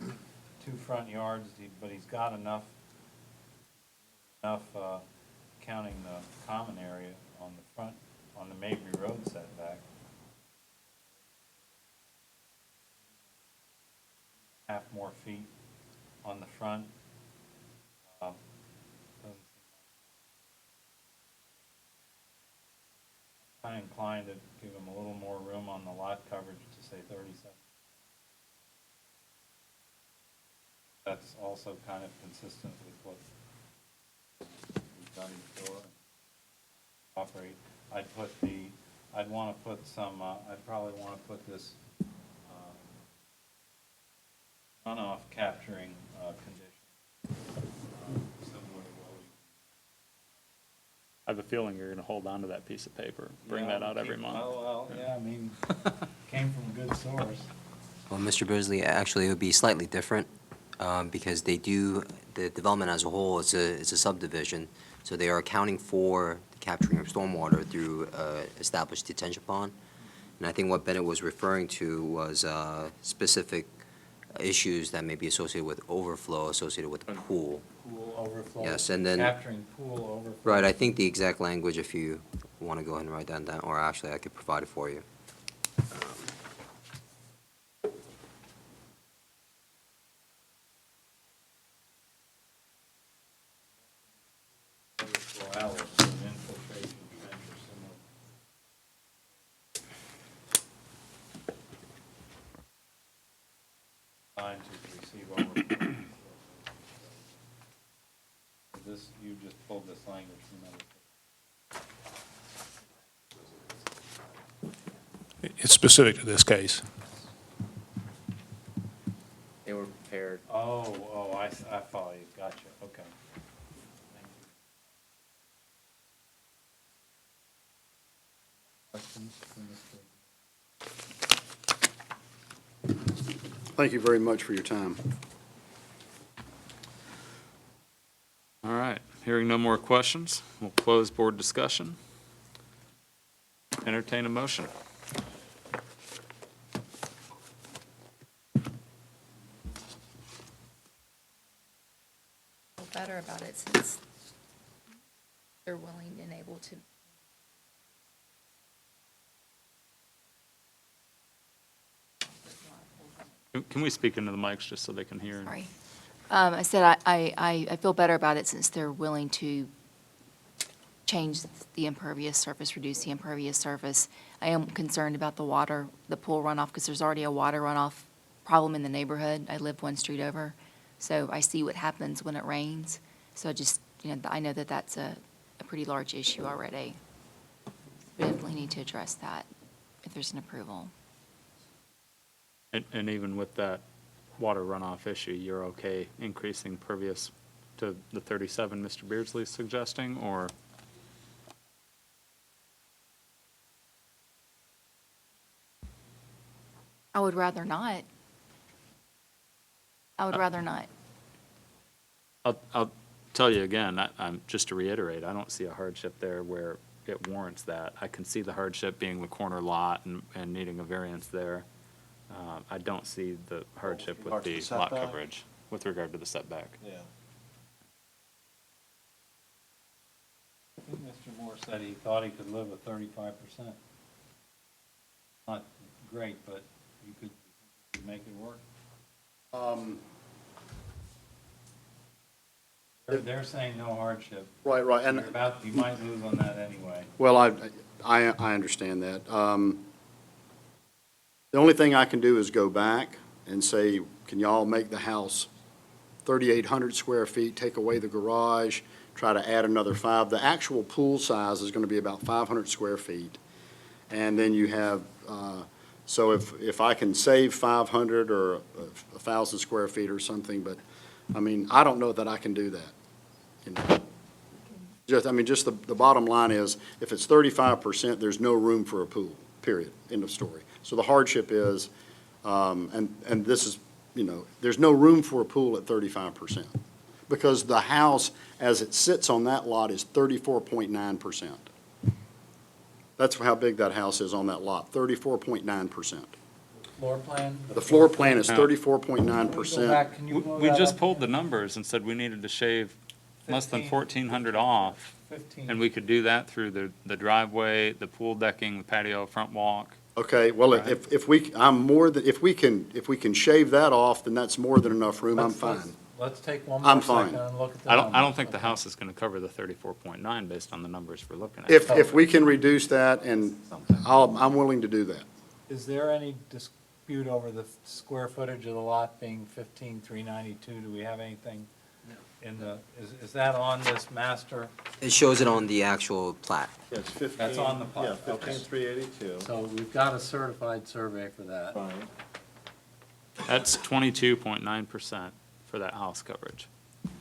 two front yards, but he's got enough, counting the common area on the front, on the Mabry Road setback. Half more feet on the front. Doesn't seem like. I'm inclined to give him a little more room on the lot coverage to say 37. That's also kind of consistent with what we've done before. Operate. I'd want to put some, I'd probably want to put this runoff capturing condition. Similar to what we. I have a feeling you're going to hold on to that piece of paper, bring that out every month. Oh, well, yeah, I mean, came from a good source. Well, Mr. Beardsley, actually, it would be slightly different because the development as a whole, it's a subdivision, so they are accounting for the capturing of stormwater through established detention pond. And I think what Bennett was referring to was specific issues that may be associated with overflow associated with the pool. Pool overflow. Yes, and then. Capturing pool overflow. Right, I think the exact language, if you want to go ahead and write that down, or actually I could provide it for you. Overflow outlet, so an infiltration trench or similar. Designed to receive overflow. This, you just pulled this language from another. It's specific to this case. They were prepared. Oh, I follow you, gotcha, okay. Questions from Mr. Thank you very much for your time. All right, hearing no more questions, we'll close board discussion. Entertain a motion. Feel better about it since they're willing and able to. Can we speak into the mics just so they can hear? Sorry. I said I feel better about it since they're willing to change the impervious surface, reduce the impervious surface. I am concerned about the water, the pool runoff, because there's already a water runoff problem in the neighborhood. I live one street over, so I see what happens when it rains. So I just, I know that that's a pretty large issue already. We definitely need to address that if there's an approval. And even with that water runoff issue, you're okay increasing pervious to the 37 Mr. Beardsley's suggesting, or? I would rather not. I would rather not. I'll tell you again, I'm just to reiterate, I don't see a hardship there where it warrants that. I can see the hardship being the corner lot and needing a variance there. I don't see the hardship with the lot coverage with regard to the setback. Yeah. I think Mr. Moore said he thought he could live with 35%. Not great, but you could make it work. They're saying no hardship. Right, and You might lose on that anyway. well, I understand that. The only thing I can do is go back and say, can y'all make the house 3,800 square feet, take away the garage, try to add another 5. The actual pool size is going to be about 500 square feet. And then you have, so if I can save 500 or 1,000 square feet or something, but, I mean, I don't know that I can do that. Just the bottom line is, if it's 35%, there's no room for a pool, period, end of story. So the hardship is, and this is, there's no room for a pool at 35%. because the house, as it sits on that lot, is 34.9%. That's how big that house is on that lot, 34.9%. Floor plan? The floor plan is No. 34.9%. Can you blow We that just up? pulled the numbers and said we needed to shave less than 1,400 off. 15. And we could do that through the driveway, the pool decking, the patio, front walk. Okay, well, Right. if we can shave that off, then that's more than enough room, I'm fine. Let's take one I'm more fine. second and look at the I don't numbers. think the house is going to cover the 34.9 based on the numbers we're looking at. If we can reduce that, and I'm willing to do that. Is there any dispute over the square footage of the lot being 15,392? Do we have anything in the, is that on this master? It shows it on the actual plat. Yeah, it's 15. That's on the plat. Yeah, Okay. 15,382. So we've got a certified survey for that. Fine. That's 22.9% for that house coverage.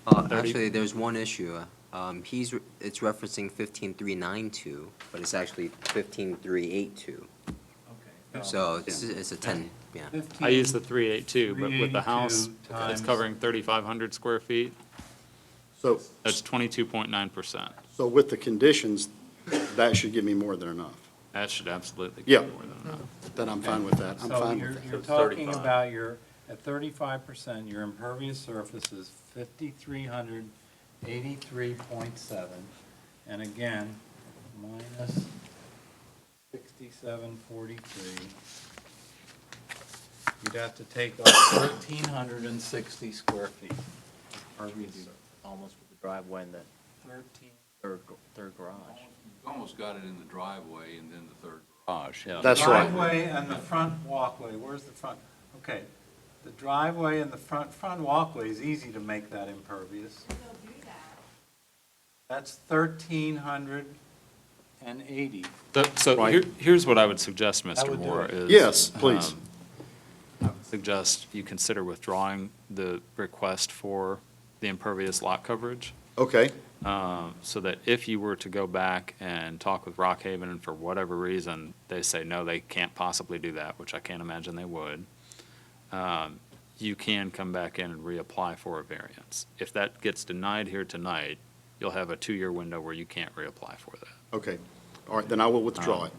30. Actually, there's one issue. It's referencing 15,392, but it's actually 15,382. Okay. So it's a 10, yeah. I use the 382, but with the house, 382 it's times- covering 3,500 square feet. So, That's 22.9%. so with the conditions, that should give me more than enough. That should absolutely Yeah. give more than enough. Then I'm fine with that. I'm So fine you're, with that. you're talking about at 35%, your impervious surface is 5,383.7. And again, minus 6743. You'd have to take off 1,360 square feet. Impervious, Almost with the driveway and the 13. third garage. You almost got it in the driveway and then the third garage. Yeah. That's right. Driveway and the front walkway, where's the front? Okay, the driveway and the front walkway is easy to make that impervious. That's 1,380. So Right. here's what I would suggest, That Mr. would do Moore, it. is. Yes, please. I would suggest you consider withdrawing the request for the impervious lot coverage, Okay, so that if you were to go back and talk with Rockhaven and for whatever reason, they say, no, they can't possibly do that, which I can't imagine they would, you can come back in and reapply for a variance. If that gets denied here tonight, you'll have a 2-year window where you can't reapply for that. okay. All right, then I will withdraw it.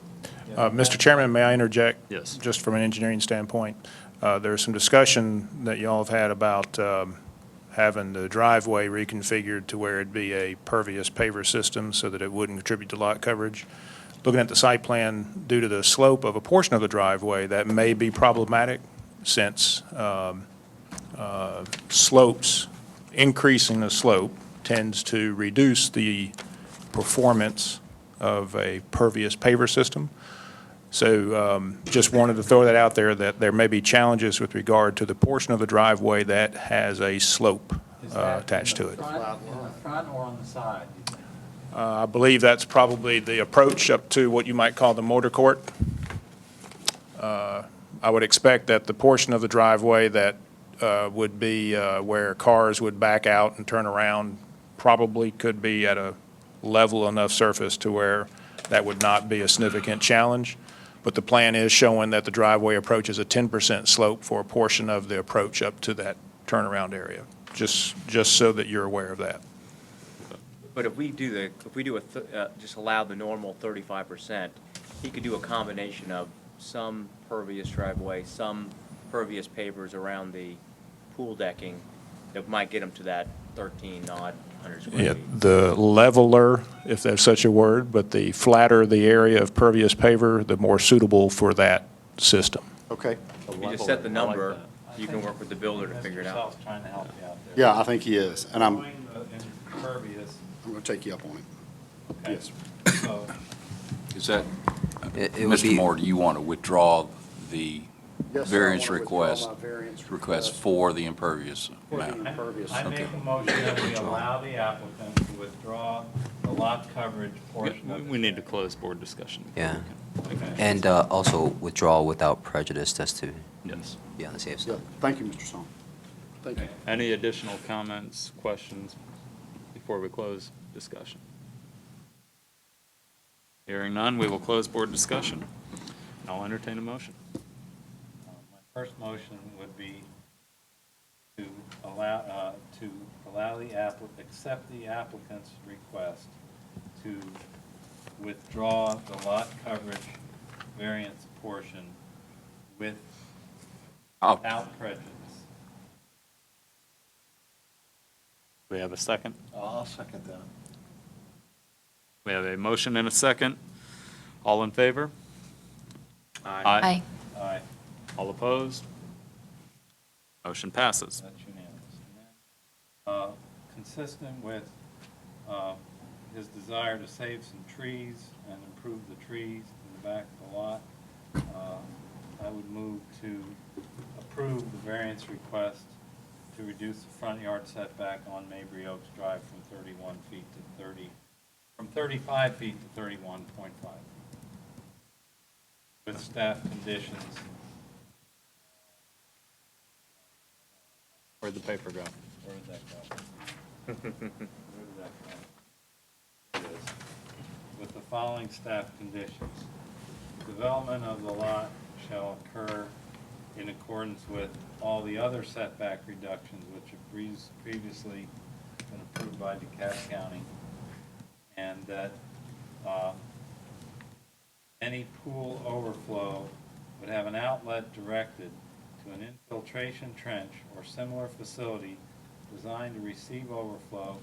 Mr. Chairman, may I interject? Yes. Just from an engineering standpoint. There's some discussion that y'all have had about having the driveway reconfigured to where it'd be a pervious paver system so that it wouldn't contribute to lot coverage. Looking at the site plan, due to the slope of a portion of the driveway, that may be problematic since slopes, increasing the slope tends to reduce the performance of a pervious paver system. So just wanted to throw that out there, that there may be challenges with regard to the portion of the driveway that has a slope Is that attached to it. in the front or on the side? I believe that's probably the approach up to what you might call the motor court. I would expect that the portion of the driveway that would be where cars would back out and turn around probably could be at a level enough surface to where that would not be a significant challenge. But the plan is showing that the driveway approaches a 10% slope for a portion of the approach up to that turnaround area, just so that you're aware of that. But if we do just allow the normal 35%, he could do a combination of some pervious driveway, some pervious pavers around the pool decking that might get him to that 13-odd hundred square Yeah, feet. the leveler, if there's such a word, but the flatter the area of pervious paver, the more suitable for that system. Okay. If you just set the number, you can work with the builder to figure it out. Mr. Sells trying to help you out there. Yeah, I think he is, and I'm Doing the impervious, going to take you up on it. okay. Yes. So, Is that, It would Mr. be- Moore, do you want to withdraw the Yes, sir, I variance wanna withdraw request, my variance request for the impervious For the amount? impervious. I make a motion that we allow the applicant to withdraw the lot coverage portion of We need to close board discussion. Yeah. Okay. And also withdraw without prejudice, just to Yes. be on the safe Yeah, side. thank you, Mr. Song. Thank you. Any additional comments, questions before we close discussion? Hearing none, we will close board discussion. I'll entertain a motion. My first motion would be to accept the applicant's request to withdraw the lot coverage variance portion without prejudice. We have a second? I'll second that. We have a motion and a second. All in favor? Aye. Aye. All opposed? Motion passes. That's unanimous. And then, consistent with his desire to save some trees and improve the trees in the back of the lot, I would move to approve the variance request to reduce the front yard setback on Mabry Oaks Drive from 31 feet to 35 feet to 31.5. With staff conditions. Where'd the paper go? Where did that go? Where did that go? It is. With the following staff conditions. Development of the lot shall occur in accordance with all the other setback reductions which have previously been approved by DeKalb County, and that any pool overflow would have an outlet directed to an infiltration trench or similar facility designed to receive overflow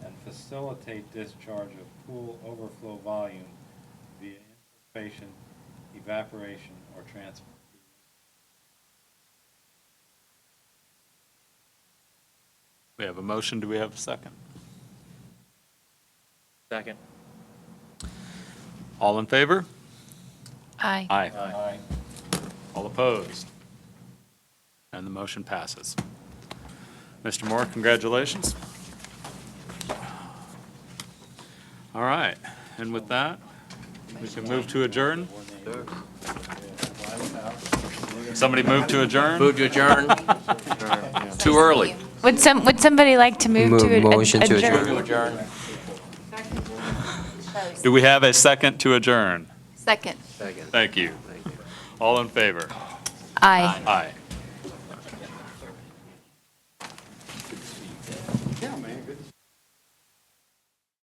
and facilitate discharge of pool overflow volume via infiltration, evaporation, or transport. We have a motion. Do we have a second? Second. All in favor? Aye. Aye. All opposed? And the motion passes. Mr. Moore, congratulations. All right, and with that, we can move to adjourn. Somebody move to adjourn? Move to adjourn. Too early. Would somebody like to move to Motion to adjourn? adjourn. Do we have a second to adjourn? Second. Thank you. All in favor? Aye. Aye.